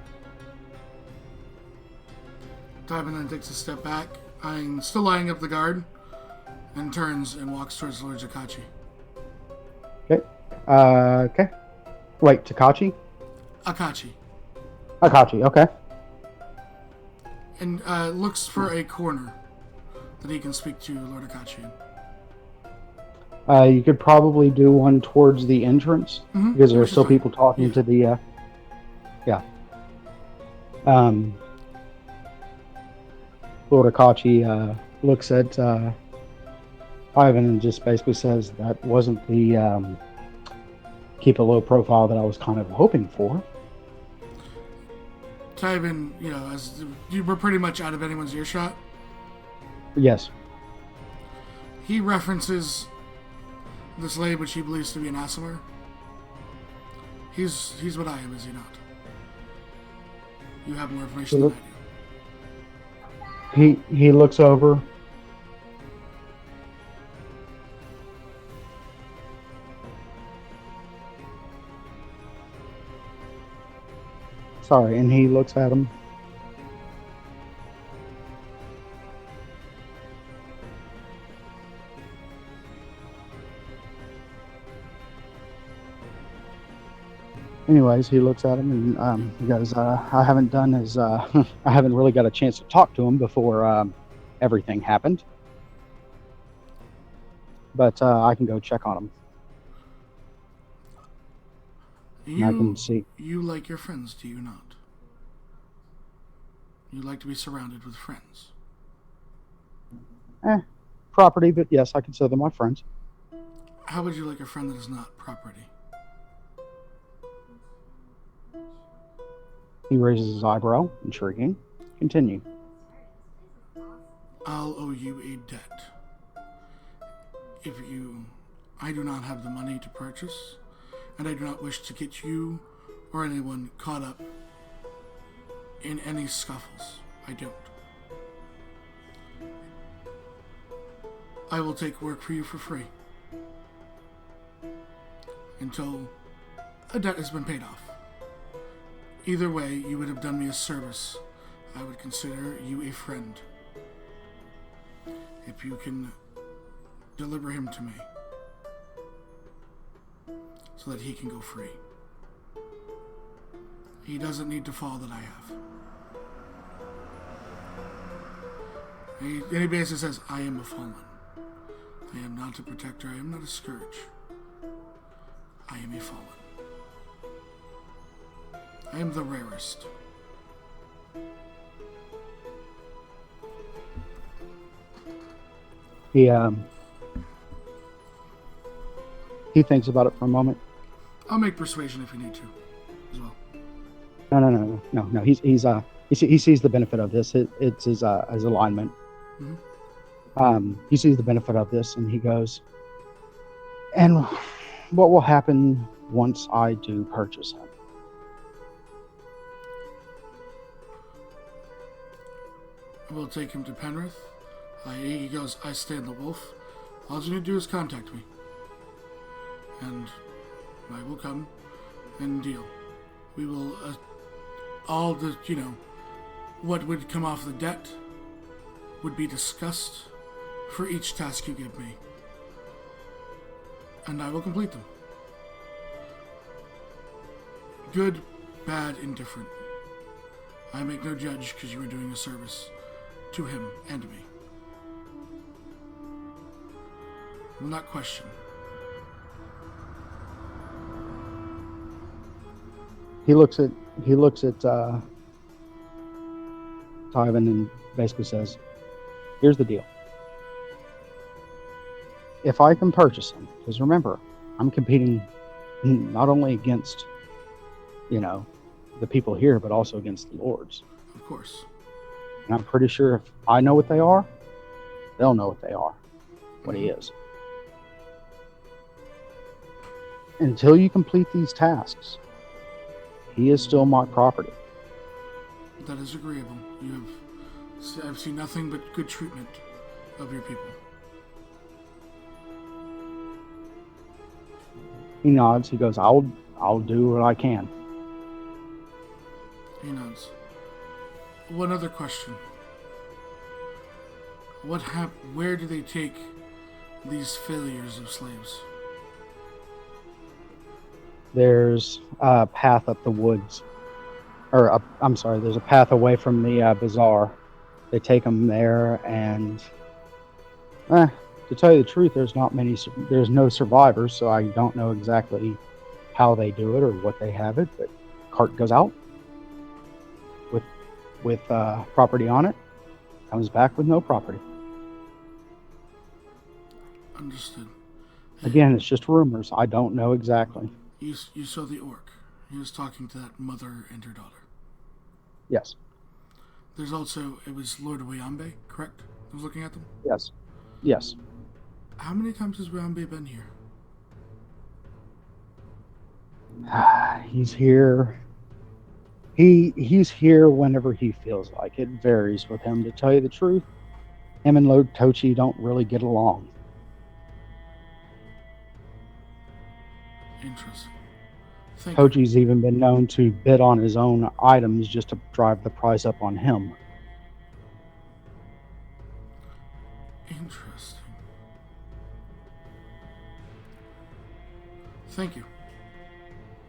Tybin then takes a step back, still lining up the guard, and turns and walks towards Lord Jakachi. Okay. Okay. Wait, Takachi? Akachi. Akachi, okay. And looks for a corner that he can speak to Lord Akachi in. You could probably do one towards the entrance because there are Which is still fine. people talking Yeah. to the. Yeah. Lord Akachi looks at Ivan and just basically says that wasn't the keep a low profile that I was kind of hoping for. Tyven, as you were pretty much out of anyone's earshot, Yes. he references the slave which he believes to be an Aasimar. He's what I am, is he not? You have more information than I do. He looks over. Sorry, and he looks at him. Anyways, he looks at him and he goes, I haven't done his, I haven't really got a chance to talk to him before everything happened. But I can go check on him. And I can see. You like your friends, do you not? You like to be surrounded with friends. Property, but yes, I consider them my friends. How would you like a friend that is not property? He raises his eyebrow. Intriguing. Continue. I'll owe you a debt. I do not have the money to purchase, and I do not wish to get you or anyone caught up in any scuffles. I don't. I will take work for you for free until a debt has been paid off. Either way, you would have done me a service. I would consider you a friend. If you can deliver him to me so that he can go free. He doesn't need to fall that I have. And he basically says, I am a fallen. I am not a protector. I am not a scourge. I am a fallen. I am the rarest. He thinks about it for a moment. I'll make persuasion if you need to, as well. No. He sees the benefit of this. It's his alignment. He sees the benefit of this, and he goes, and what will happen once I do purchase him? We'll take him to Penrith. He goes, I stand the wolf. All you need to do is contact me. And I will come and deal. We will, all the, what would come off the debt would be discussed for each task you give me. And I will complete them. Good, bad, indifferent. I make no judge because you are doing a service to him and me. I will not question. He looks at Tyven and basically says, here's the deal. If I can purchase him, because remember, I'm competing not only against, the people here, but also against the lords. Of course. And I'm pretty sure if I know what they are, they'll know what they are, what he is. Until you complete these tasks, he is still my property. That is agreeable. I've seen nothing but good treatment of your people. He nods. He goes, I'll do what I can. He nods. One other question. Where do they take these failures of slaves? There's a path up the woods. There's a path away from the bazaar. They take them there, and to To tell you the truth, there's no survivors, so I don't know exactly how they do it or what they have it. But cart goes out with property on it, comes back with no property. Understood. Again, it's just rumors. I don't know exactly. You saw the orc. He was talking to that mother and her daughter. Yes. There's also, it was Lord Wayambe, correct? I was looking at them? Yes. Yes. How many times has Wayambe been here? He's here. He's here whenever he feels like it. Varies with him. To tell you the truth, him and Lord Tochi don't really get along. Interesting. Thank you. Tochi's even been known to bid on his own items just to drive the price up on him. Interesting. Thank you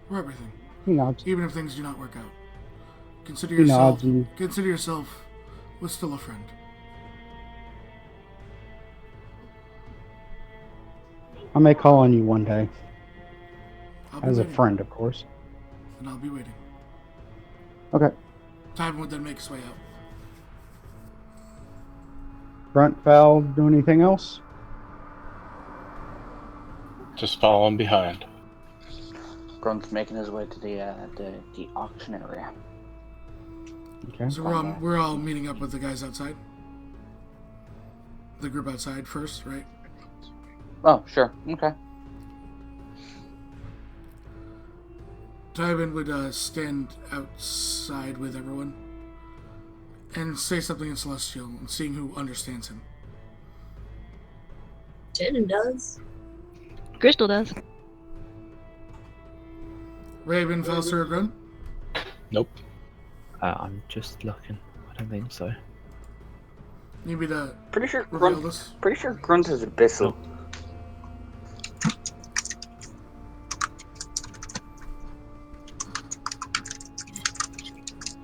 for everything. He nods. Even if things do not work out. Consider He nods yourself was still a friend. I may call on you one day. I'll be As a waiting. friend, of course. And I'll be waiting. Okay. Time would then make his way out. Grunt, Val, do anything else? Just following behind. Grunt's making his way to the auction area. Okay. So we're all meeting up with the guys outside. The group outside first, right? Oh, sure. Okay. Tywin would stand outside with everyone and say something in Celestial and seeing who understands him. Tannen does. Crystal does. Raven, Felser, Grunt? Nope. I'm just looking. I don't think so. Need me to Pretty sure reveal Grunt. this? Pretty sure Grunt is abyssal.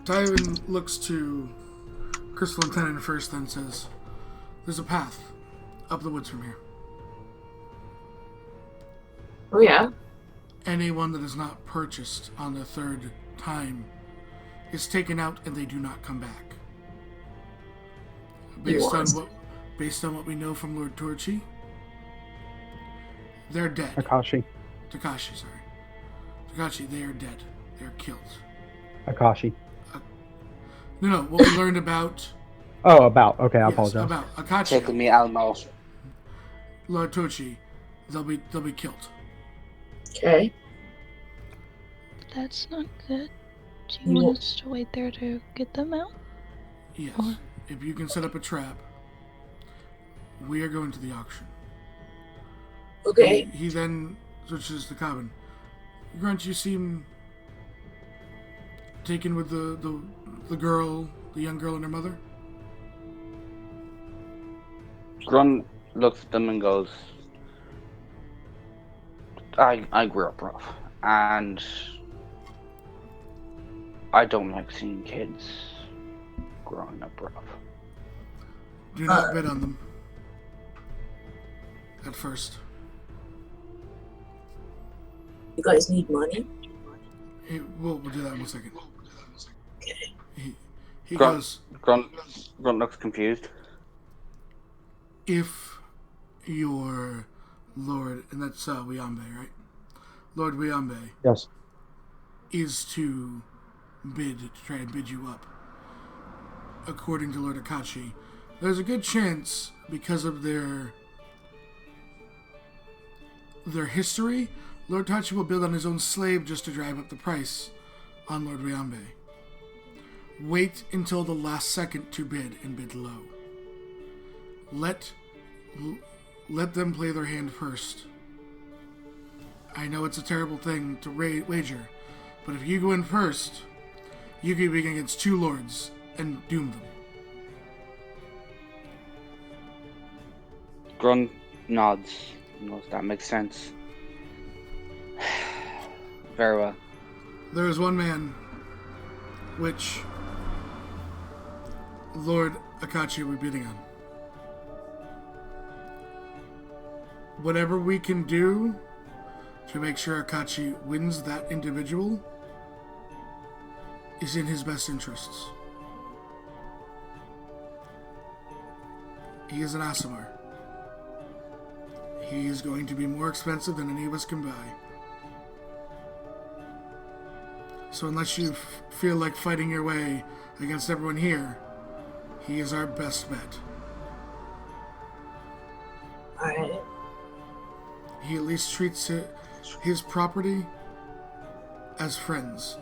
Tywin looks to Crystal and Tennant first, then says, "There's a path up the woods from here. Oh yeah. Anyone that is not purchased on the third time is taken out and they do not come back. Based on what we know from Lord Torchi, they're dead. Akashi. Takashi, sorry. Takashi, they are dead. They are killed. Akashi. No, what we learned about... Oh, about. Okay, I yes, apologize. about Akachi, Tickle me, Elmo. Lord Torchi, they'll be killed. Okay. That's not good. Do you want us to wait there to get them out? Yes. Or- If you can set up a trap, we are going to the auction. Okay. He then switches to Cobbin. Grunt, you seem taken with the girl, the young girl and her mother? Grunt looks at them and goes, I grew up rough, and I don't like seeing kids growing up rough. Do not bid on them. At first. You guys need money? We'll do that in a second. Okay. He Grunt, goes, Grunt looks confused. if your Lord, and that's Wayambe, right? Lord Wayambe Yes. is to try and bid you up, according to Lord Akachi, there's a good chance, because of their history, Lord Tachi will bid on his own slave just to drive up the price on Lord Wayambe. Wait until the last second to bid and bid low. Let them play their hand first. I know it's a terrible thing to wager, but if you go in first, you could be against two lords and doom them. Grunt nods. Knows that makes sense. Very well. There is one man which Lord Akachi will be bidding on. whatever we can do to make sure Akachi wins that individual is in his best interests. He is an Aasimar. He is going to be more expensive than any of us can buy. So unless you feel like fighting your way against everyone here, he is our best bet. Alright. He at least treats his property as friends,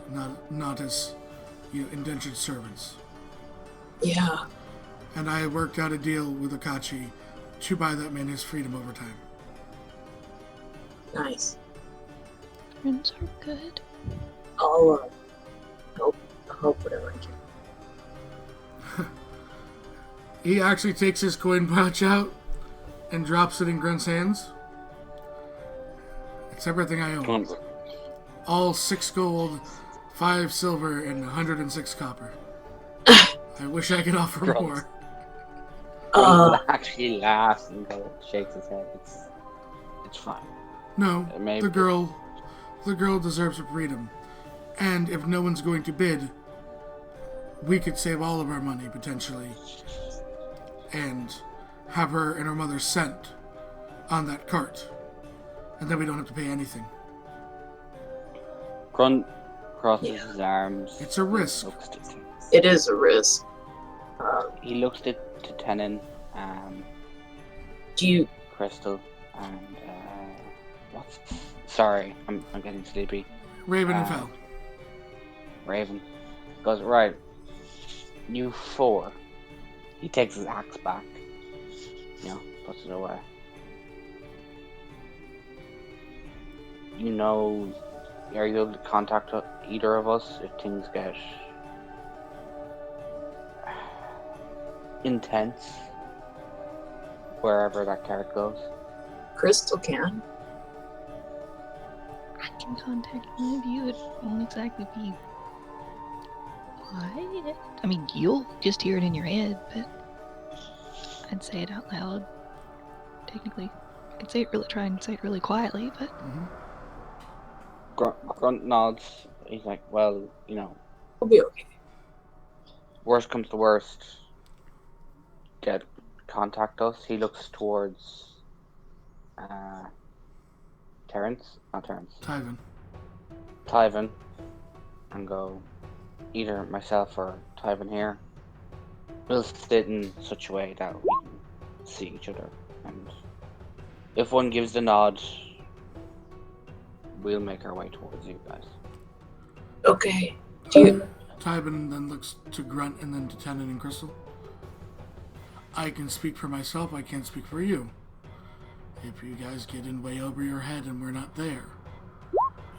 not as, indentured servants. Yeah. And I worked out a deal with Akachi to buy that man his freedom over time. Nice. Friends are good. I'll help whatever I can. He actually takes his coin pouch out and drops it in Grunt's hands. It's everything I own. All 6 gold, 5 silver, and 106 copper. I wish I could offer Grunt. more. Grunt actually laughs and shakes his head. It's fine. No, Maybe. the girl deserves her freedom. And if no one's going to bid, we could save all of our money, potentially, and have her and her mother sent on that cart. And then we don't have to pay anything. Grunt crosses his arms. It's a risk. It is a risk. He looks to Tenon, Do you... Crystal, and sorry, I'm getting sleepy. Raven and Fel. Raven goes, right, you 4. He takes his axe back, puts it away. Are you able to contact either of us if things get intense wherever that cart goes? Crystal can. I can contact one of you. It won't exactly be quiet. I mean, you'll just hear it in your head, but I'd say it out loud. Technically, I could try and say it really quietly, but Grunt nods. He's like, well, We'll be okay. worst comes to worst, contact us. He looks towards Tyvin, and go, either myself or Tyvin here, we'll sit in such a way that we can see each other, and if one gives the nod, we'll make our way towards you guys. Okay. Do you... Tyvin then looks to Grunt and then to Tenon and Crystal. I can speak for myself, I can't speak for you. If you guys get in way over your head and we're not there,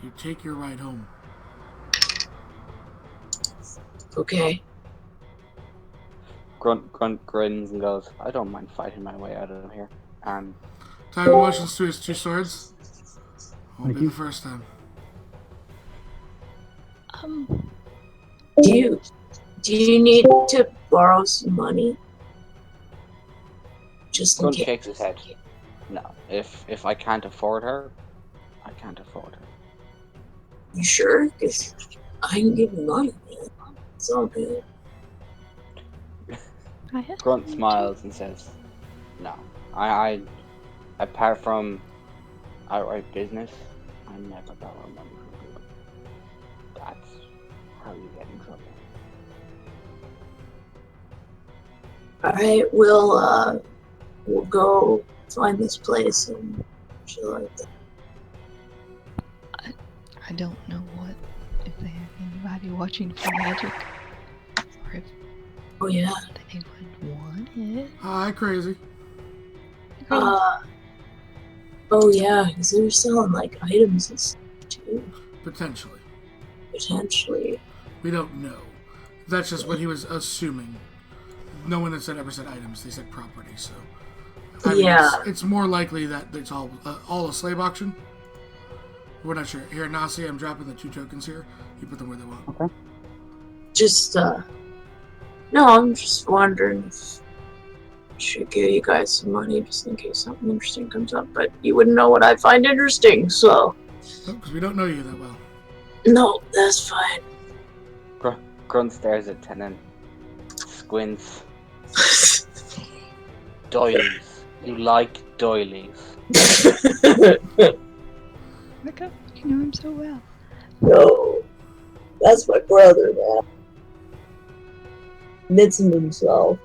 you take your ride home. Okay. Grunt grins and goes, I don't mind fighting my way out of here. And Tyvin motions to his 2 swords. Won't Thank be you. the first time. Do you need to borrow some money? Just in Grunt case. shakes his head. No, if I can't afford her, I can't afford her. You sure? Because I can give you money, man. It's all good. I have Grunt smiles and says, no, I apart from outright business, I never borrow money from people. That's how you get in trouble. Alright, we'll go find this place and shit like that. I don't know if they have anybody watching for magic, or if Oh yeah. they would want it. Hi, crazy. Oh yeah, because they're selling like items and stuff too. Potentially. Potentially. We don't know. That's just what he was assuming. No one has ever said items, they said property, so... I mean, Yeah. It's more likely that it's all a slave auction. We're not sure. Here, Nasi, I'm dropping the 2 tokens here. You put them where they want. Okay. Just no, I'm just wondering if should give you guys some money just in case something interesting comes up, but you wouldn't know what I find interesting, so. Because we don't know you that well. No, that's fine. Grunt stares at Tennant. Squints. Doilies. You like doilies. Rebecca, you know him so well. No, that's my brother, man. Admits him himself.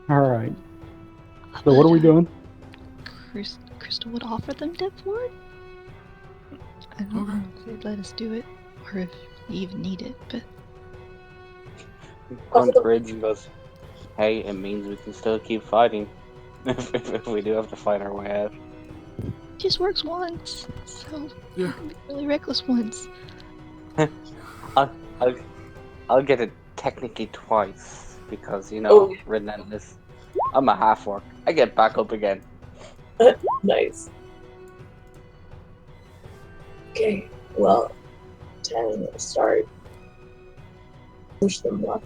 All right. So what are we doing? Crystal would offer them Death Ward? I don't know if they'd let us do it, or if you even need it, but... Grunt grins and goes, hey, it means we can still keep fighting. if we do have to fight our way out. It just works once, so... Yeah. You can be really reckless once. I'll get it technically twice, because, you know, relentless. I'm a half-orc. I get back up again. Nice. Okay, well, 10 will start. Push them up.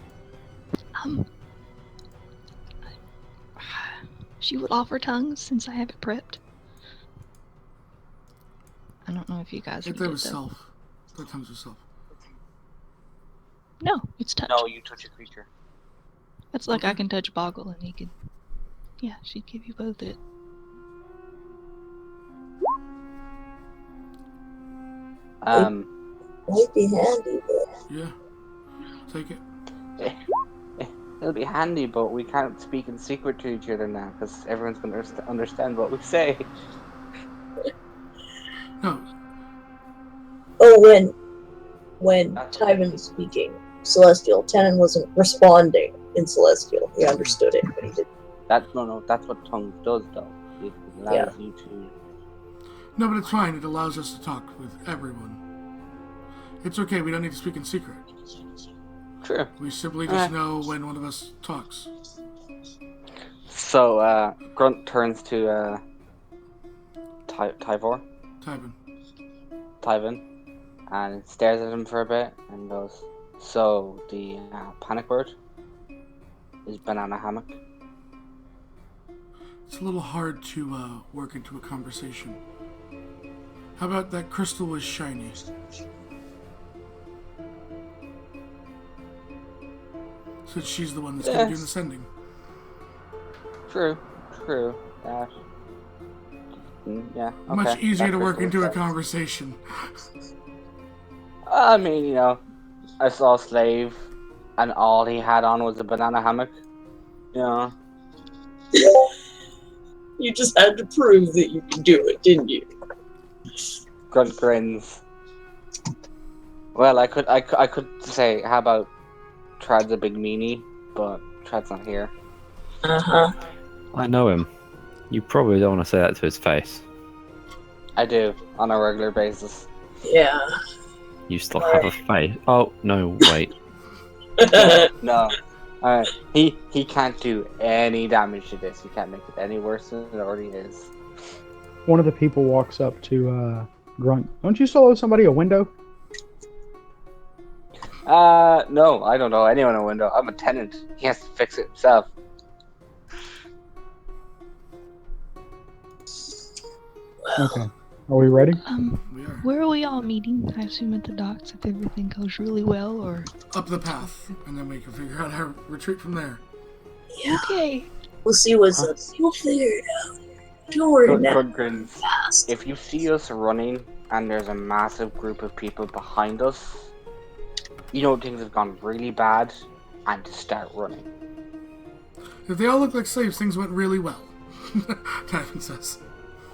She would offer tongues since I have it prepped. I don't know if you guys would That get was though. self. That tongues was self. No, it's touch. No, you touch a creature. It's like I can touch Boggle and he could... Yeah, she'd give you both it. Might be handy, but... Yeah. Take it. It'll be handy, but we can't speak in secret to each other now, because everyone's going to understand what we say. No. Oh, when Tyven was speaking Celestial, Tenon wasn't responding in Celestial. He understood it, but he didn't. That's what tongues does, though. It allows you to... No, but it's fine. It allows us to talk with everyone. It's okay. We don't need to speak in secret. True. We simply just know when one of us talks. So, Grunt turns to Tyvor. Tyven. And stares at him for a bit and goes, so, the panic word is banana hammock. It's a little hard to work into a conversation. How about that crystal was shiny? Since she's the one that's going to do the sending. True. That. Yeah. Okay. Much easier that to work crystal into a is- conversation. I mean, you know, I saw a slave, and all he had on was a banana hammock. You know. You just had to prove that you could do it, didn't you? Grunt grins. Well, I could say, how about Trad's a big meanie, but Trad's not here. Uh-huh. I know him. You probably don't want to say that to his face. I do, on a regular basis. Yeah. You still have a face. Oh, no, wait. No. Alright, he can't do any damage to this. He can't make it any worse than it already is. One of the people walks up to Grunt. Don't you still owe somebody a window? No, I don't know anyone in a window. I'm a tenant. He has to fix it himself. Okay. Are we ready? We are. Where are we all meeting? I assume at the docks if everything goes really well, or... Up the path, and then we can figure out how to retreat from there. Yeah. Okay. We'll see what's up. You'll figure it out. Don't worry now. Grunt grins. If you see us running and there's a massive group of people behind us, you know things have gone really bad, and to start running. If they all look like slaves, things went really well. Typhon says.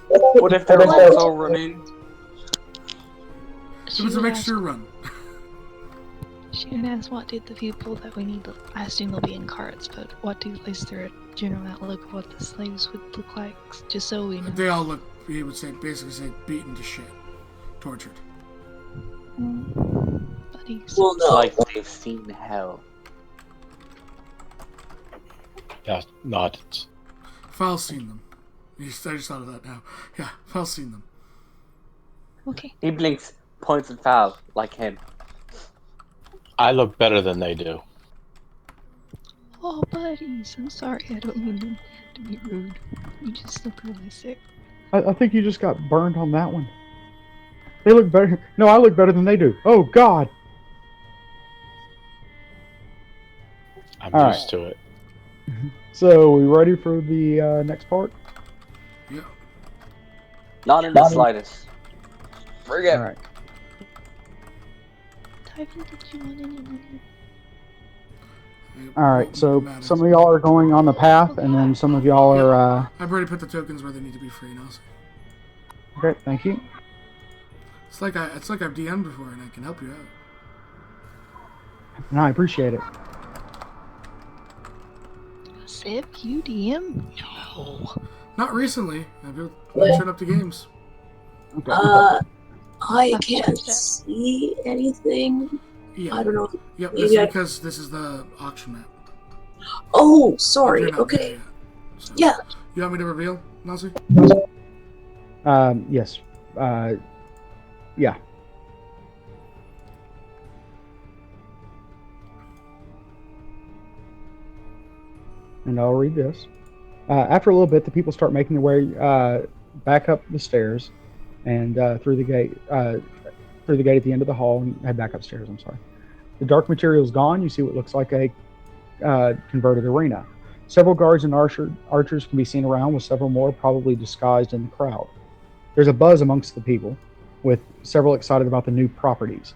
What if they're also running? It was a mixture run. She didn't ask what did the people that we need, I assume they'll be in carts, but what do at least their general outlook of what the slaves would look like, just so we know. They all look, he would say, basically say, beaten to shit. Tortured. Buddies. Well, no. Like they've seen hell. Yeah, not. Fal's seen them. I just thought of that now. Yeah, Fal's seen them. Okay. He blinks, points at Val, like him. I look better than they do. Oh, buddies, I'm sorry. I don't mean to be rude. You just look really sick. I think you just got burned on that one. They look better. No, I look better than they do. Oh God! I'm All used to it. So, we ready for the next part? Yeah. Not in the slightest. Forget. All right. Tyvin, did you want any money? All right. So, some of y'all are going on the path, and then some of y'all are. I've already put the tokens where they need to be free now. So. Okay. Thank you. It's like I've DM'd before, and I can help you out. No, I appreciate it. Sip, you DM? No. Not recently. I've been showing up to games. Okay. I can't see anything. Yeah. I don't know. Yep. This is because this is the auction map. Oh, sorry. You're not there Okay. yet, so. Yeah. You want me to reveal, Nazi? Yes. Yeah. And I'll read this. After a little bit, the people start making their way back up the stairs and through the gate at the end of the hall and head back upstairs. I'm sorry. The dark material is gone. You see what looks like a converted arena. Several guards and archers can be seen around, with several more probably disguised in the crowd. There's a buzz amongst the people, with several excited about the new properties.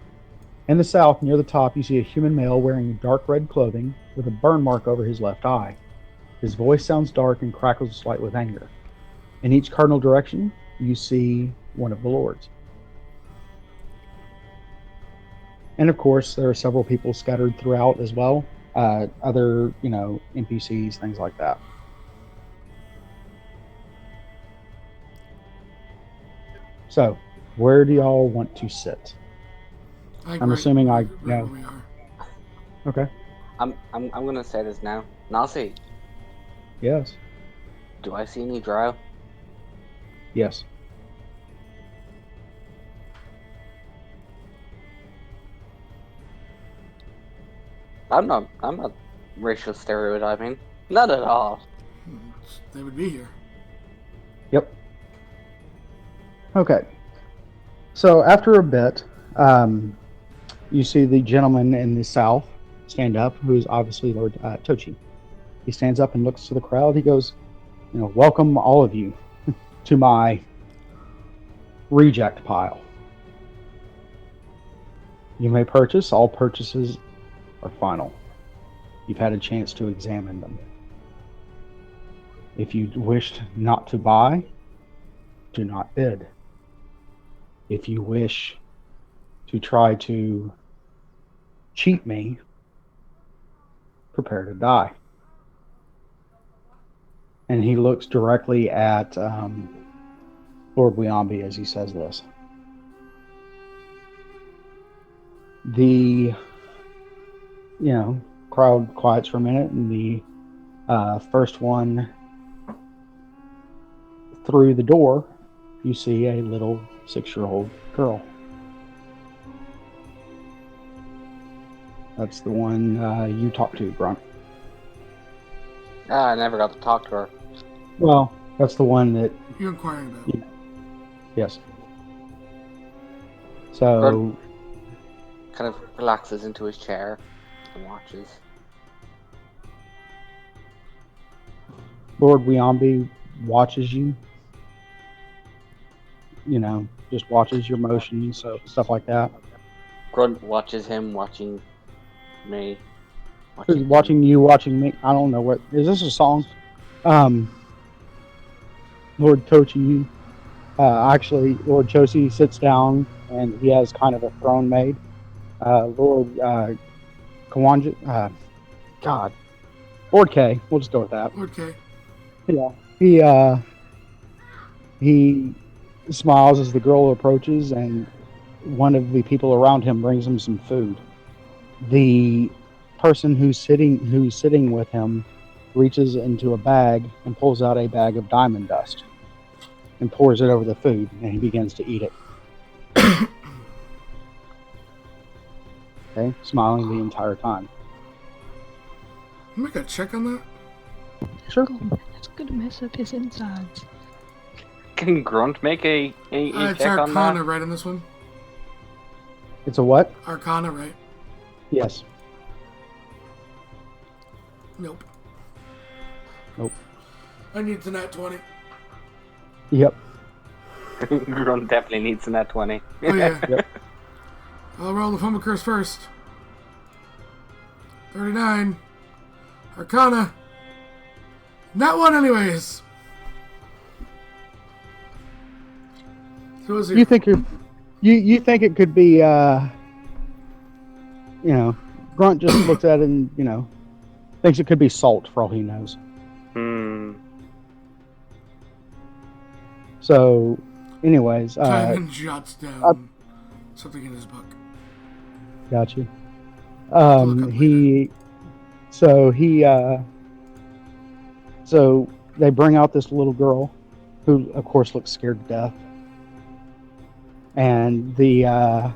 In the south, near the top, you see a human male wearing dark red clothing with a burn mark over his left eye. His voice sounds dark and crackles slightly with anger. In each cardinal direction, you see one of the lords. And of course, there are several people scattered throughout as well. Other, NPCs, things like that. So, where do y'all want to sit? I'm assuming I know. Where we are. Okay. I'm gonna say this now. Nasi, Yes. do I see any drow? Yes. I'm not racial stereotyping. Not at all. They would be here. Yep. Okay. So after a bit, you see the gentleman in the south stand up, who is obviously Lord Tochi. He stands up and looks to the crowd. He goes, welcome all of you to my reject pile. You may purchase. All purchases are final. You've had a chance to examine them. If you wished not to buy, do not bid. If you wish to try to cheat me, prepare to die. And he looks directly at Lord Wiambi as he says this. The crowd quiets for a minute, and the first one through the door, you see a little 6-year-old girl. That's the one you talked to, Grunt. I never got to talk to her. Well, that's the one that You're inquiring about. Yes. So Grunt kind of relaxes into his chair and watches. Lord Wiambi watches you. Just watches your motions, so stuff like that. Grunt watches him watching me. Watching you, watching me. I don't know what is this a song? Lord Tochi, actually, Lord Chosi sits down and he has kind of a throne made. Lord Kawanja, God, Lord K. We'll just go with that. Lord K. Yeah, he smiles as the girl approaches, and one of the people around him brings him some food. The person who's sitting with him reaches into a bag and pulls out a bag of diamond dust and pours it over the food, and he begins to eat it. Okay, smiling the entire time. Make a check on that. Sure. That's gonna mess up his insides. Can Grunt make a It's check on Arcana, that? right, on this one? It's a what? Arcana, right? Yes. Nope. Nope. I need the nat 20. Yep. Grunt definitely needs a nat 20. Oh, yeah. Yep. I'll roll the fumble curse first. 39. Arcana. Not one, anyways. Who is You he? think you think it could be Grunt just looks at it and thinks it could be salt for all he knows. So, anyways, Timon jots down something in his book. got you. Look up So they bring out this little girl, who of course looks scared to death, and the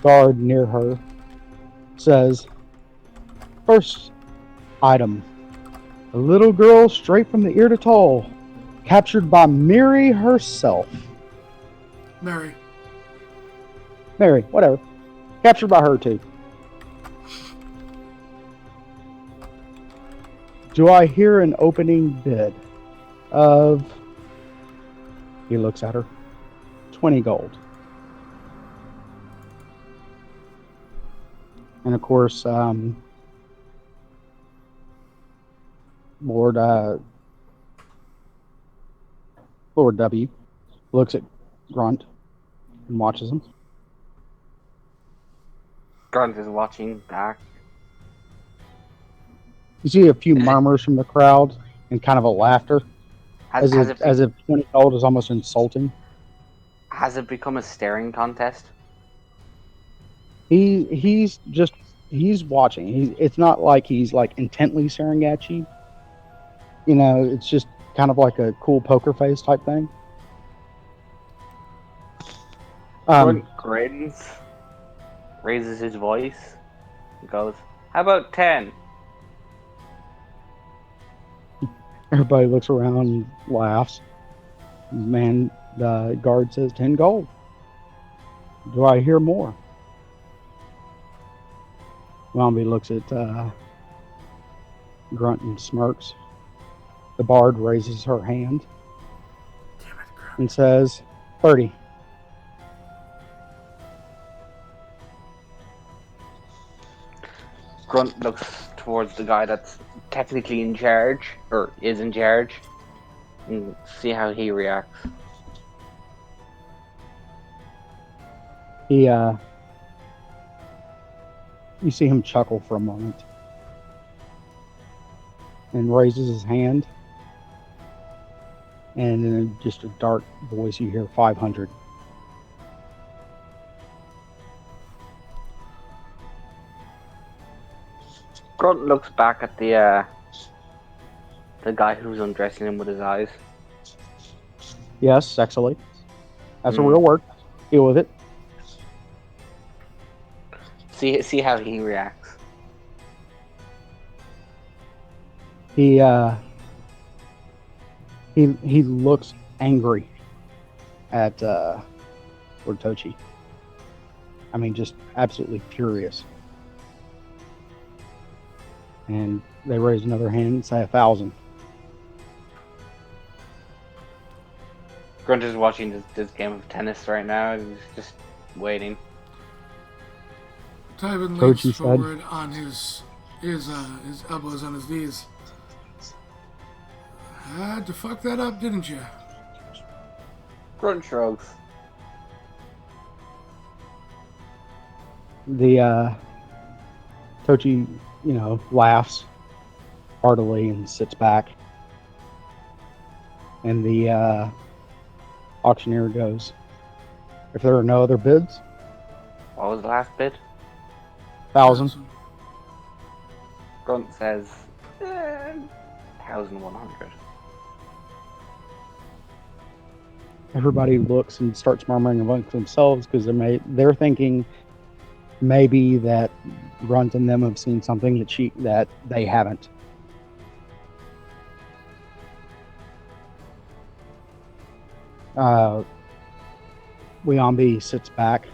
guard near her says, "First item, a little girl straight from the ear to toe, captured by Mary herself. Mary. Mary, whatever. Captured by her too. Do I hear an opening bid of," he looks at her, 20 gold. And of course, Lord W looks at Grunt and watches him. Grunt is watching back. You see a few murmurs from the crowd and kind of a laughter, as if 20 gold is almost insulting. Has it become a staring contest? He's watching. It's not like he's like intently staring at you. It's just kind of like a cool poker face type thing. Grunt grins, raises his voice, and goes, "How about 10? Everybody looks around and laughs. Man, the guard says 10 gold. Do I hear more? Zombie looks at Grunt and smirks. The bard raises her hand and says, 30. Grunt looks towards the guy that's technically in charge, or is in charge, and see how he reacts. You see him chuckle for a moment and raises his hand, and in just a dark voice you hear 500. Grunt looks back at the guy who's undressing him with his eyes. Yes, sexily. That's a real word. Deal with it. See how he reacts. He looks angry at Lord Tochi. I mean, just absolutely furious. And they raise another hand and say 1,000. Grunt is watching this game of tennis right now. He's just waiting. Tywin Tochi leans said. forward on his elbows on his knees. Had to fuck that up, didn't you? Grunt shrugs. The Tochi, laughs heartily and sits back. And the auctioneer goes, "If there are no other bids, What was the last bid? 1,000. Grunt says 1,100. Everybody looks and starts murmuring amongst themselves because they're thinking maybe that Grunt and them have seen something that they haven't. Weombi sits back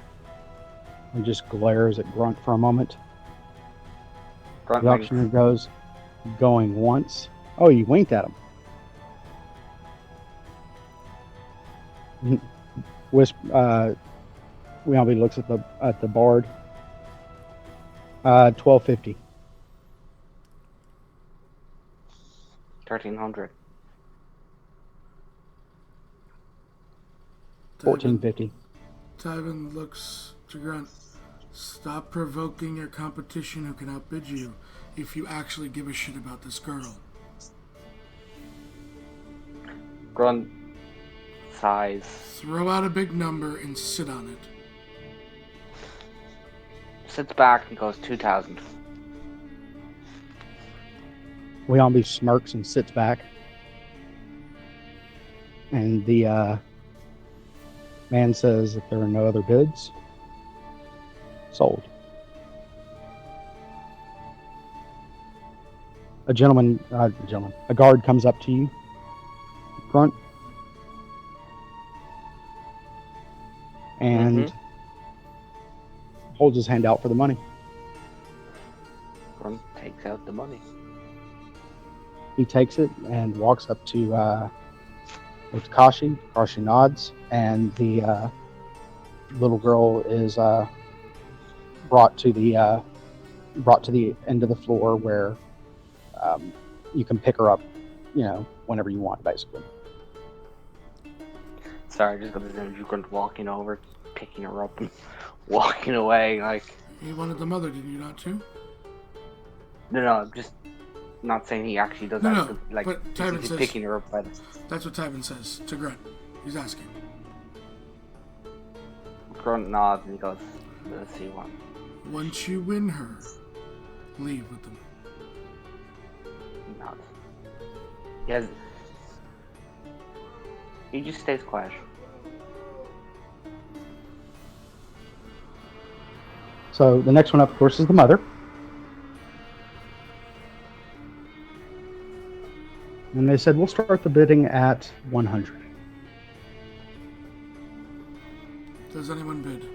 and just glares at Grunt for a moment. Grunt The winks. auctioneer goes, going once. Oh, you winked at him. Weombi looks at the bard. 1250. 1300. 1450. Tywin looks to Grunt. Stop provoking your competition who can outbid you if you actually give a shit about this girl. Grunt sighs. Throw out a big number and sit on it. Sits back and goes 2000. Weombi smirks and sits back. And the man says, if there are no other bids, sold. A guard comes up to you, Grunt, and holds his hand out for the money. Grunt takes out the money. He takes it and walks up to Takashi. Takashi nods, and the little girl is brought to the end of the floor where you can pick her up, whenever you want, basically. Sorry, just got this image of Grunt walking over, picking her up, and walking away. Like, You wanted the mother, did you not too? no, just not saying he actually does No, that. no, Like, but he's Tywin just says- picking her up by the... That's what Tywin says to Grunt. He's asking. Grunt nods and he goes, let's see what. Once you win her, leave with them. He nods. He just stays quiet. So the next one up, of course, is the mother. And they said, we'll start the bidding at 100. Does anyone bid?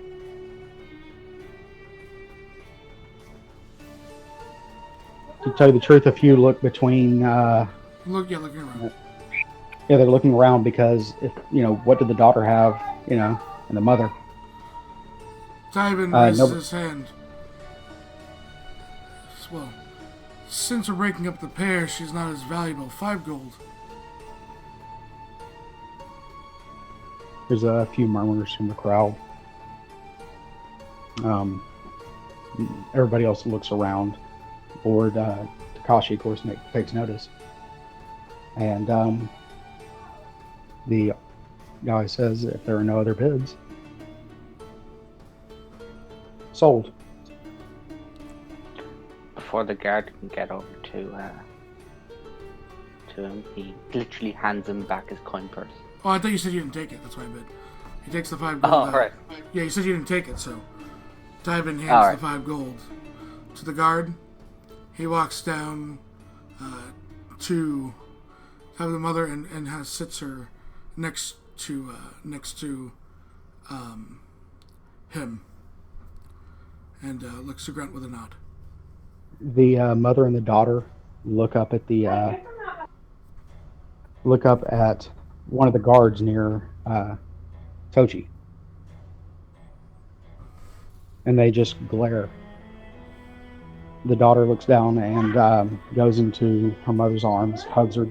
To tell you the truth, if you look between, Looking around. they're looking around because what did the daughter have, and the mother. Tywin raises no- his hand. Well, since we're breaking up the pair, she's not as valuable. 5 gold. There's a few murmurs from the crowd. Everybody else looks around. Lord Takashi, of course, takes notice. And the guy says, if there are no other bids, sold. Before the guard can get over to him, he literally hands him back his coin purse. Oh, I thought you said you didn't take it. That's why I bid. He takes the 5 gold. Oh, out. right. Yeah, you said you didn't take it, so Tywin hands Alright. the 5 gold to the guard. He walks down to have the mother and sits her next to him, and looks to Grunt with a nod. The mother and the daughter look up at one of the guards near Tochi, and they just glare. The daughter looks down and goes into her mother's arms, hugs her.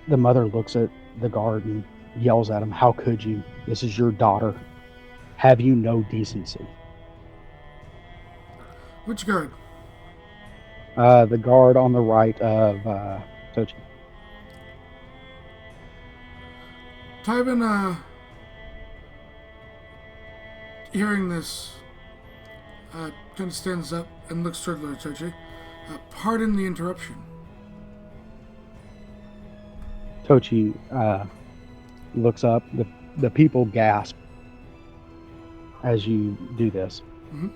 The mother looks at the guard and yells at him, "How could you? This is your daughter. Have you no decency?" Which guard? The guard on the right of Tochi. Tywin, hearing this, kind of stands up and looks toward Lord Tochi. Pardon the interruption. Tochi looks up. The people gasp as you do this. Mhm.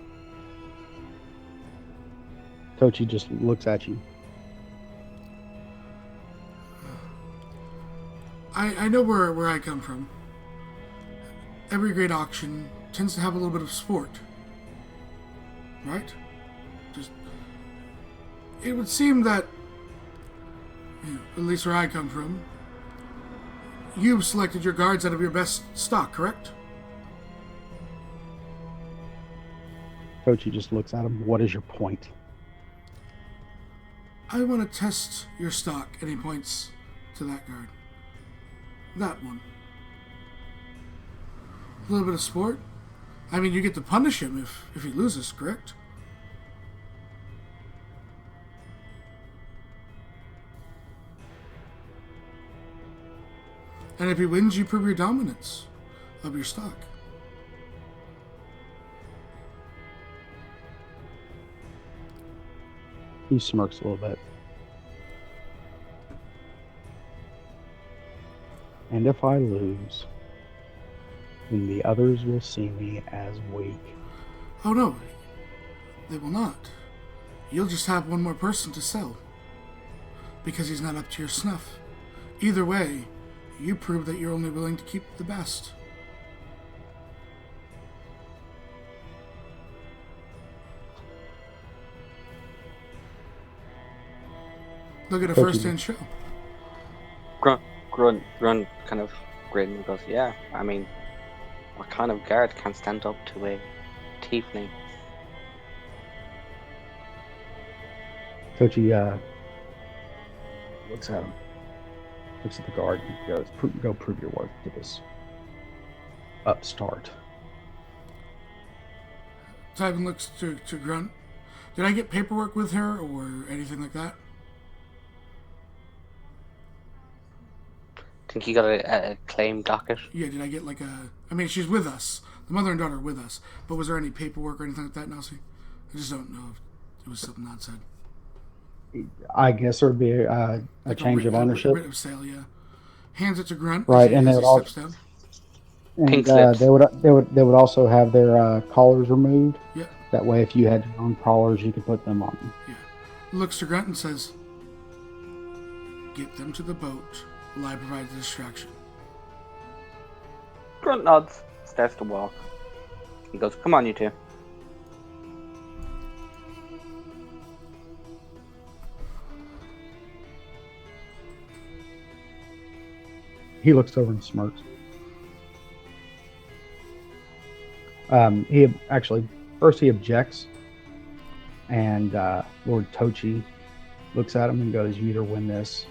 Tochi just looks at you. I know where I come from. Every great auction tends to have a little bit of sport. Right? It would seem that, at least where I come from, you've selected your guards out of your best stock, correct? Tochi just looks at him. What is your point? I want to test your stock, and he points to that guard. That one. A little bit of sport. I mean, you get to punish him if he loses, correct? And if he wins, you prove your dominance of your stock. He smirks a little bit. And if I lose, then the others will see me as weak. Oh no, they will not. You'll just have one more person to sell. Because he's not up to your snuff. Either way, you prove that you're only willing to keep the best. Look at a first-hand show. Grunt kind of grin and goes, yeah, I mean, what kind of guard can stand up to a tiefling? Tochi looks at him. Looks at the guard and goes, go prove your worth to this upstart. Tywin looks to Grunt. Did I get paperwork with her or anything like that? Think you got a claim docket? Yeah, did I get I mean, she's with us. The mother and daughter are with us. But was there any paperwork or anything like that, Nelsie? I just don't know if it was something not said. I guess there would be a change of ownership. Writ of sale, yeah. Hands it to Grunt. Right, and they would all. And they would also have their collars removed. Yeah. That way, if you had your own collars, you could put them on. Yeah. Looks to Grunt and says, "Get them to the boat while I provide the distraction." Grunt nods, starts to walk. He goes, come on, you two. He looks over and smirks. First he objects, and Lord Tochi looks at him and goes, "You either win this,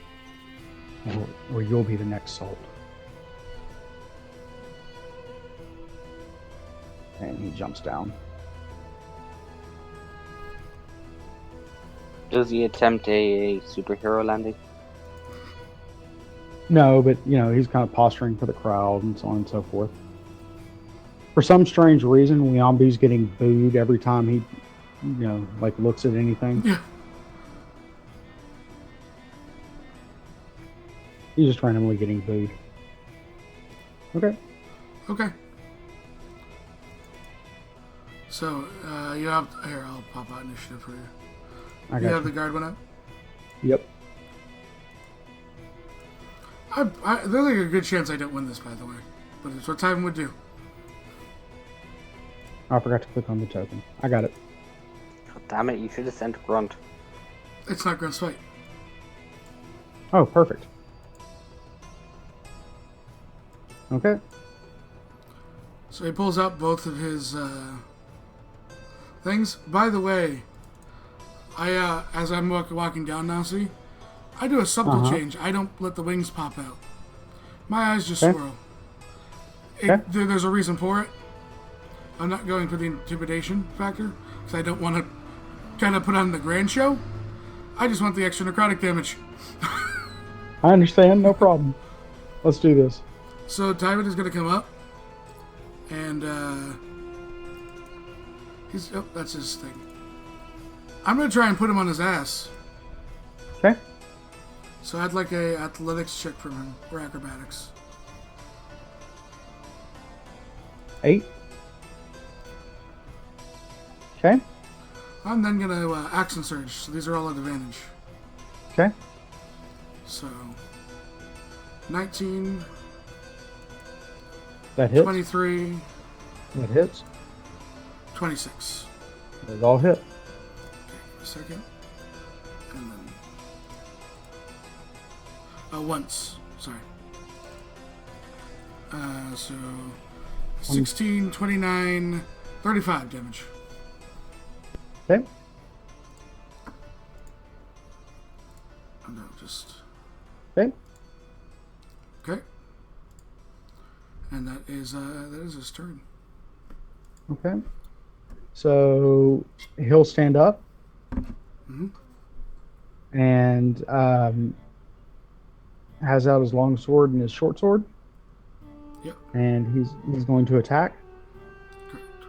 or you'll be the next sold." And he jumps down. Does he attempt a superhero landing? No, but he's kind of posturing for the crowd and so on and so forth. For some strange reason, Weombi's getting booed every time he, looks at anything. Yeah. He's just randomly getting booed. Okay. Okay. So, you have... Here, I'll pop out initiative for you. I got you have the guard one up? Yep. There's like a good chance I don't win this, by the way. But it's what Tywin would do. I forgot to click on the token. I got it. God damn it, you should have sent Grunt. It's not Grunt's fight. Oh, perfect. Okay. So he pulls out both of his things. By the way, I as I'm walking down now, see, I do a subtle change. I don't let the wings pop out. My eyes just swirl. There's a reason for it. I'm not going for the intimidation factor, because I don't want to kind of put on the grand show. I just want the extra necrotic damage. I understand, no problem. Let's do this. So Tywin is going to come up, and that's his thing. I'm going to try and put him on his ass. Okay. So I'd like a athletics check from him, or acrobatics. 8. Okay. I'm then gonna action surge. So these are all at advantage. Okay. So 19, That hits. 23, That hits. 26. Those all hit. Okay, a second. And then once. Sorry. So 16, 29, 35 damage. Okay. Oh, no, just Okay. okay. And that is his turn. Okay. So he'll stand up Mhm. and has out his long sword and his short sword, Yep, and he's going to attack. correct.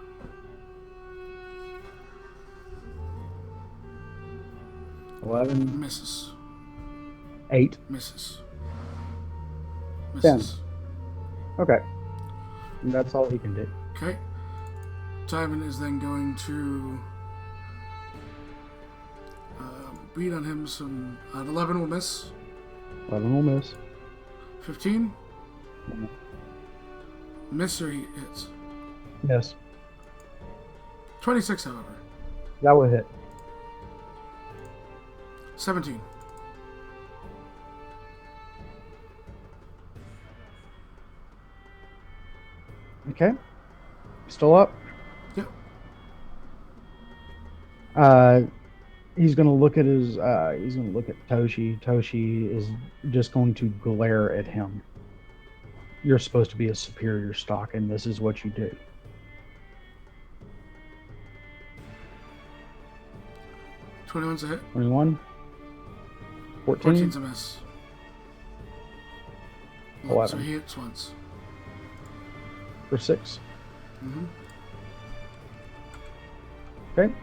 11, Misses. 8, Misses. 10. Misses. Okay. And that's all he can do. Okay. Tywin is then going to beat on him some. 11 will miss. 11 will miss. 15. Miss or he hits. Yes. 26, however. That will hit. 17. Okay. Still up. Yep. He's gonna look at his. He's gonna look at Toshi. Toshi is just going to glare at him. You're supposed to be a superior stock, and this is what you do. 21's a hit. 21. 14. 14's a miss. 11. So he hits once. For 6. Mm-hmm. Okay.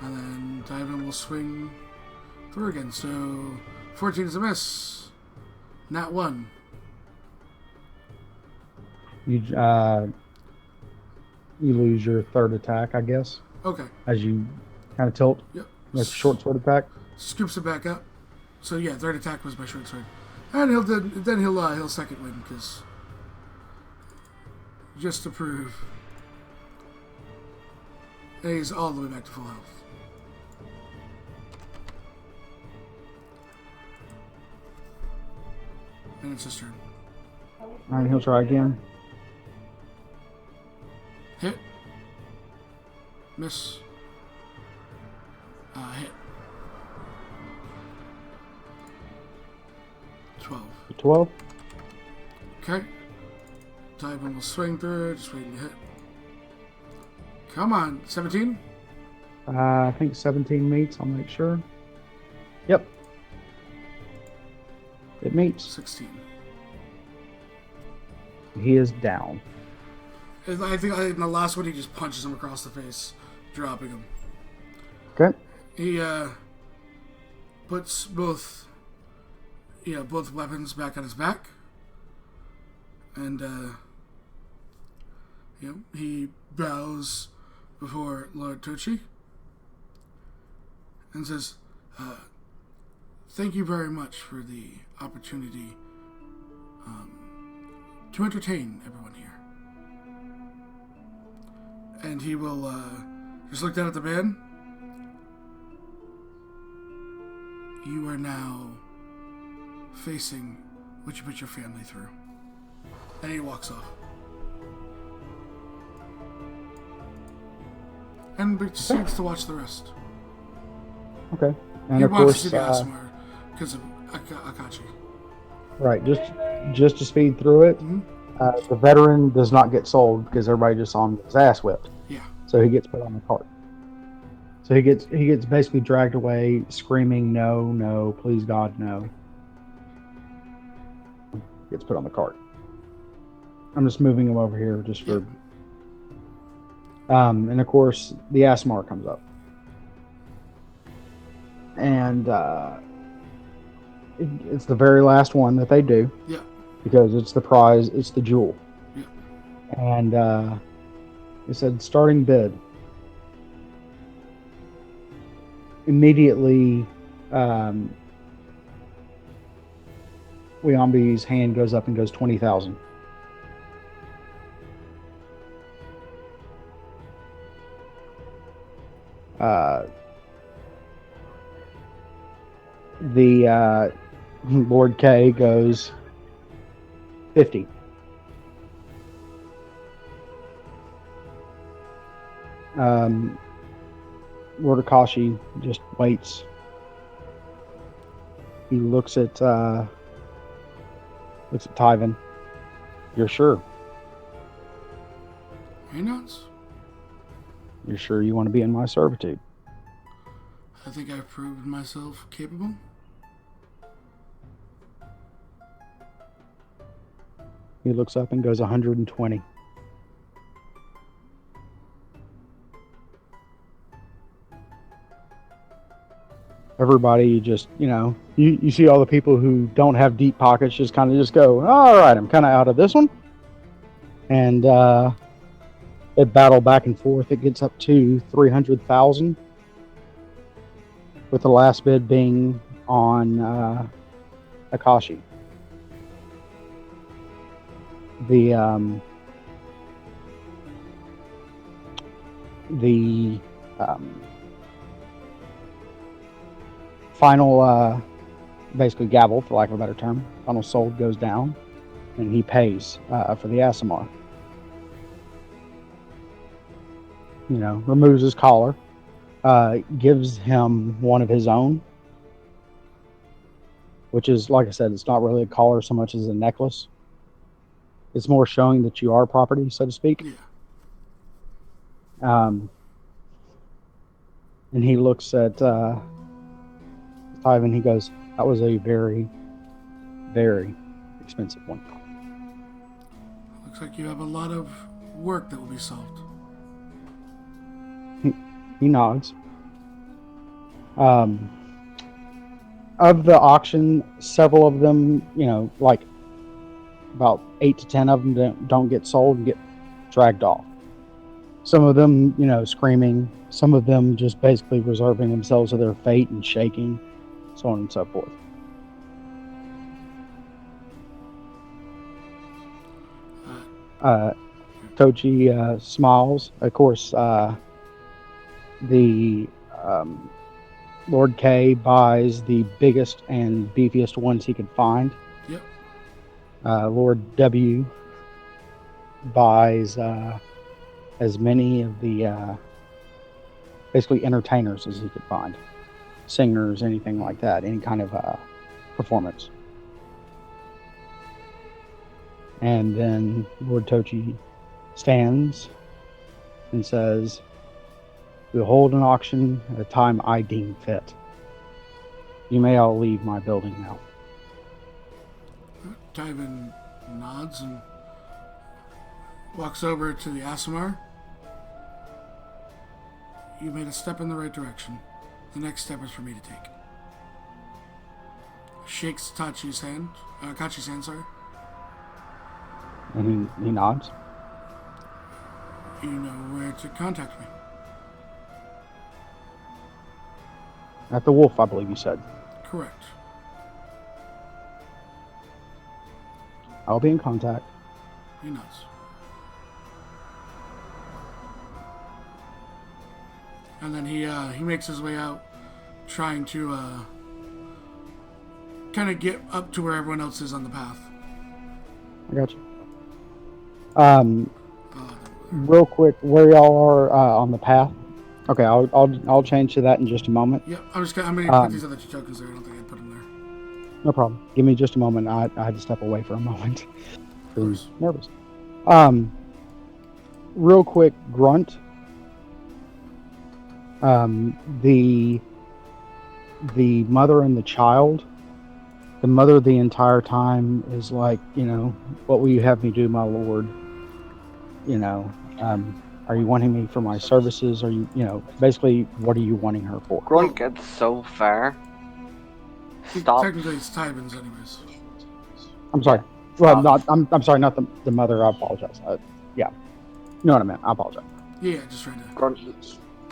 And then Tywin will swing through again. So 14 is a miss. Nat 1. You lose your third attack, I guess, Okay. as you kind of tilt. Yep. Like short sword attack. Scoops it back up. So yeah, third attack was my short sword. And he'll second win because just to prove. And he's all the way back to full health. And it's his turn. Alright, he'll try again. Hit. Miss. Hit. 12. 12. Okay. Tywin will swing through, just waiting to hit. Come on, 17? I think 17 meets. I'll make sure. Yep. It meets. 16. He is down. I think in the last one he just punches him across the face, dropping him. Okay. He puts both weapons back on his back, and he bows before Lord Tochi and says, "Thank you very much for the opportunity to entertain everyone here." And he will just look down at the band. You are now facing what you put your family through. And he walks off. And proceeds to watch the rest. Okay. And He of wants course, to see the Asmar because of Akachi. right, just to speed through it, the veteran does not get sold because everybody just saw him get his ass whipped. Yeah. So he gets put on the cart. So he gets basically dragged away, screaming, "No, no, please God, no!" Gets put on the cart. I'm just moving him over here just for. And of course, the Asmar comes up, and it's the very last one that they do. Yeah. Because it's the prize, it's the jewel. Yeah. And it said starting bid immediately, Weombi's hand goes up and goes 20,000. The Lord K goes 50. Lord Akashi just waits. He looks at Tyven. You're sure? He nods. You're sure you want to be in my servitude? I think I've proved myself capable. He looks up and goes 120. Everybody just, you see all the people who don't have deep pockets just kind of just go, all right, I'm kind of out of this one. And they battle back and forth. It gets up to 300,000, with the last bid being on Akashi. The final, basically gavel, for lack of a better term, final sold goes down, and he pays for the Aasimar. Removes his collar, gives him one of his own, which is, like I said, it's not really a collar so much as a necklace. It's more showing that you are property, so to speak. Yeah. And he looks at Tyven. He goes, "That was a very, very expensive one." Looks like you have a lot of work that will be solved. He nods. Of the auction, several of them, like about 8 to 10 of them don't get sold and get dragged off. Some of them, screaming. Some of them just basically reserving themselves to their fate and shaking, so on and so forth. Tochi smiles. Of course, the Lord K buys the biggest and beefiest ones he could find. Yep. Lord W buys as many of the basically entertainers as he could find. Singers, anything like that, any kind of performance. And then Lord Tochi stands and says, "We'll hold an auction at a time I deem fit. You may all leave my building now." Tyven nods and walks over to the Aasimar. You made a step in the right direction. The next step is for me to take. Shakes Kachi's hand, sorry. And he nods. You know where to contact me. At the Wolf, I believe you said. Correct. I'll be in contact. He nods. And then he makes his way out, trying to kind of get up to where everyone else is on the path. I got you. Real quick, where y'all are on the path? Okay, I'll change to that in just a moment. Yep, I'm gonna put these other two tokens there. I don't think I'd put them there. No problem. Give me just a moment. I had to step away for a moment. Of course. Nervous. Real quick, Grunt. The mother and the child. The mother the entire time is like, what will you have me do, my lord? Are you wanting me for my services? Are you, basically, what are you wanting her for? Grunt gets so far. Stop. Technically, it's Tyven's anyways. I'm sorry. Well, I'm sorry, not the mother. I apologize. Yeah. You know what I meant. I apologize. Yeah, just trying to.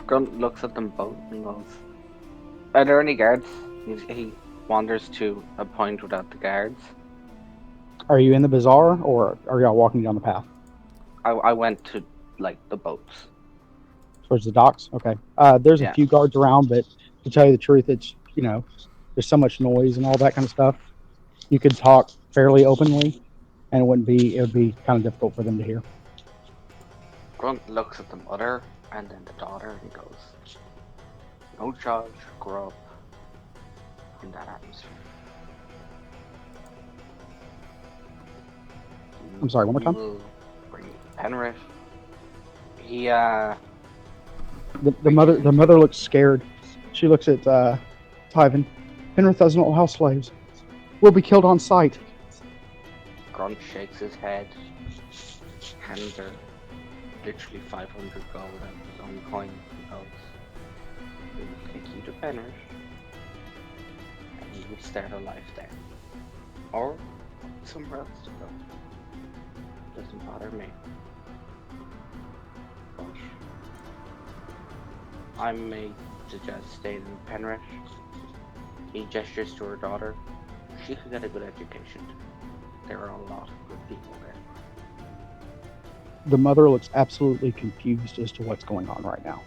Grunt looks at them both and goes, Are there any guards? He wanders to a point without the guards. Are you in the bazaar, or are y'all walking down the path I went to like the boats. towards the docks? Okay. There's a Yeah. few guards around, but to tell you the truth, it's there's so much noise and all that kind of stuff. You could talk fairly openly, and it would be kind of difficult for them to hear. Grunt looks at the mother and then the daughter and goes, "No child should grow up in that atmosphere." I'm sorry, one more We time? will bring Penrith. He The mother looks scared. She looks at Tyven. Penrith doesn't allow slaves. We'll be killed on sight. Grunt shakes his head, hands her literally 500 gold out of his own coin. He goes, "We will take you to Penrith, and you will start a life there, or somewhere else to go. Doesn't bother me. But I may suggest staying in Penrith." He gestures to her daughter. "She could get a good education. There are a lot of good people there." The mother looks absolutely confused as to what's going on right now.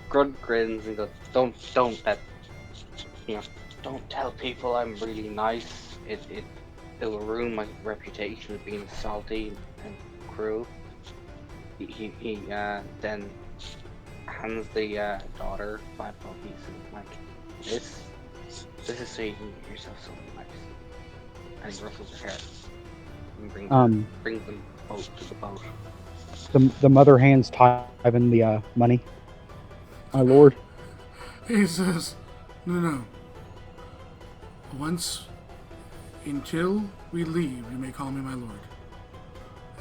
Grunt grins and goes, Don't let, don't tell people I'm really nice. It will ruin my reputation of being salty and cruel." He then hands the daughter 5 gold pieces, like, this is so you can get yourself something nice. And he rustles her hair and brings them both to the boat. The mother hands Tyven the money. My lord. He says, no. Until we leave, you may call me my lord.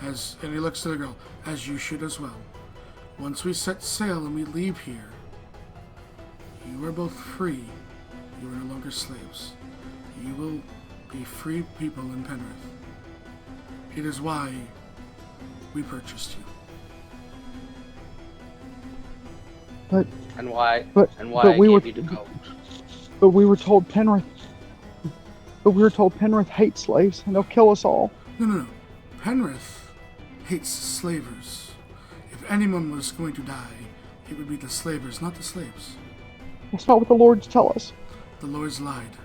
And he looks to the girl, as you should as well. Once we set sail and we leave here, you are both free. You are no longer slaves. You will be free people in Penrith. It is why we purchased you. And why But I we gave were you the gold. But we were told Penrith hates slaves and they'll kill us all. No. Penrith hates slavers. If anyone was going to die, it would be the slavers, not the slaves. That's not what the lords tell us. The lords lied.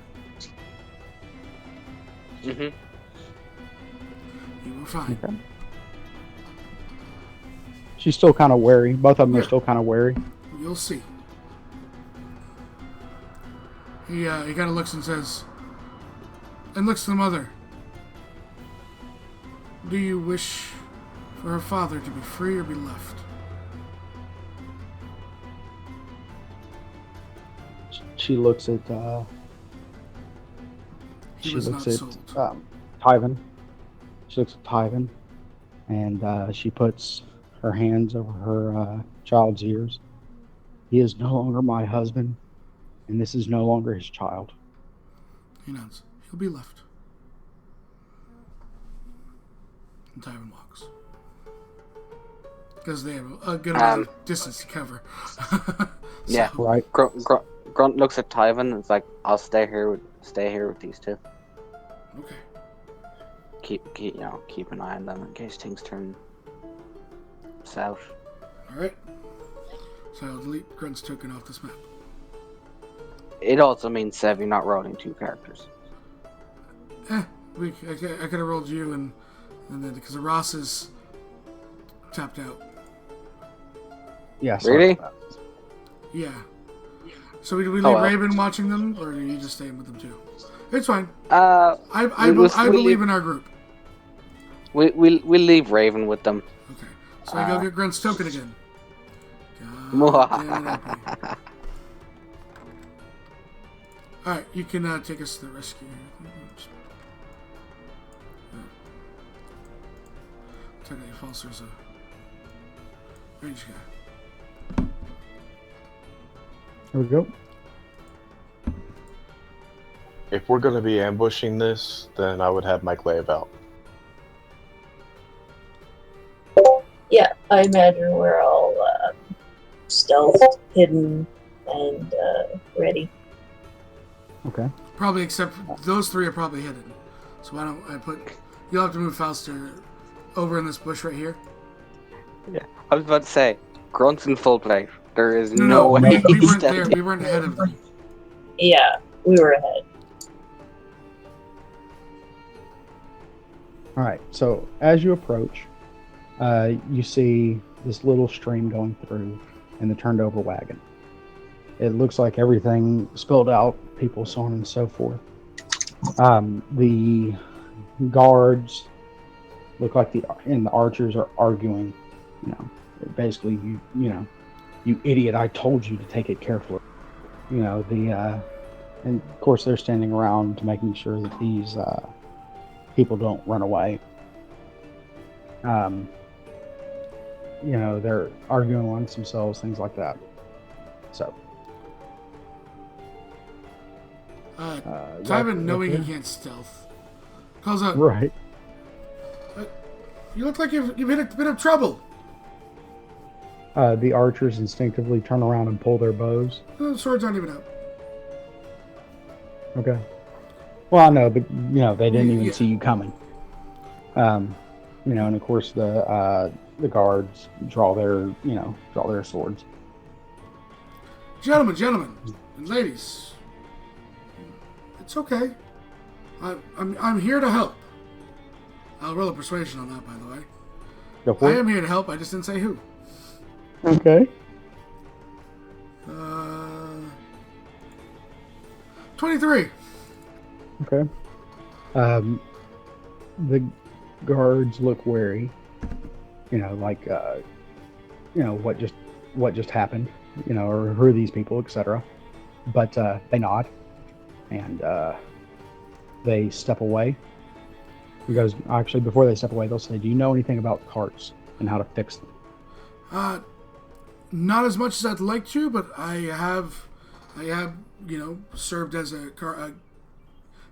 Mm-hmm. You were fine. Okay. She's still kind of wary. Both of them are still kind of wary. You'll see. He kind of looks and says, and looks to the mother. Do you wish for her father to be free or be left? She looks at He was not sold. Tyven. She looks at Tyven, and she puts her hands over her child's ears. He is no longer my husband, and this is no longer his child. He nods. He'll be left. And Tyven walks. Because they have a good amount of distance to cover. Yeah, right. Grunt looks at Tyven and is like, "I'll stay here with these two. Okay. Keep an eye on them in case things turn south." Alright. So I'll delete Grunt's token off this map. It also means, Sev, you're not rolling 2 characters. I could have rolled you and then because Ross is tapped out. Yeah. Really? Yeah. So we leave Raven watching them, or are you just staying with them too? It's fine. I believe in our group. We'll leave Raven with them. Okay. So I go get Grunt's token again. God damn it, Epi. Alright, you can take us to the rescue. Technically false, there's a range guy. Here we go. If we're going to be ambushing this, then I would have my glaive out. Yeah, I imagine we're all stealth, hidden, and ready. Okay. Probably, except those three are probably hidden. So why don't I put... You'll have to move Fauster over in this bush right here. Yeah, I was about to say, Grunt's in full play. There is No, no way we he's weren't there. stepped We weren't ahead of them. Yeah, we were ahead. All right. So as you approach, you see this little stream going through and the turned over wagon. It looks like everything spilled out, people, so on and so forth. The guards look like the archers are arguing. You know, basically, you idiot! I told you to take it carefully. You know and of course they're standing around making sure that these people don't run away. They're arguing amongst themselves, things like that. So. Tywin, knowing he can't stealth, calls out, right. You look like you've hit a bit of trouble. The archers instinctively turn around and pull their bows. The swords aren't even out. Okay. Well, I know, but they didn't even Yeah. see you coming. And of course the guards draw their swords. Gentlemen, and ladies, it's okay. I'm here to help. I'll roll a persuasion on that, by the way. Go for I it. am here to help. I just didn't say who. Okay. 23. Okay. The guards look wary. What just happened. Or who are these people, etc. But they nod, and they step away. Because actually, before they step away, they'll say, "Do you know anything about carts and how to fix them?" Not as much as I'd like to, but I have, served as a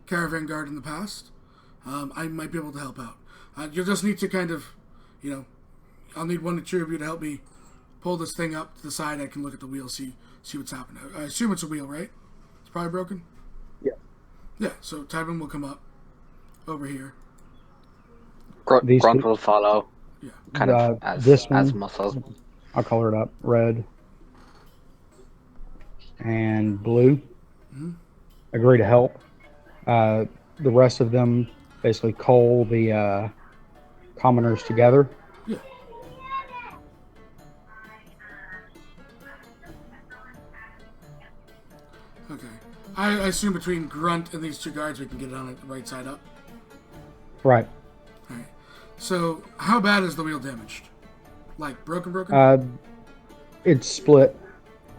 caravan guard in the past. I might be able to help out. You'll just need to kind of, I'll need one or two of you to help me pull this thing up to the side. I can look at the wheel, see what's happening. I assume it's a wheel, right? It's probably broken? Yeah. Yeah, so Tywin will come up over here. Grunt will follow. Yeah. Kind of as muscles. I'll color it up. Red and blue. Mm-hmm. Agree to help. The rest of them basically cull the commoners together. Yeah. Okay. I assume between Grunt and these two guards we can get it on the right side up. Right. Alright. So, how bad is the wheel damaged? Like, broken? It's split.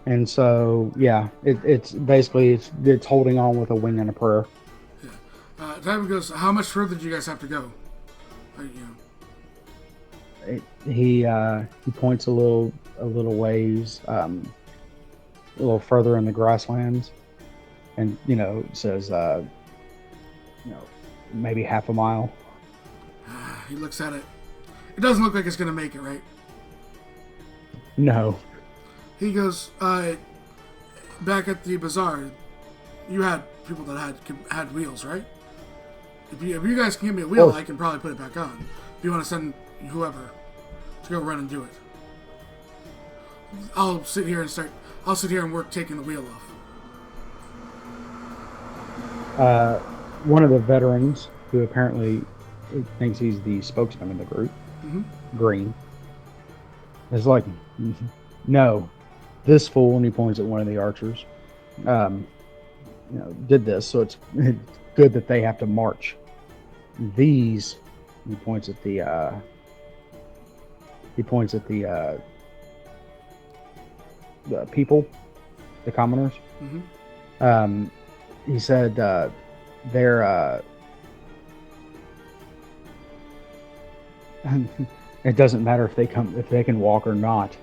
And so, yeah, it's basically, it's holding on with a wing and a prayer. Yeah. Tywin goes, how much further do you guys have to go? He points a little ways, a little further in the grasslands, and says, maybe half a mile. He looks at it. It doesn't look like it's gonna make it, right? No. He goes, back at the bazaar, you had people that had wheels, right? If you guys can give me a wheel, I can probably put it back on. If you want to send whoever to go run and do it, I'll sit here and work taking the wheel off. One of the veterans, who apparently thinks he's the spokesman of the group, Green, is like, no, this fool, and he points at one of the archers, did this, so it's good that they have to march. These, he points at the people, the commoners. He said they're it doesn't matter if they can walk or not.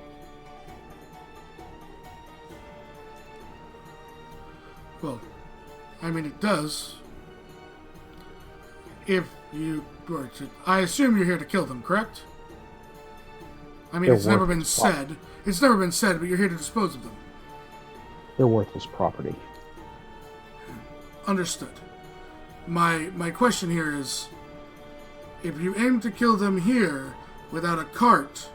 Well, I mean, it does. If you were to... I assume you're here to kill them, correct? I mean, it's never been said. It's never been said, but you're here to dispose of them. They're worthless property. Understood. My question here is, if you aim to kill them here without a cart,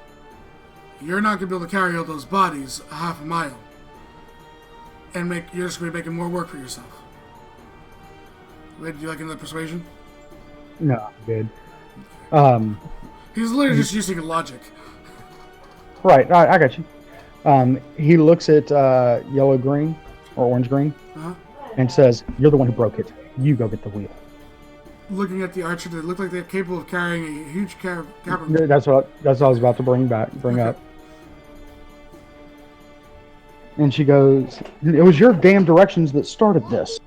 you're not going to be able to carry all those bodies a half a mile. And you're just going to be making more work for yourself. Wait, do you like another persuasion? No, I'm good. He's literally just using logic. Right, I got you. He looks at yellow-green or orange-green and says, "You're the one who broke it. You go get the wheel." Looking at the archer, they look like they're capable of carrying a huge cavern. That's what I was about to bring up. And she goes, "It was your damn directions that started this."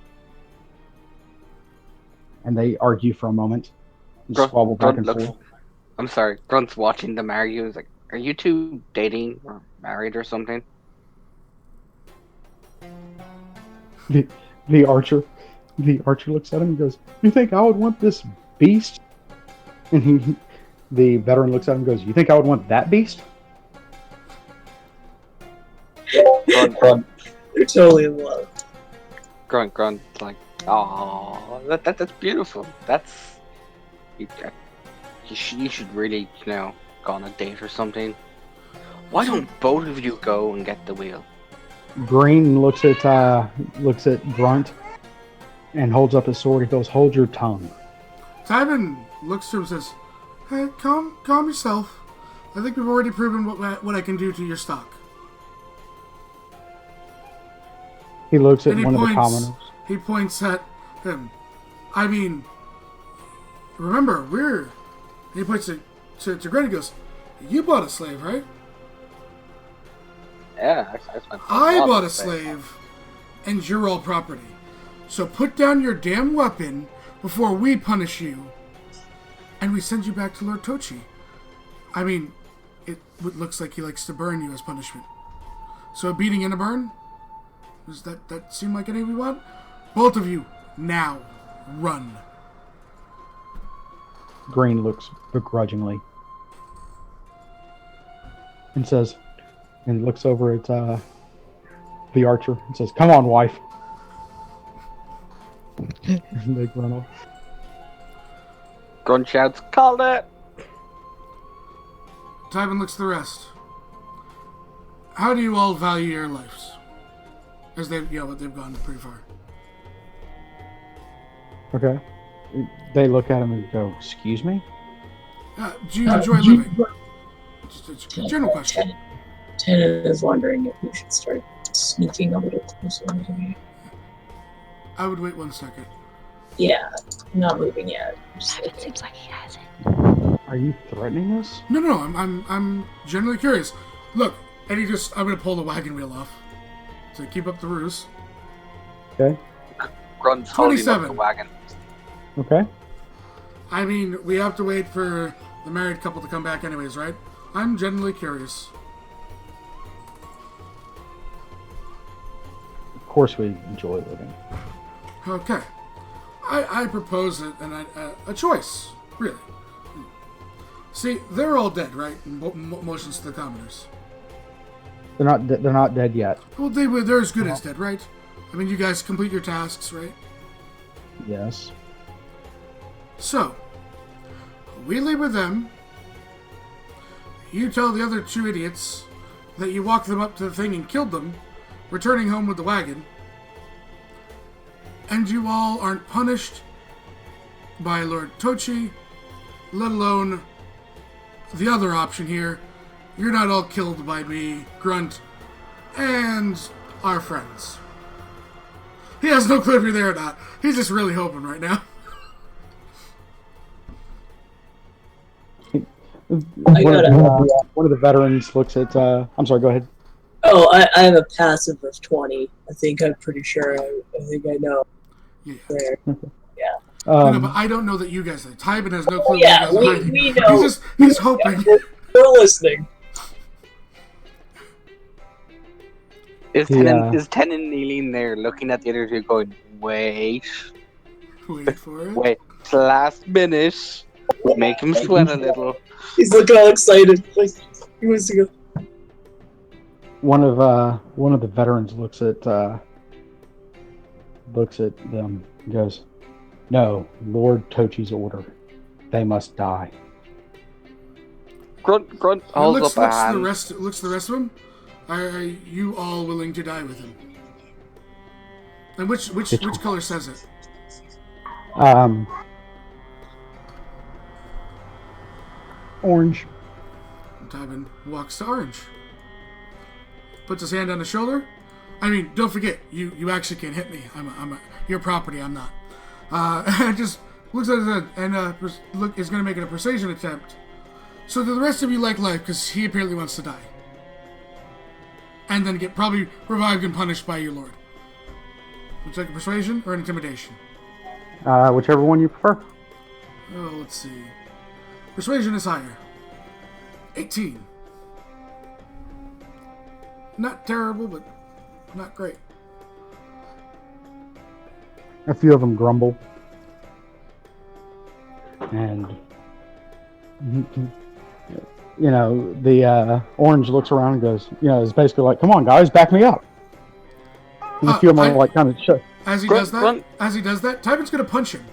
And they argue for a moment and squabble back and forth. I'm sorry, Grunt's watching them argue. He's like, "Are you two dating or married or something?" The archer looks at him and goes, "You think I would want this beast?" And the veteran looks at him and goes, "You think I would want that beast?" Grunt, They're totally in love. Grunt's like, "Oh, that's beautiful. That's you should really, go on a date or something. Why don't both of you go and get the wheel?" Green looks at Grunt and holds up his sword. He goes, "Hold your tongue." Tybin looks to him and says, "Hey, calm yourself. I think we've already proven what I can do to your stock." He looks at And one of the commoners. He points at him. I mean, remember, he points to Grant and goes, "You bought a slave, right?" Yeah, I bought a slave, and you're all property. So put down your damn weapon before we punish you, and we send you back to Lord Tochi. I mean, it looks like he likes to burn you as punishment. So a beating and a burn? Does that seem like anything we want? Both of you, now, run. Green looks begrudgingly and says, and looks over at the archer and says, "Come on, wife." And they run off. Grunt shouts, "Called it!" Tywin looks at the rest. How do you all value your lives? As they've gone pretty far. Okay. They look at him and go, "Excuse me?" Do you enjoy living? Just a general question. Tannen is wondering if we should start sneaking a little closer to me. I would wait 1 second. Yeah, I'm not moving yet. It seems like he has it. Are you threatening us? No, I'm genuinely curious. Look, and I'm gonna pull the wagon wheel off to keep up the ruse. Okay. Grunt's holding up 27. the wagon. Okay. I mean, we have to wait for the married couple to come back anyways, right? I'm genuinely curious. Of course we enjoy living. Okay. I propose a choice, really. See, they're all dead, right? Motions to the commoners. They're not dead yet. Well, they're as good as dead, right? I mean, you guys complete your tasks, right? Yes. So, we labor them. You tell the other two idiots that you walked them up to the thing and killed them, returning home with the wagon. And you all aren't punished by Lord Tochi, let alone the other option here. You're not all killed by me, Grunt, and our friends. He has no clue if you're there or not. He's just really hoping right now. One of the veterans looks at. I'm sorry. Go ahead. Oh, I have a passive of 20. I think I'm pretty sure. I think I know. Yeah. There. Yeah. No, but I don't know that you guys. Tybin has no clue. Yeah, what you guys are hiding. we know. He's hoping. We're listening. Is Tenon kneeling there looking at the other two going, wait for it. Wait, it's last minute. Make him sweat a little. He's looking all excited. Like, he wants to go. one of the veterans looks at them and goes, "No, Lord Tochi's order. They must die." Grunt It holds looks up a to the hand. rest. Looks to the rest of them. Are you all willing to die with him? And which color says it? Orange. Tywin walks to Orange. Puts his hand on his shoulder. I mean, don't forget, you actually can't hit me. I'm your property. I'm not. And just looks at his head and is going to make a persuasion attempt. So do the rest of you like life? Because he apparently wants to die, and then get probably revived and punished by your lord. Would you like a persuasion or an intimidation? Whichever one you prefer. Oh, let's see. Persuasion is higher. 18. Not terrible, but not great. A few of them grumble, and the orange looks around and goes, it's basically like, "Come on, guys, back me up." And a few of them are like kind of shut. As he does that, Tywin's going to punch him.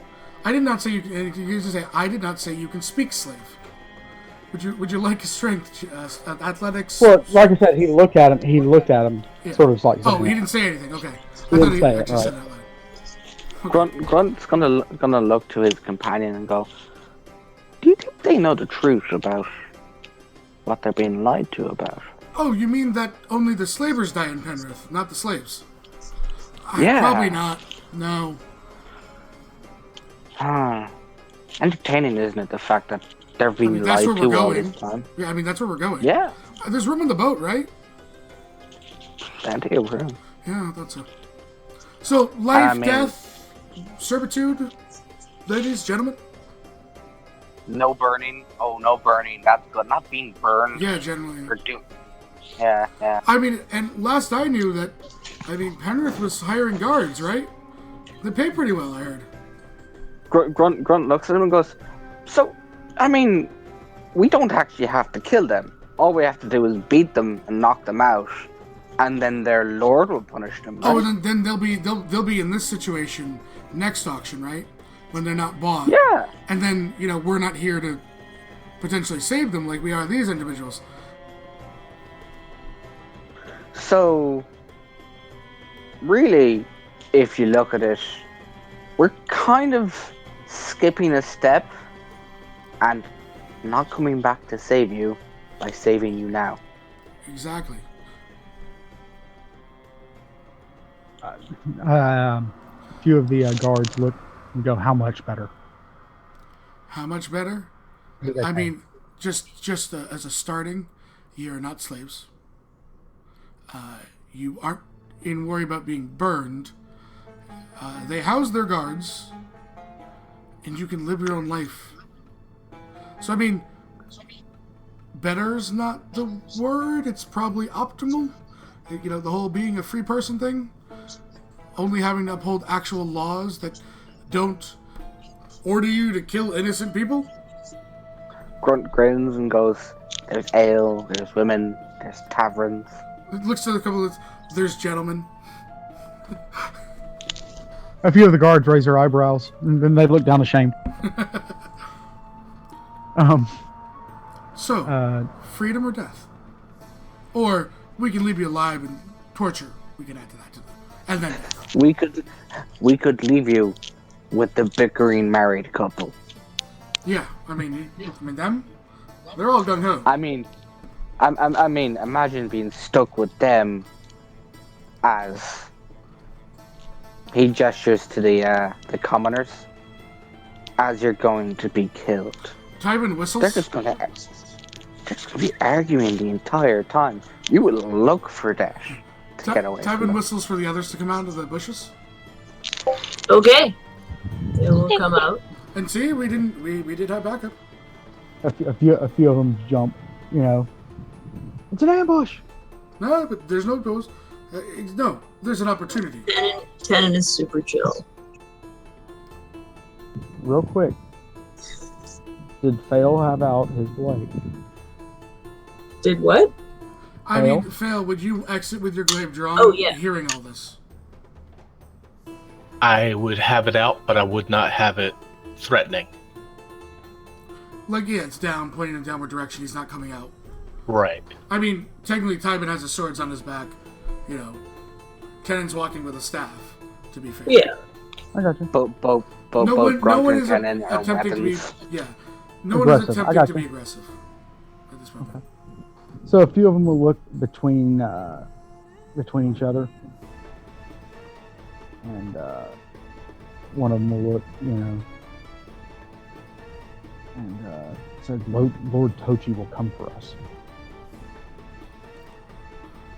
I did not say you can. He used to say, "I did not say you can speak, slave." Would you like a strength, athletics? Well, like I said, he looked at him, Yeah. sort of like. Oh, he didn't say anything. Okay, He didn't say it, right. said that loud. Okay. Grunt's gonna look to his companion and go, "Do you think they know the truth about what they're being lied to about?" Oh, you mean that only the slavers die in Penrith, not the slaves? Yeah. Probably not. No. Entertaining, isn't it? The fact that they're being that's lied where we're to all going. this time. Yeah, I mean that's where we're going. Yeah. There's room on the boat, right? Plenty of room. Yeah, I thought so. So, life, I mean- death, servitude, ladies, gentlemen. No burning. Oh, no burning. That's good. Not being burned. Yeah, generally. Or yeah. I mean, and last I knew that, Penrith was hiring guards, right? They pay pretty well, I heard. Grunt looks at him and goes, "So, we don't actually have to kill them. All we have to do is beat them and knock them out, and then their lord will punish them." Right? Oh, and then they'll be in this situation next auction, right? When they're not bought. Yeah. And then we're not here to potentially save them like we are these individuals. So, really, if you look at it, we're kind of skipping a step and not coming back to save you by saving you now. Exactly. A few of the guards look and go, "How much better?" How much better? I mean, just as a starting, you're not slaves. You aren't in worry about being burned. They house their guards, and you can live your own life. So, better's not the word. It's probably optimal. The whole being a free person thing. Only having to uphold actual laws that don't order you to kill innocent people. Grunt grins and goes, "There's ale, there's women, there's taverns." It looks to the couple of... There's gentlemen. A few of the guards raise their eyebrows, and then they look down ashamed. So, freedom or death? Or we can leave you alive and torture. We can add to that. And then death. We could leave you with the bickering married couple. Yeah, them? They're all gung-ho. Imagine being stuck with them as he gestures to the commoners as you're going to be killed. Tywin whistles. They're just gonna be arguing the entire time. You will look for death to get away. Tywin whistles for the others to come out of the bushes. Okay. They will come out. And see, we did have backup. A few of them jump. It's an ambush. No, but there's no ghost. No, there's an opportunity. Tenon is super chill. Real quick, did Fail have out his blade? Did what? I mean, Fail, would you exit with your glaive drawn? Oh, yeah. Hearing all this. I would have it out, but I would not have it threatening. Like, yeah, it's down, pointing in a downward direction. He's not coming out. Right. I mean, technically, Tybin has his swords on his back. You know, Kenan's walking with a staff, to be fair. Yeah. I got you. Both No one is Kennen are attempting to be... weapons. Yeah. No one is Aggressive. I attempting got to you. be aggressive at this moment. Okay. So a few of them will look between each other, and one of them will look, and says, "Lord Tochi will come for us."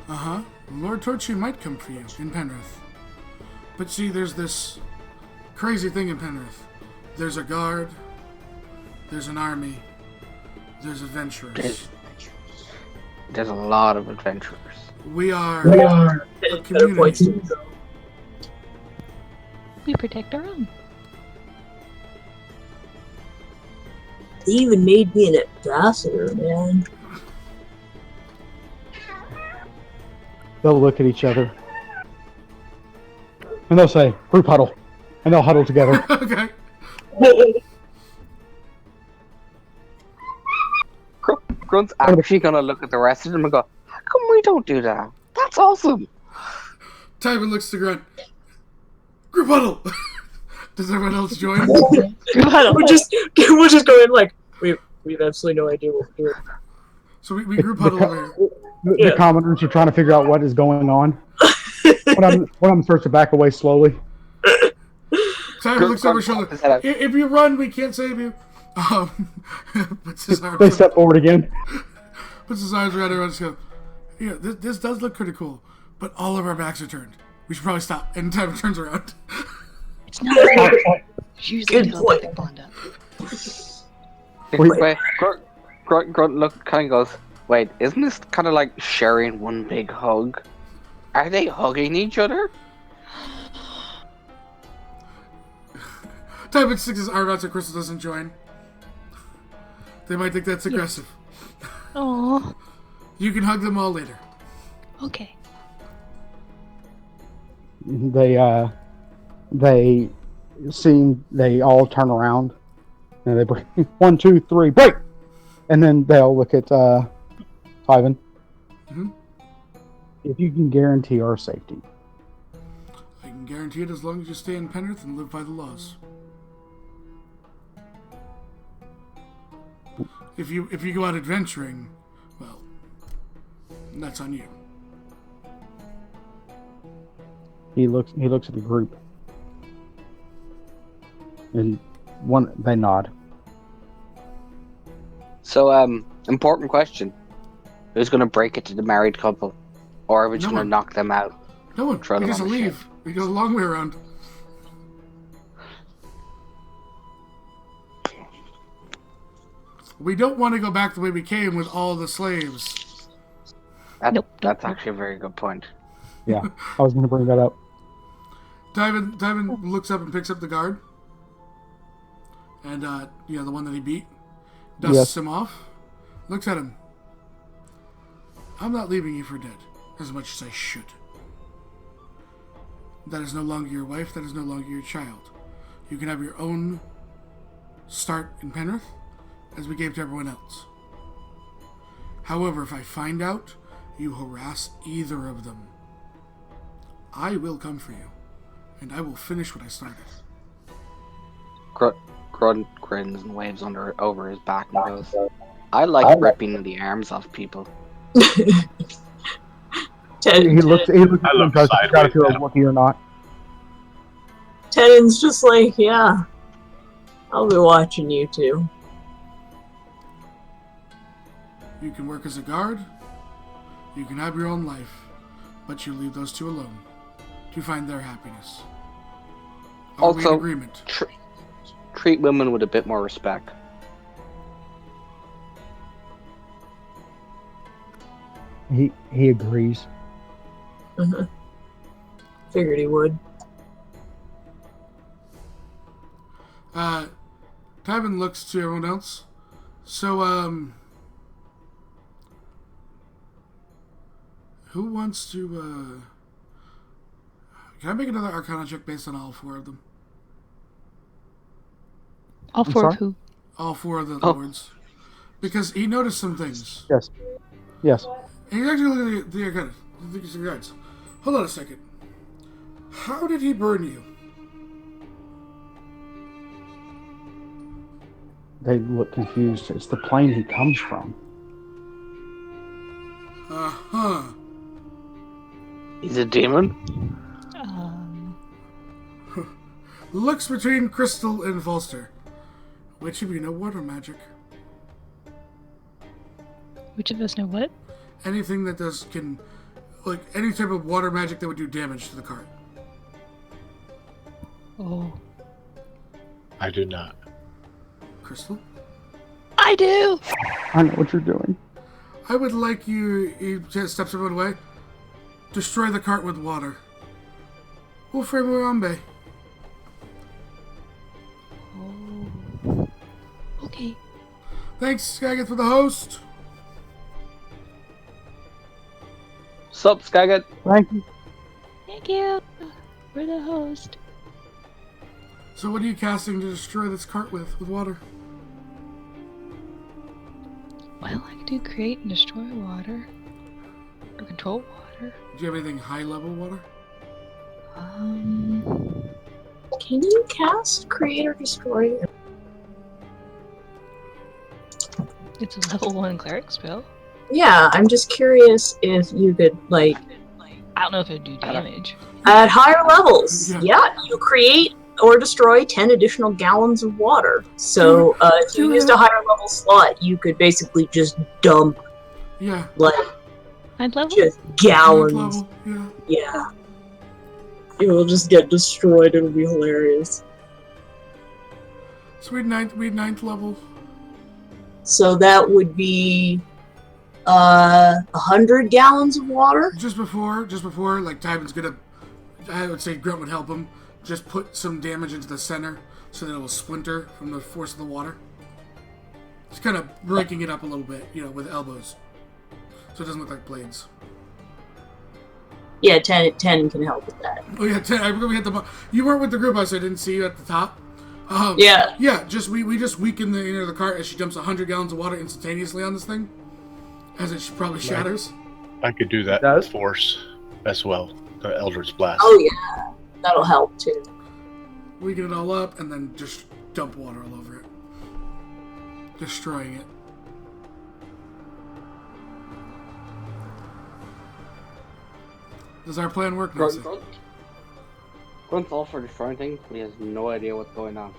Uh-huh. Lord Torchi might come for you in Penrith. But see, there's this crazy thing in Penrith. There's a guard, there's an army, there's adventurers. There's a lot of adventurers. We are Better a points to community. go. We protect our own. They even made me an ambassador, man. They'll look at each other, and they'll say, "Group huddle," and they'll huddle together. Okay. Grunt's actually gonna look at the rest of them and go, "How come we don't do that? That's awesome." Tywin looks to Grunt. Group huddle! Does everyone else join? we'll just go in like we have absolutely no idea what we're doing. So we group huddle over here. The commoners are trying to figure out what is going on. One of them starts to back away slowly. Tywin looks over his shoulder. If you run, we can't save you. Puts his arms They step forward again. Puts his arms around everyone and just go, yeah, this does look pretty cool, but all of our backs are turned. We should probably stop. And Tywin turns around. It's not fair. Usually Good don't point. pick Bond up. Wait, Grunt look kind of goes, "Wait, isn't this kind of like sharing one big hug? Are they hugging each other?" Tywin sticks his arm out so Crystal doesn't join. They might think that's aggressive. Oh, You can hug them all later. okay. They all turn around, and they break 1, 2, 3, break, and then they'll look at Ivan. Mhm. If you can guarantee our safety, I can guarantee it as long as you stay in Penrith and live by the laws. If you go out adventuring, well, that's on you. he looks at the group, and they nod. So, important question: who's gonna break it to the married couple, or are we just No gonna one. knock them out? No one. Throw We them just on the leave. We go the long way around. We don't want to go back the way we came with all the slaves. That's actually a very good point. Yeah, I was going to bring that up. Tywin looks up and picks up the guard. And, the one that he beat. Dusts Yes. him off. Looks at him. I'm not leaving you for dead, as much as I should. That is no longer your wife, that is no longer your child. You can have your own start in Penrith, as we gave to everyone else. However, if I find out you harass either of them, I will come for you, and I will finish what I started. Grunt grins and waves over his back and goes, "I like ripping the arms off people." He looks at I them look and tries to figure out if sideways you're at him. lucky or not. Tenen's just like, yeah, I'll be watching you two. You can work as a guard, you can have your own life, but you leave those two alone to find their happiness. Are we in Also, agreement? treat women with a bit more respect. He agrees. Figured he would. Tywin looks to everyone else. So, Who wants to, Can I make another Arcana check based on all four of them? All I'm four of sorry? who? All four of the Oh. lords. Because he noticed some things. Yes. Yes. And he's actually looking at the Arcana. I think it's the guards. Hold on a second. How did he burn you? They look confused. It's the plane he comes from. Uh-huh. He's a demon? Looks between Crystal and Volster. Which of you know water magic? Which of us know what? Anything that any type of water magic that would do damage to the cart. Oh. I do not. Crystal? I do! I know what you're doing. I would like you, he steps everyone away, destroy the cart with water. We'll frame Uambe. Oh. Okay. Thanks, Skagit, for the host. Sup, Skagit? Thank you. Thank you for the host. So what are you casting to destroy this cart with water? Well, I could do create and destroy water. Or control water. Do you have anything high-level water? Can you cast Create or Destroy? It's a level 1 cleric spell. Yeah, I'm just curious if you could, like, I don't know if it'd do damage. at higher levels, Yeah. you create or destroy 10 additional gallons of water. So if you used a higher level slot, you could basically just dump, Yeah. like, I'd level? just Ninth gallons. level, yeah. Yeah. It will just get destroyed. It'll be hilarious. So we'd ninth level. So that would be 100 gallons of water. Just before, like Tybin's gonna, I would say Grunt would help him. Just put some damage into the center so that it will splinter from the force of the water. Just kind of breaking it up a little bit, with elbows, so it doesn't look like blades. Yeah, 10 can help with that. Oh yeah, 10. I remember we hit the. You weren't with the group, so I didn't see you at the top. Yeah. Yeah. Just we just weaken the inner of the cart as she dumps 100 gallons of water instantaneously on this thing, as it probably shatters. I could do that with force as well. The Eldritch Blast. Oh yeah, that'll help too. Weaken it all up and then just dump water all over it, destroying it. Does our plan work, Nancy? Grunt's all for destroying things, but he has no idea what's going on.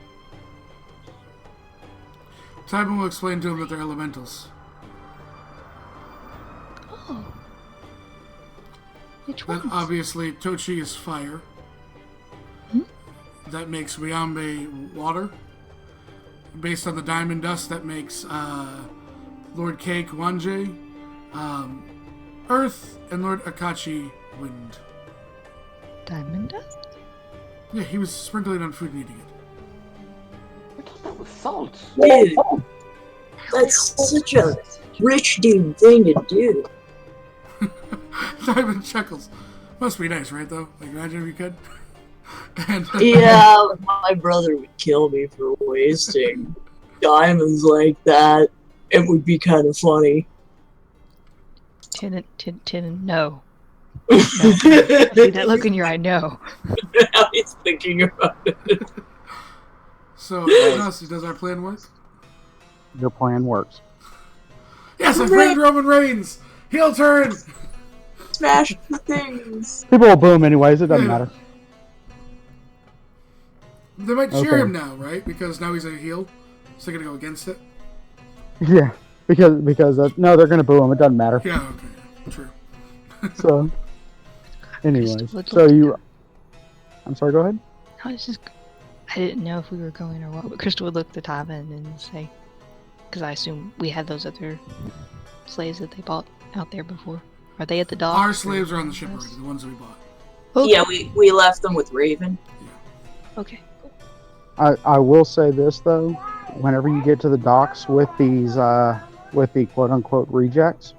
Tybin will explain to him that they're elementals. Oh. Which Then one? obviously Tochi is fire. That makes Riambe water. Based on the diamond dust, that makes Lord Cake Wanje earth, and Lord Akachi wind. Diamond dust? Yeah, he was sprinkling on food and eating it. I thought that was salt. Dude, that's such a rich dude thing to do. Tybin chuckles. Must be nice, right, though? Like, imagine if you could. And, Yeah, my brother would kill me for wasting diamonds like that. It would be kind of funny. Tin, no. No. See that look in your eye, no. Now he's thinking about it. So, Nancy, does our plan work? Your plan works. Yes, I framed Roman Reigns! Heel turn! Smash the things. People will boom anyways. It doesn't matter. They might cheer Okay. him now, right? Because now he's a heel. So they're going to go against it? Yeah, because no, they're gonna boo him. It doesn't matter. Yeah, okay. True. So, anyways, Crystal so would- you. I'm sorry. Go ahead. I didn't know if we were going or what, but Crystal would look at the Tybin and say, because I assume we had those other slaves that they bought out there before. Are they at the dock? Our slaves are on the ship already, the ones that we bought. Okay. Yeah, we left them with Raven. Okay. I will say this though, whenever you get to the docks with these with the quote unquote rejects,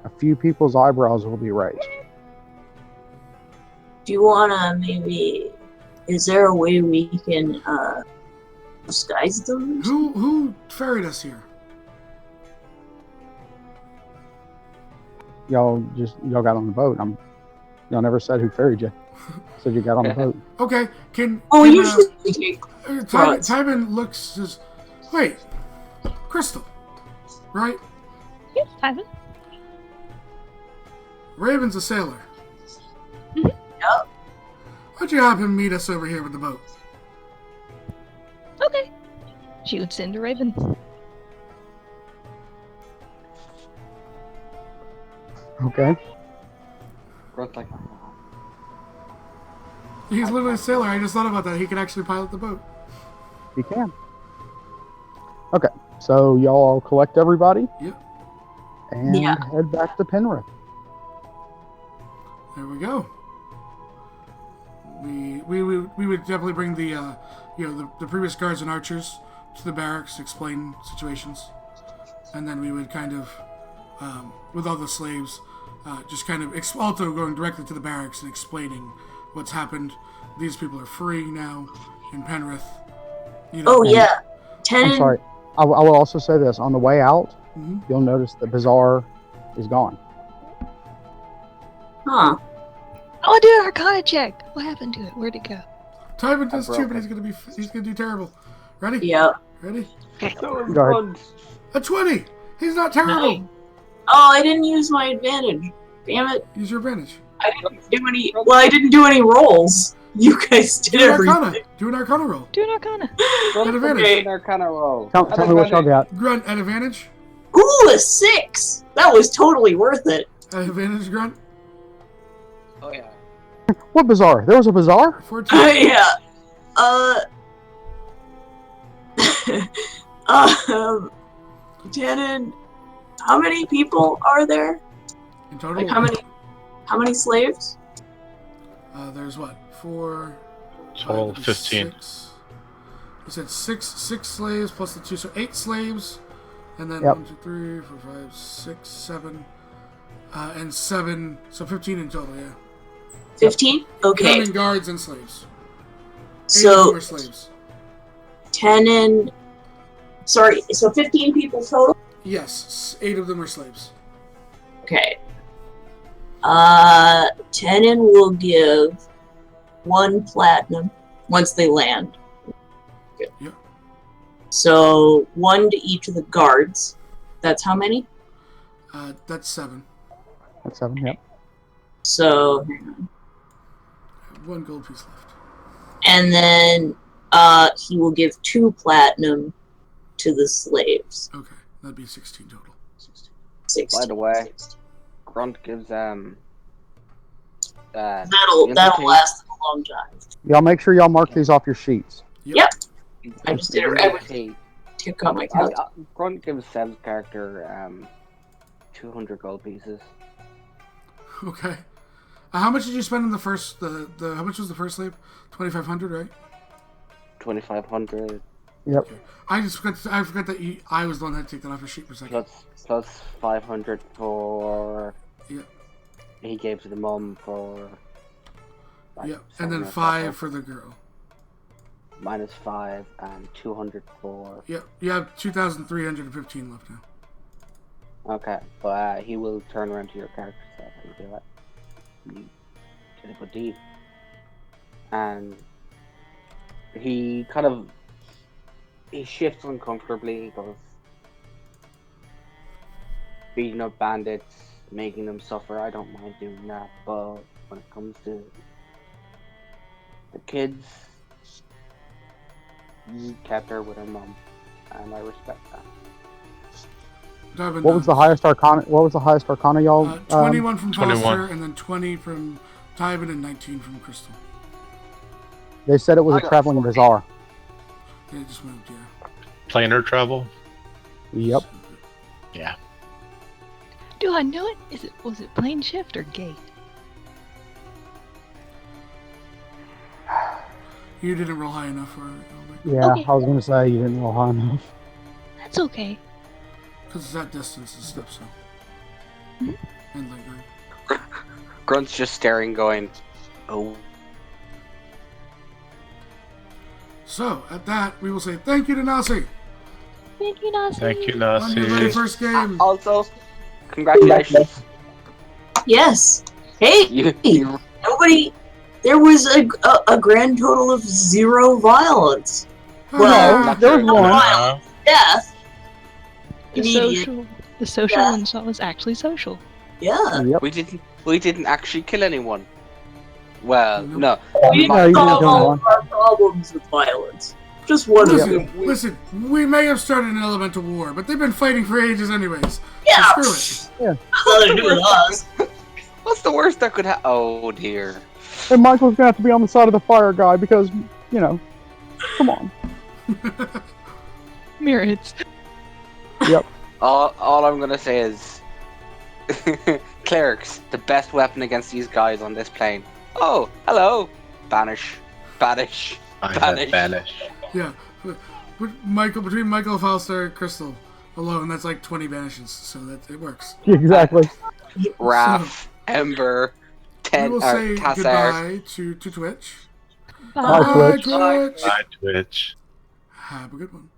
a few people's eyebrows will be raised. Do you wanna maybe? Is there a way we can disguise them? Who ferried us here? Y'all got on the boat. Y'all never said who ferried you. Said you got on the boat. Okay, can Usually we take rods. Tybin looks says, wait, Crystal, right? Yes, Ivan. Raven's a sailor. Yep. Why'd you have him meet us over here with the boat? Okay. She would send a Raven. Okay. Grunt's like, He's literally a sailor. I just thought about that. He could actually pilot the boat. You can. Okay. So y'all all collect everybody. Yep. And Yeah. head back to Penrith. There we go. We would definitely bring the the previous guards and archers to the barracks, explain situations, and then we would kind of with all the slaves just kind of also going directly to the barracks and explaining what's happened. These people are free now in Penrith. Oh yeah, I'm sorry. I will also say this. On the way out, Mhm. you'll notice the Bazaar is gone. Huh? I want to do an Arcana check. What happened to it? Where'd it go? Tywin does broke too, but it. he's gonna do terrible. Ready? Yeah. Ready? so is Go ahead. Grunt. A 20. He's not terrible. Nice. Oh, I didn't use my advantage. Damn it! Use your advantage. I didn't do any. Well, I didn't do any rolls. You guys did Do an everything. Arcana. Do an Arcana roll. Do an Arcana. At advantage. Okay. Arcana roll. Tell me what y'all got. Grunt at advantage. Ooh, a 6. That was totally worth it. At advantage, Grunt. Oh yeah. What Bazaar? There was a Bazaar? 14. Yeah. Tannen, how many people are there? In total, Like how many slaves? there's what? 4. Total 5, 15. 6. You said six slaves plus the 2, so 8 slaves. And then Yep. 1, 2, 3, 4, 5, 6, 7. And 7, so 15 in total, yeah. 15? Okay. Counting guards and slaves. 8 of So them are slaves. Tannen. Sorry, so 15 people total? Yes, 8 of them are slaves. Okay. Tannen will give 1 platinum once they land. Good. Yep. So 1 to each of the guards. That's how many? That's 7. That's 7, yep. So hang on. 1 gold piece left. And then he will give 2 platinum to the slaves. Okay, that'd be 16 total. 16. By the way, Grunt gives That'll invitation- last them a long time. Y'all make sure y'all mark these off your sheets. Yep. I just did it. Invitation- Took out my count. Grunt gives Seb's character 200 gold pieces. Okay. How much did you spend on the first? How much was the first slave? 2,500, right? 2,500 Yep. I forgot that I was the one that had to take that off your sheet for a second. plus 500 for. Yeah. He gave to the mum for. like, Yeah, and then 7 or 5 so. for the girl. Minus 5 and 200 for. Yeah, you have 2,315 left now. Okay, but he will turn around to your character set and be like, "You did a good deed," and he kind of shifts uncomfortably. He goes, "Beating up bandits, making them suffer. I don't mind doing that, but when it comes to the kids, you kept her with her mum, and I respect that." What was the highest arcana? What was the highest arcana y'all? 21 from 21. Foster, and then 20 from Tywin, and 19 from Crystal. They said it was I a got traveling 40. bazaar. They just moved, yeah. Planar travel? Yep. Yeah. Do I know it? Was it plane shift or gate? You didn't roll high enough for it, Yeah, Okay. I was gonna say you didn't roll high enough. That's okay. because it's that distance and stuff, so. Grunt's just staring, going, "Oh." So, at that, we will say thank you to Nasi Thank you, Nazi. Thank you, on your very Nasi. first game. Also, congratulations. Yes. Hey, You nobody. There was a grand total of 0 violence. Ah, Well, There was one. Uh, Death. The Immediate. social Yeah. one shot was actually social. Yeah. Yep. we didn't actually kill anyone. Well, Nope. no. We No, you didn't solve kill all anyone. of our problems with violence. Just one of them. Listen, we may have started an elemental war, but they've been fighting for ages anyways. Yeah. So screw it. Nothing to do with us. What's the worst that could happen? Oh dear. And Michael's gonna have to be on the side of the fire guy because, come on. Mirrors. Yep. All I'm gonna say is, clerics, the best weapon against these guys on this plane. Oh, hello. Banish. Banish. I Banish. have banish. Yeah. Between Michael, Falster, and Crystal alone, that's like 20 banishes, so that it works. Exactly. Raph. Ember. We will say Tassar. goodbye to Twitch. Bye, Twitch. Twitch. Bye, Twitch. Have a good one.